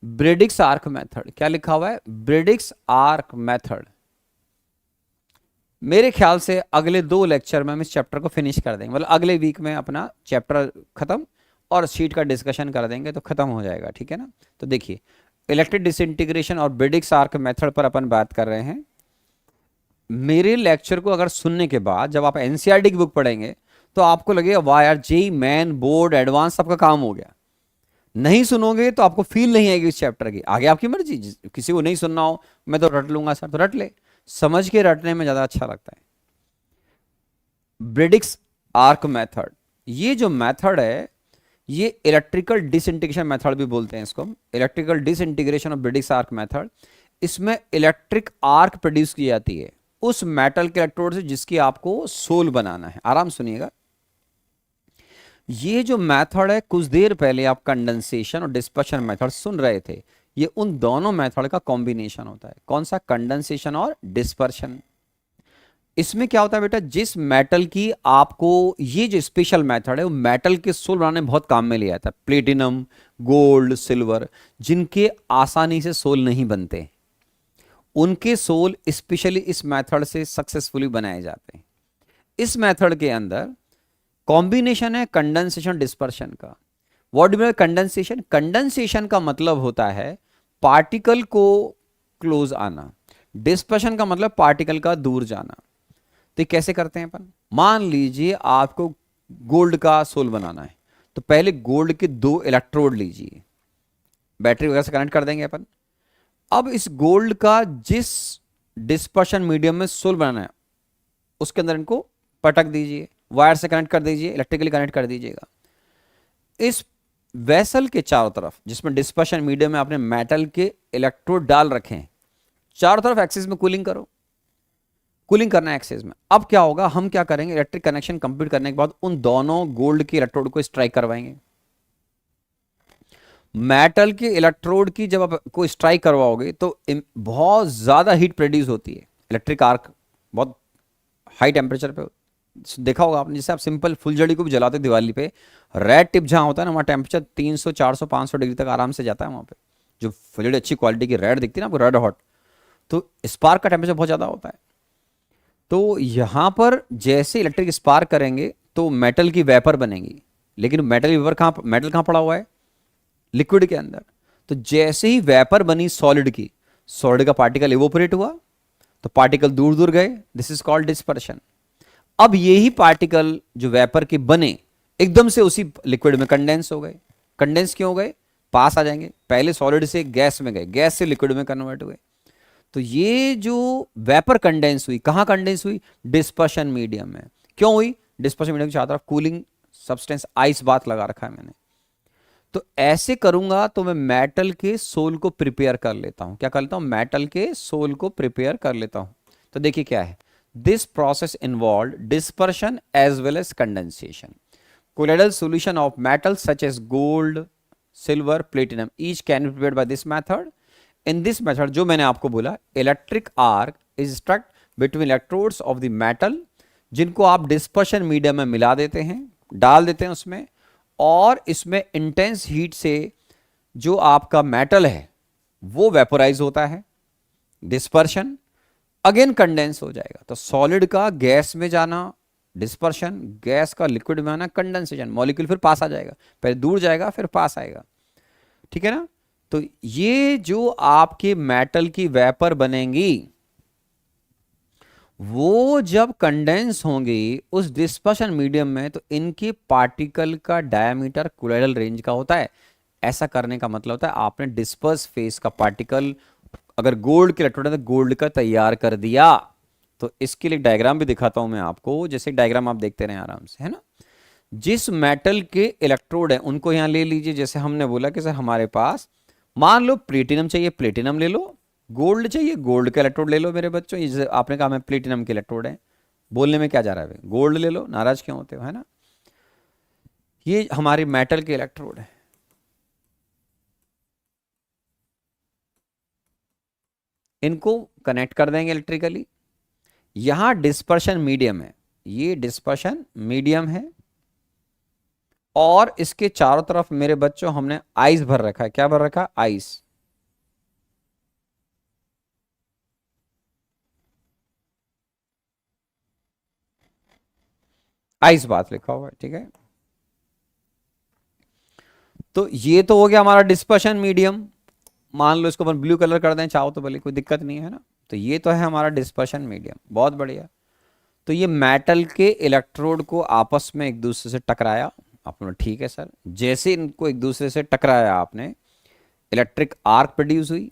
ब्रेडिक्स आर्क मेथड। क्या लिखा हुआ है? Bredig's arc method. मेरे ख्याल से अगले 2 लेक्चर में हम इस चैप्टर को फिनिश कर देंगे, मतलब अगले वीक में अपना चैप्टर खत्म और शीट का डिस्कशन कर देंगे तो खत्म हो जाएगा, ठीक है ना। तो देखिए, इलेक्ट्रिक डिसइंटीग्रेशन और ब्रेडिक्स आर्क मेथड पर अपन बात कर रहे हैं। मेरे लेक्चर को अगर सुनने के बाद जब आप एनसीईआरटी की बुक पढ़ेंगे तो आपको लगेगा वाह यार, जेई मेन बोर्ड एडवांस सबका काम हो गया। नहीं सुनोगे तो आपको फील नहीं आएगी इस चैप्टर की। आगे आपकी मर्जी, किसी को नहीं सुनना हो, मैं तो रट लूंगा सर, तो रट ले, समझ के रटने में ज्यादा अच्छा लगता है। ब्रेडिक्स आर्क मेथड, ये जो मेथड है ये इलेक्ट्रिकल डिसइंटीग्रेशन मेथड भी बोलते हैं इसको, electrical disintegration of Bredig's arc method. इसमें इलेक्ट्रिक आर्क प्रोड्यूस की जाती है उस मेटल के इलेक्ट्रोड से जिसकी आपको सोल बनाना है। आराम सुनिएगा, ये जो मेथड है, कुछ देर पहले आप कंडेंसेशन और डिस्पर्शन मेथड सुन रहे थे, ये उन दोनों मेथड का कॉम्बिनेशन होता है। कौन सा? कंडेंसेशन और डिस्पर्शन। इसमें क्या होता है बेटा, जिस मेटल की आपको, ये जो स्पेशल मेथड है वो मेटल के सोल बनाने में बहुत काम में लिया जाता है। प्लेटिनम, गोल्ड, सिल्वर, जिनके आसानी से सोल नहीं बनते, उनके सोल स्पेशली इस मेथड से सक्सेसफुली बनाए जाते हैं। इस मेथड के अंदर कॉम्बिनेशन है कंडेंसेशन डिस्पर्शन का। What do condensation? कंडेंसेशन का मतलब होता है पार्टिकल को क्लोज आना, डिस्पर्शन का मतलब पार्टिकल का दूर जाना। तो कैसे करते हैं अपन? मान लीजिए आपको गोल्ड का सोल बनाना है, तो पहले गोल्ड के 2 इलेक्ट्रोड लीजिए, बैटरी वगैरह से कनेक्ट कर देंगे अपन। अब इस गोल्ड का जिस डिस्पर्शन मीडियम में सोल बनाना है उसके अंदर इनको पटक दीजिए, वायर से कनेक्ट कर दीजिए, इलेक्ट्रिकली कनेक्ट कर दीजिएगा। इस वेसल के चारों तरफ, जिसमें डिस्पर्शन मीडियम में आपने मेटल के इलेक्ट्रोड डाल रखे हैं, चारों तरफ एक्सिस में कूलिंग करो। कूलिंग करना है एक्सिस में। अब क्या होगा, हम क्या करेंगे, इलेक्ट्रिक कनेक्शन कंप्लीट करने के बाद उन दोनों गोल्ड के इलेक्ट्रोड को स्ट्राइक करवाएंगे। मेटल के इलेक्ट्रोड की जब आप को स्ट्राइक करवाओगे तो बहुत ज्यादा हीट प्रोड्यूस होती है। इलेक्ट्रिक आर्क बहुत हाई टेम्परेचर पे देखा होगा आपने, जैसे आप सिंपल फुलझड़ी को भी जलाते दिवाली पे, रेड टिप जहां होता है ना, वहां टेम्परेचर 300 400 500 डिग्री तक आराम से जाता है। वहां पे जो फुलझड़ी अच्छी क्वालिटी की रेड दिखती है ना आपको, रेड हॉट, तो स्पार्क का टेम्परेचर बहुत ज्यादा होता है। तो यहां पर जैसे इलेक्ट्रिक स्पार्क करेंगे तो मेटल की वेपर बनेगी, लेकिन मेटल वेपर कहां, मेटल कहां पड़ा हुआ है? लिक्विड के अंदर। तो जैसे ही वेपर बनी सॉलिड की, सॉलिड का पार्टिकल इवोपरेट हुआ तो पार्टिकल दूर दूर गए, दिस इज कॉल्ड डिस्पर्शन। अब यही पार्टिकल जो वेपर के बने एकदम से उसी लिक्विड में कंडेंस हो गए। कंडेंस क्यों हो गए? पास आ जाएंगे, पहले सॉलिड से गैस में गए, गैस से लिक्विड में कन्वर्ट हुए। तो ये जो वेपर कंडेंस हुई, कहां कंडेंस हुई? डिस्पर्शन मीडियम में। क्यों हुई? डिस्पर्शन मीडियम की चारों तरफ कूलिंग सब्सटेंस आइस बात लगा रखा है मैंने। तो ऐसे करूंगा तो मैं मेटल के सोल को प्रिपेयर कर लेता हूं। क्या कर लेता हूं? मेटल के सोल को प्रिपेयर कर लेता हूं। तो देखिए क्या है, This process involved dispersion as well as condensation. Colloidal solution of metals such as gold, silver, platinum each can be prepared by this method. In this method जो मैंने आपको बोला, electric arc is struck between electrodes of the metal, जिनको आप dispersion medium में मिला देते हैं, डाल देते हैं उसमें, और इसमें intense heat से जो आपका metal है वो वेपोराइज होता है, डिस्पर्शन, अगेन कंडेंस हो जाएगा. तो सॉलिड का गैस में जाना डिस्पर्शन, गैस का लिक्विड में आना कंडेंसेशन, मॉलिक्यूल फिर पास आ जाएगा, पहले दूर जाएगा फिर पास आएगा. ठीक है ना. तो ये जो आपके मेटल की वेपर बनेंगी वो जब कंडेंस होंगी उस डिस्पर्शन मीडियम में, तो इनके पार्टिकल का डायमीटर कोलोइडल रेंज का होता है. ऐसा करने का मतलब होता है आपने डिस्पर्स फेस का पार्टिकल, अगर गोल्ड के इलेक्ट्रोड है तो गोल्ड का तैयार कर दिया. तो इसके लिए डायग्राम भी दिखाता हूं मैं आपको, जैसे डायग्राम आप देखते रहे आराम से, है ना. जिस मेटल के इलेक्ट्रोड है उनको यहां ले लीजिए. जैसे हमने बोला कि सर हमारे पास मान लो प्लेटिनम चाहिए, प्लेटिनम ले लो. गोल्ड चाहिए, गोल्ड का इलेक्ट्रोड ले लो मेरे बच्चों. ये आपने कहा मैं प्लेटिनम के इलेक्ट्रोड है, बोलने में क्या जा रहा है, गोल्ड ले लो, नाराज क्यों होते हो, है ना. ये हमारे मेटल के इलेक्ट्रोड है. इनको कनेक्ट कर देंगे इलेक्ट्रिकली. यहां डिस्पर्शन मीडियम है, ये डिस्पर्शन मीडियम है, और इसके चारों तरफ मेरे बच्चों हमने आइस भर रखा है. क्या भर रखा, आइस. आइस बात लिखा हुआ है. ठीक है. तो ये तो हो गया हमारा डिस्पर्शन मीडियम. मान लो इसको अपन ब्लू कलर कर दें चाहो तो भले, कोई दिक्कत नहीं है ना. तो ये तो है हमारा डिस्पर्शन मीडियम, बहुत बढ़िया. तो ये मेटल के इलेक्ट्रोड को आपस में एक दूसरे से टकराया आपने, ठीक है सर. जैसे इनको एक दूसरे से टकराया आपने, इलेक्ट्रिक आर्क प्रोड्यूस हुई.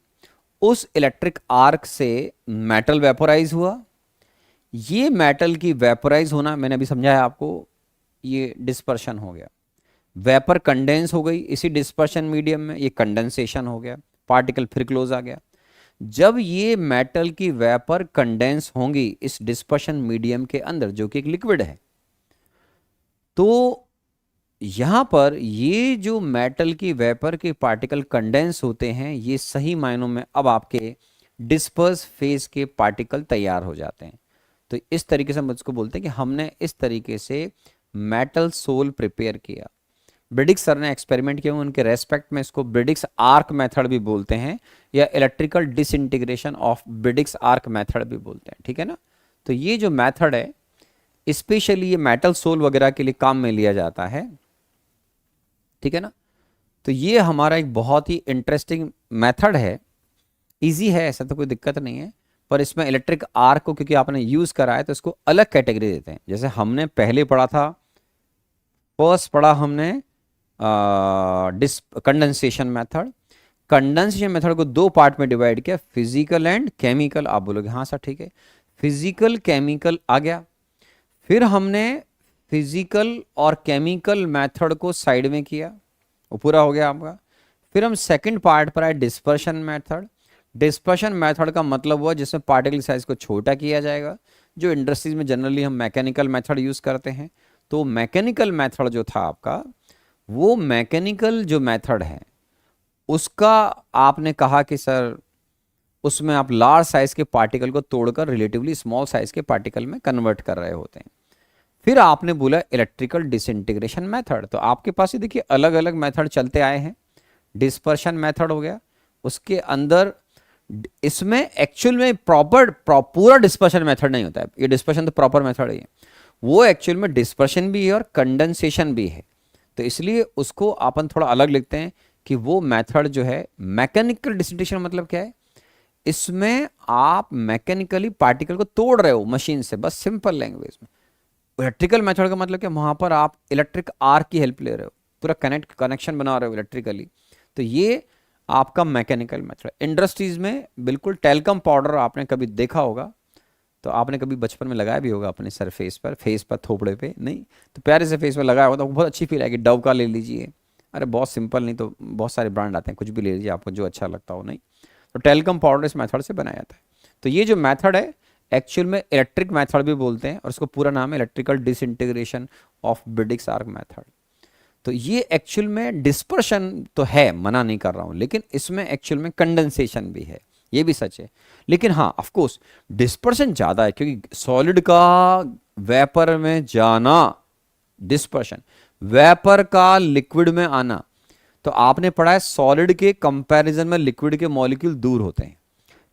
उस इलेक्ट्रिक आर्क से मेटल वेपोराइज हुआ. ये मेटल की वेपोराइज होना मैंने अभी समझाया आपको, ये डिस्पर्शन हो गया. वेपर कंडेंस हो गई इसी डिस्पर्शन मीडियम में, ये कंडेंसेशन हो गया, पार्टिकल फिर क्लोज आ गया. जब ये मेटल की वेपर कंडेंस होंगी इस डिस्पर्शन मीडियम के अंदर जो कि एक लिक्विड है, तो यहां पर ये जो मेटल की वेपर के पार्टिकल कंडेंस होते हैं, ये सही मायनों में अब आपके डिस्पर्स फेज के पार्टिकल तैयार हो जाते हैं. तो इस तरीके से हम इसको बोलते हैं कि हमने इस तरीके से मेटल सोल प्रिपेयर किया. ब्रिडिक्स सर ने एक्सपेरिमेंट किया, उनके रेस्पेक्ट में इसको ब्रिडिक्स आर्क मेथड भी बोलते हैं, या electrical disintegration of ब्रिडिक्स arc method भी बोलते हैं. ठीक है ना. तो ये जो मेथड है स्पेशली ये मेटल सोल वगैरह के लिए काम में लिया जाता है. ठीक है ना. तो ये हमारा एक बहुत ही इंटरेस्टिंग मेथड है, इजी है, ऐसा तो कोई दिक्कत नहीं है. पर इसमें इलेक्ट्रिक आर्क को क्योंकि आपने यूज करा है तो इसको अलग कैटेगरी देते हैं. जैसे हमने पहले पढ़ा था, फर्स्ट पढ़ा हमने कंडेंसेशन मेथड. कंडेंसेशन मेथड को दो पार्ट में डिवाइड किया, फिजिकल एंड केमिकल. आप बोलोगे हाँ सर ठीक है, फिजिकल केमिकल आ गया. फिर हमने फिजिकल और केमिकल मेथड को साइड में किया, वो पूरा हो गया आपका. फिर हम सेकंड पार्ट पर आए, डिस्पर्शन मेथड. डिस्पर्शन मेथड का मतलब हुआ जिसमें पार्टिकल साइज को छोटा किया जाएगा, जो इंडस्ट्रीज में जनरली हम मैकेनिकल मेथड यूज करते हैं. तो मैकेनिकल मेथड जो था आपका, वो मैकेनिकल जो मेथड है उसका आपने कहा कि सर उसमें आप लार्ज साइज के पार्टिकल को तोड़कर रिलेटिवली स्मॉल साइज के पार्टिकल में कन्वर्ट कर रहे होते हैं. फिर आपने बोला इलेक्ट्रिकल डिसइंटीग्रेशन मेथड. तो आपके पास ये देखिए अलग अलग मेथड चलते आए हैं. डिस्पर्शन मेथड हो गया, उसके अंदर इसमें एक्चुअल में पूरा डिस्पर्शन मेथड नहीं होता है. ये डिस्पर्शन तो प्रॉपर मेथड है, वो एक्चुअल में डिस्पर्शन भी है और कंडेंसेशन भी है. तो इसलिए उसको अपन थोड़ा अलग लिखते हैं कि वो मेथड जो है मैकेनिकल डिसइंटीग्रेशन मतलब क्या है, इसमें आप मैकेनिकली पार्टिकल को तोड़ रहे हो मशीन से, बस सिंपल लैंग्वेज में. इलेक्ट्रिकल मेथड का मतलब क्या, वहां पर आप इलेक्ट्रिक आर्क की हेल्प ले रहे हो, पूरा कनेक्शन बना रहे हो इलेक्ट्रिकली. तो ये आपका मैकेनिकल मेथड. इंडस्ट्रीज में बिल्कुल टेलकम पाउडर आपने कभी देखा होगा, तो आपने कभी बचपन में लगाया भी होगा अपने सर फेस पर थोपड़े पे, नहीं तो प्यारे से फेस पर लगाया होगा तो बहुत अच्छी फील आएगी. डव का ले लीजिए, अरे बहुत सिंपल, नहीं तो बहुत सारे ब्रांड आते हैं, कुछ भी ले लीजिए आपको जो अच्छा लगता हो. नहीं तो टेलकम पाउडर इस मेथड से बनाया जाता है. तो ये जो मेथड है एक्चुअल में इलेक्ट्रिक मेथड भी बोलते हैं, और इसको पूरा नाम है electrical disintegration of ब्रिडिक्स arc method. तो ये एक्चुअल में डिस्पर्शन तो है, मना नहीं कर रहा हूं, लेकिन इसमें एक्चुअल में कंडेंसेशन भी है, ये भी सच है। लेकिन हाँ ऑफ कोर्स डिस्पर्शन ज्यादा है, क्योंकि सॉलिड का वेपर में जाना डिस्पर्शन, वेपर का लिक्विड में आना। तो आपने पढ़ा है सॉलिड के कंपैरिजन में लिक्विड के मॉलिक्यूल दूर होते हैं,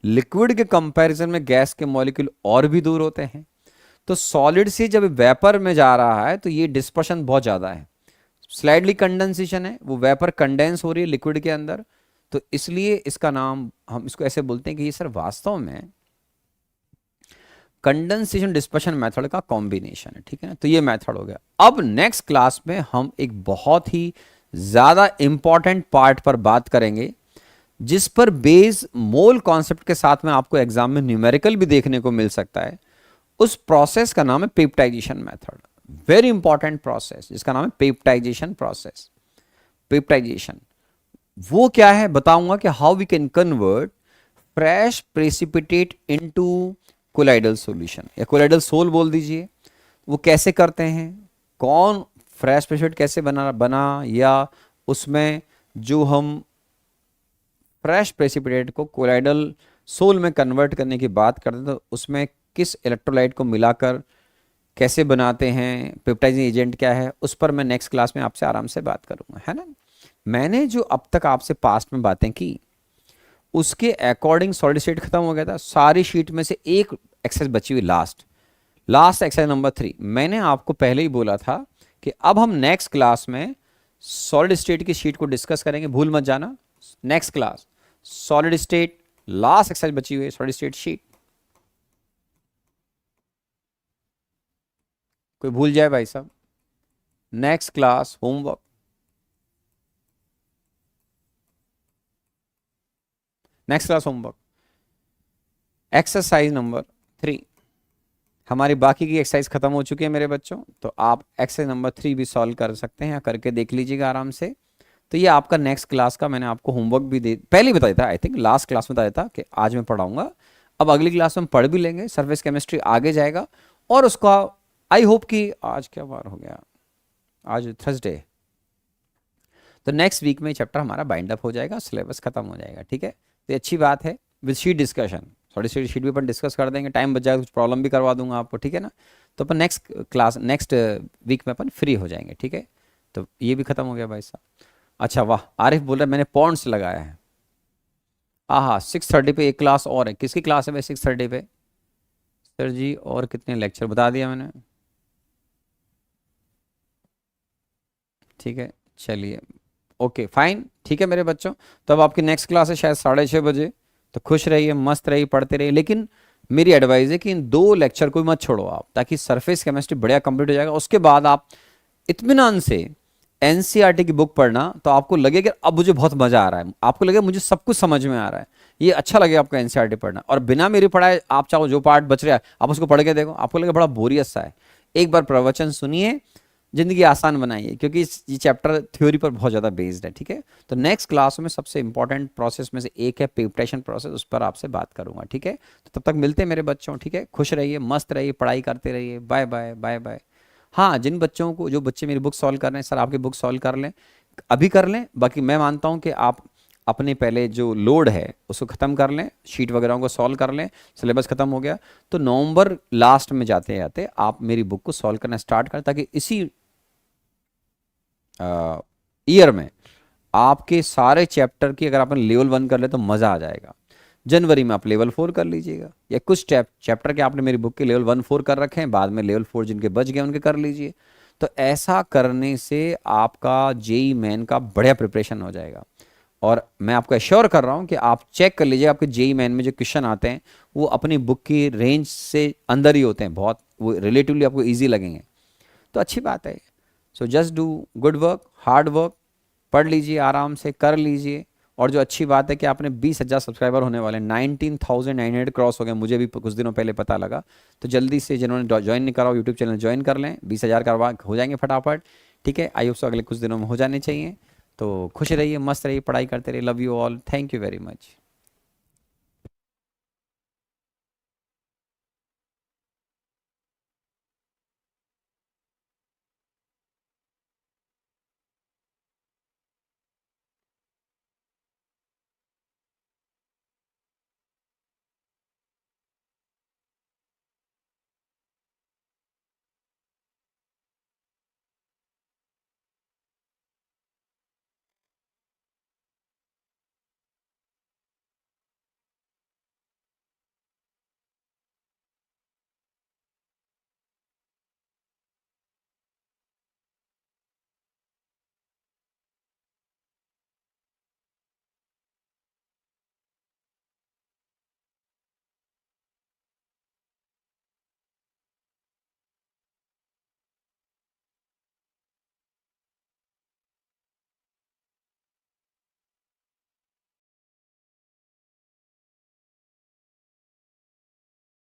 लिक्विड के कंपैरिजन में गैस के मॉलिक्यूल और भी दूर होते हैं। तो सॉलिड से जब वेपर में जा रहा है तो ये डिस्पर्शन बहुत ज्यादा है, स्लाइडली कंडेंसेशन है, वो वेपर कंडेंस हो रही है लिक्विड के अंदर। तो इसलिए इसका नाम हम इसको ऐसे बोलते हैं कि ये सर वास्तव में कंडेंसेशन डिस्पर्शन मेथड का कॉम्बिनेशन है, ठीक है ना। तो ये मेथड हो गया। अब नेक्स्ट क्लास में हम एक बहुत ही ज्यादा इंपॉर्टेंट पार्ट पर बात करेंगे, जिस पर बेस मोल कॉन्सेप्ट के साथ में आपको एग्जाम में न्यूमेरिकल भी देखने को मिल सकता है। उस प्रोसेस का नाम है peptization method, very important process जिसका नाम है पेप्टाइजेशन प्रोसेस। पेप्टाइजेशन वो क्या है बताऊंगा, कि how we can convert fresh precipitate into colloidal solution, या कोलाइडल सोल बोल दीजिए। वो कैसे करते हैं, कौन फ्रेश प्रेसिपिटेट कैसे बना, या उसमें जो हम फ्रेश प्रेसिपिटेट को कोलाइडल सोल में कन्वर्ट करने की बात करते हैं, तो उसमें किस इलेक्ट्रोलाइट को मिलाकर कैसे बनाते हैं, पेप्टाइजिंग एजेंट क्या है, उस पर मैं नेक्स्ट क्लास में आपसे आराम से बात करूंगा, है ना। मैंने जो अब तक आपसे पास्ट में बातें की उसके अकॉर्डिंग सॉलिड स्टेट खत्म हो गया था, सारी शीट में से एक एक्सरसाइज बची हुई लास्ट एक्सरसाइज नंबर 3। मैंने आपको पहले ही बोला था कि अब हम नेक्स्ट क्लास में सॉलिड स्टेट की शीट को डिस्कस करेंगे, भूल मत जाना। Next class solid state, last exercise बची हुई है सॉलिड स्टेट शीट। कोई भूल जाए भाई साहब, next class homework, next class homework exercise number 3। हमारी बाकी की एक्सरसाइज खत्म हो चुकी है मेरे बच्चों, तो आप एक्सरसाइज नंबर 3 भी सॉल्व कर सकते हैं, करके देख लीजिएगा आराम से। तो ये आपका नेक्स्ट क्लास का मैंने आपको होमवर्क भी पहले ही बताया था, आई थिंक लास्ट क्लास में बताया था कि आज मैं पढ़ाऊंगा। अब अगली क्लास में हम पढ़ भी लेंगे, सरफेस केमिस्ट्री आगे जाएगा, और उसका आई होप कि आज क्या बार हो गया, आज थर्सडे, तो नेक्स्ट वीक में चैप्टर हमारा बाइंड अप हो जाएगा, सिलेबस खत्म हो जाएगा, ठीक है। तो अच्छी बात है, with sheet discussion, sorry sheet भी अपन डिस्कस कर देंगे, टाइम बच जाएगा, कुछ प्रॉब्लम भी करवा दूंगा आपको, ठीक है ना। तो अपन नेक्स्ट क्लास नेक्स्ट वीक में अपन फ्री हो जाएंगे, ठीक है। तो ये भी खत्म हो गया भाई साहब। अच्छा वाह, आरिफ बोल रहा है मैंने पॉइंट्स लगाया है। हाँ 6:30 पे एक क्लास और है, किसकी क्लास है भाई 6:30 पे सर जी, और कितने लेक्चर बता दिया मैंने, ठीक है चलिए, ओके फाइन, ठीक है मेरे बच्चों। तो अब आपकी नेक्स्ट क्लास है शायद 6:30 बजे, तो खुश रहिए, मस्त रहिए, पढ़ते रहिए। लेकिन मेरी एडवाइस है कि इन 2 लेक्चर को मत छोड़ो आप, ताकि सरफेस केमिस्ट्री बढ़िया कंप्लीट हो जाएगा। उसके बाद आप इत्मीनान से एनसीईआरटी की बुक पढ़ना, तो आपको लगे कि अब मुझे बहुत मजा आ रहा है, आपको लगे मुझे सब कुछ समझ में आ रहा है, ये अच्छा लगे आपको एनसीईआरटी पढ़ना। और बिना मेरी पढ़ाए आप चाहो जो पार्ट बच रहा है आप उसको पढ़ के देखो, आपको लगे बड़ा बोरियत सा है। एक बार प्रवचन सुनिए, जिंदगी आसान बनाइए, क्योंकि ये चैप्टर थ्योरी पर बहुत ज़्यादा बेस्ड है, ठीक है। तो नेक्स्ट क्लास में सबसे इंपॉर्टेंट प्रोसेस में से एक है पेप्टाइजेशन प्रोसेस, उस पर आपसे बात करूंगा, ठीक है। तो तब तक मिलते हैं मेरे बच्चों, ठीक है। खुश रहिए, मस्त रहिए, पढ़ाई करते रहिए, बाय बाय बाय बाय। हाँ, जिन बच्चों को, जो बच्चे मेरी बुक सॉल्व कर रहे हैं, सर आपकी बुक सॉल्व कर लें, अभी कर लें। बाकी मैं मानता हूँ कि आप अपने पहले जो लोड है उसको ख़त्म कर लें, शीट वगैरह को सॉल्व कर लें, सिलेबस ख़त्म हो गया तो नवंबर लास्ट में जाते जाते आप मेरी बुक को सॉल्व करना स्टार्ट करें, ताकि इसी ईयर में आपके सारे चैप्टर की अगर आपने लेवल 1 कर ले तो मज़ा आ जाएगा। जनवरी में आप लेवल 4 कर लीजिएगा, या कुछ चैप्टर के आपने मेरी बुक के लेवल 1-4 कर रखे हैं, बाद में लेवल 4 जिनके बच गए उनके कर लीजिए। तो ऐसा करने से आपका जेई मेन का बढ़िया प्रिपरेशन हो जाएगा। और मैं आपको एश्योर कर रहा हूं कि आप चेक कर लीजिए, आपके जेई मेन में जो क्वेश्चन आते हैं वो अपनी बुक की रेंज से अंदर ही होते हैं, बहुत वो रिलेटिवली आपको ईजी लगेंगे। तो अच्छी बात है। So just do good work, hard work, पढ़ लीजिए, आराम से कर लीजिए। और जो अच्छी बात है कि आपने 20,000 सब्सक्राइबर होने वाले, 19,900 क्रॉस हो गए, मुझे भी कुछ दिनों पहले पता लगा। तो जल्दी से जिन्होंने ज्वाइन नहीं करा यूट्यूब चैनल ज्वाइन कर लें, 20,000 करवा हो जाएंगे फटाफट, ठीक है। आई होप सो अगले कुछ दिनों में हो जाने चाहिए। तो खुश रहिए, मस्त रहिए, पढ़ाई करते रहिए। Love you all, thank you very much.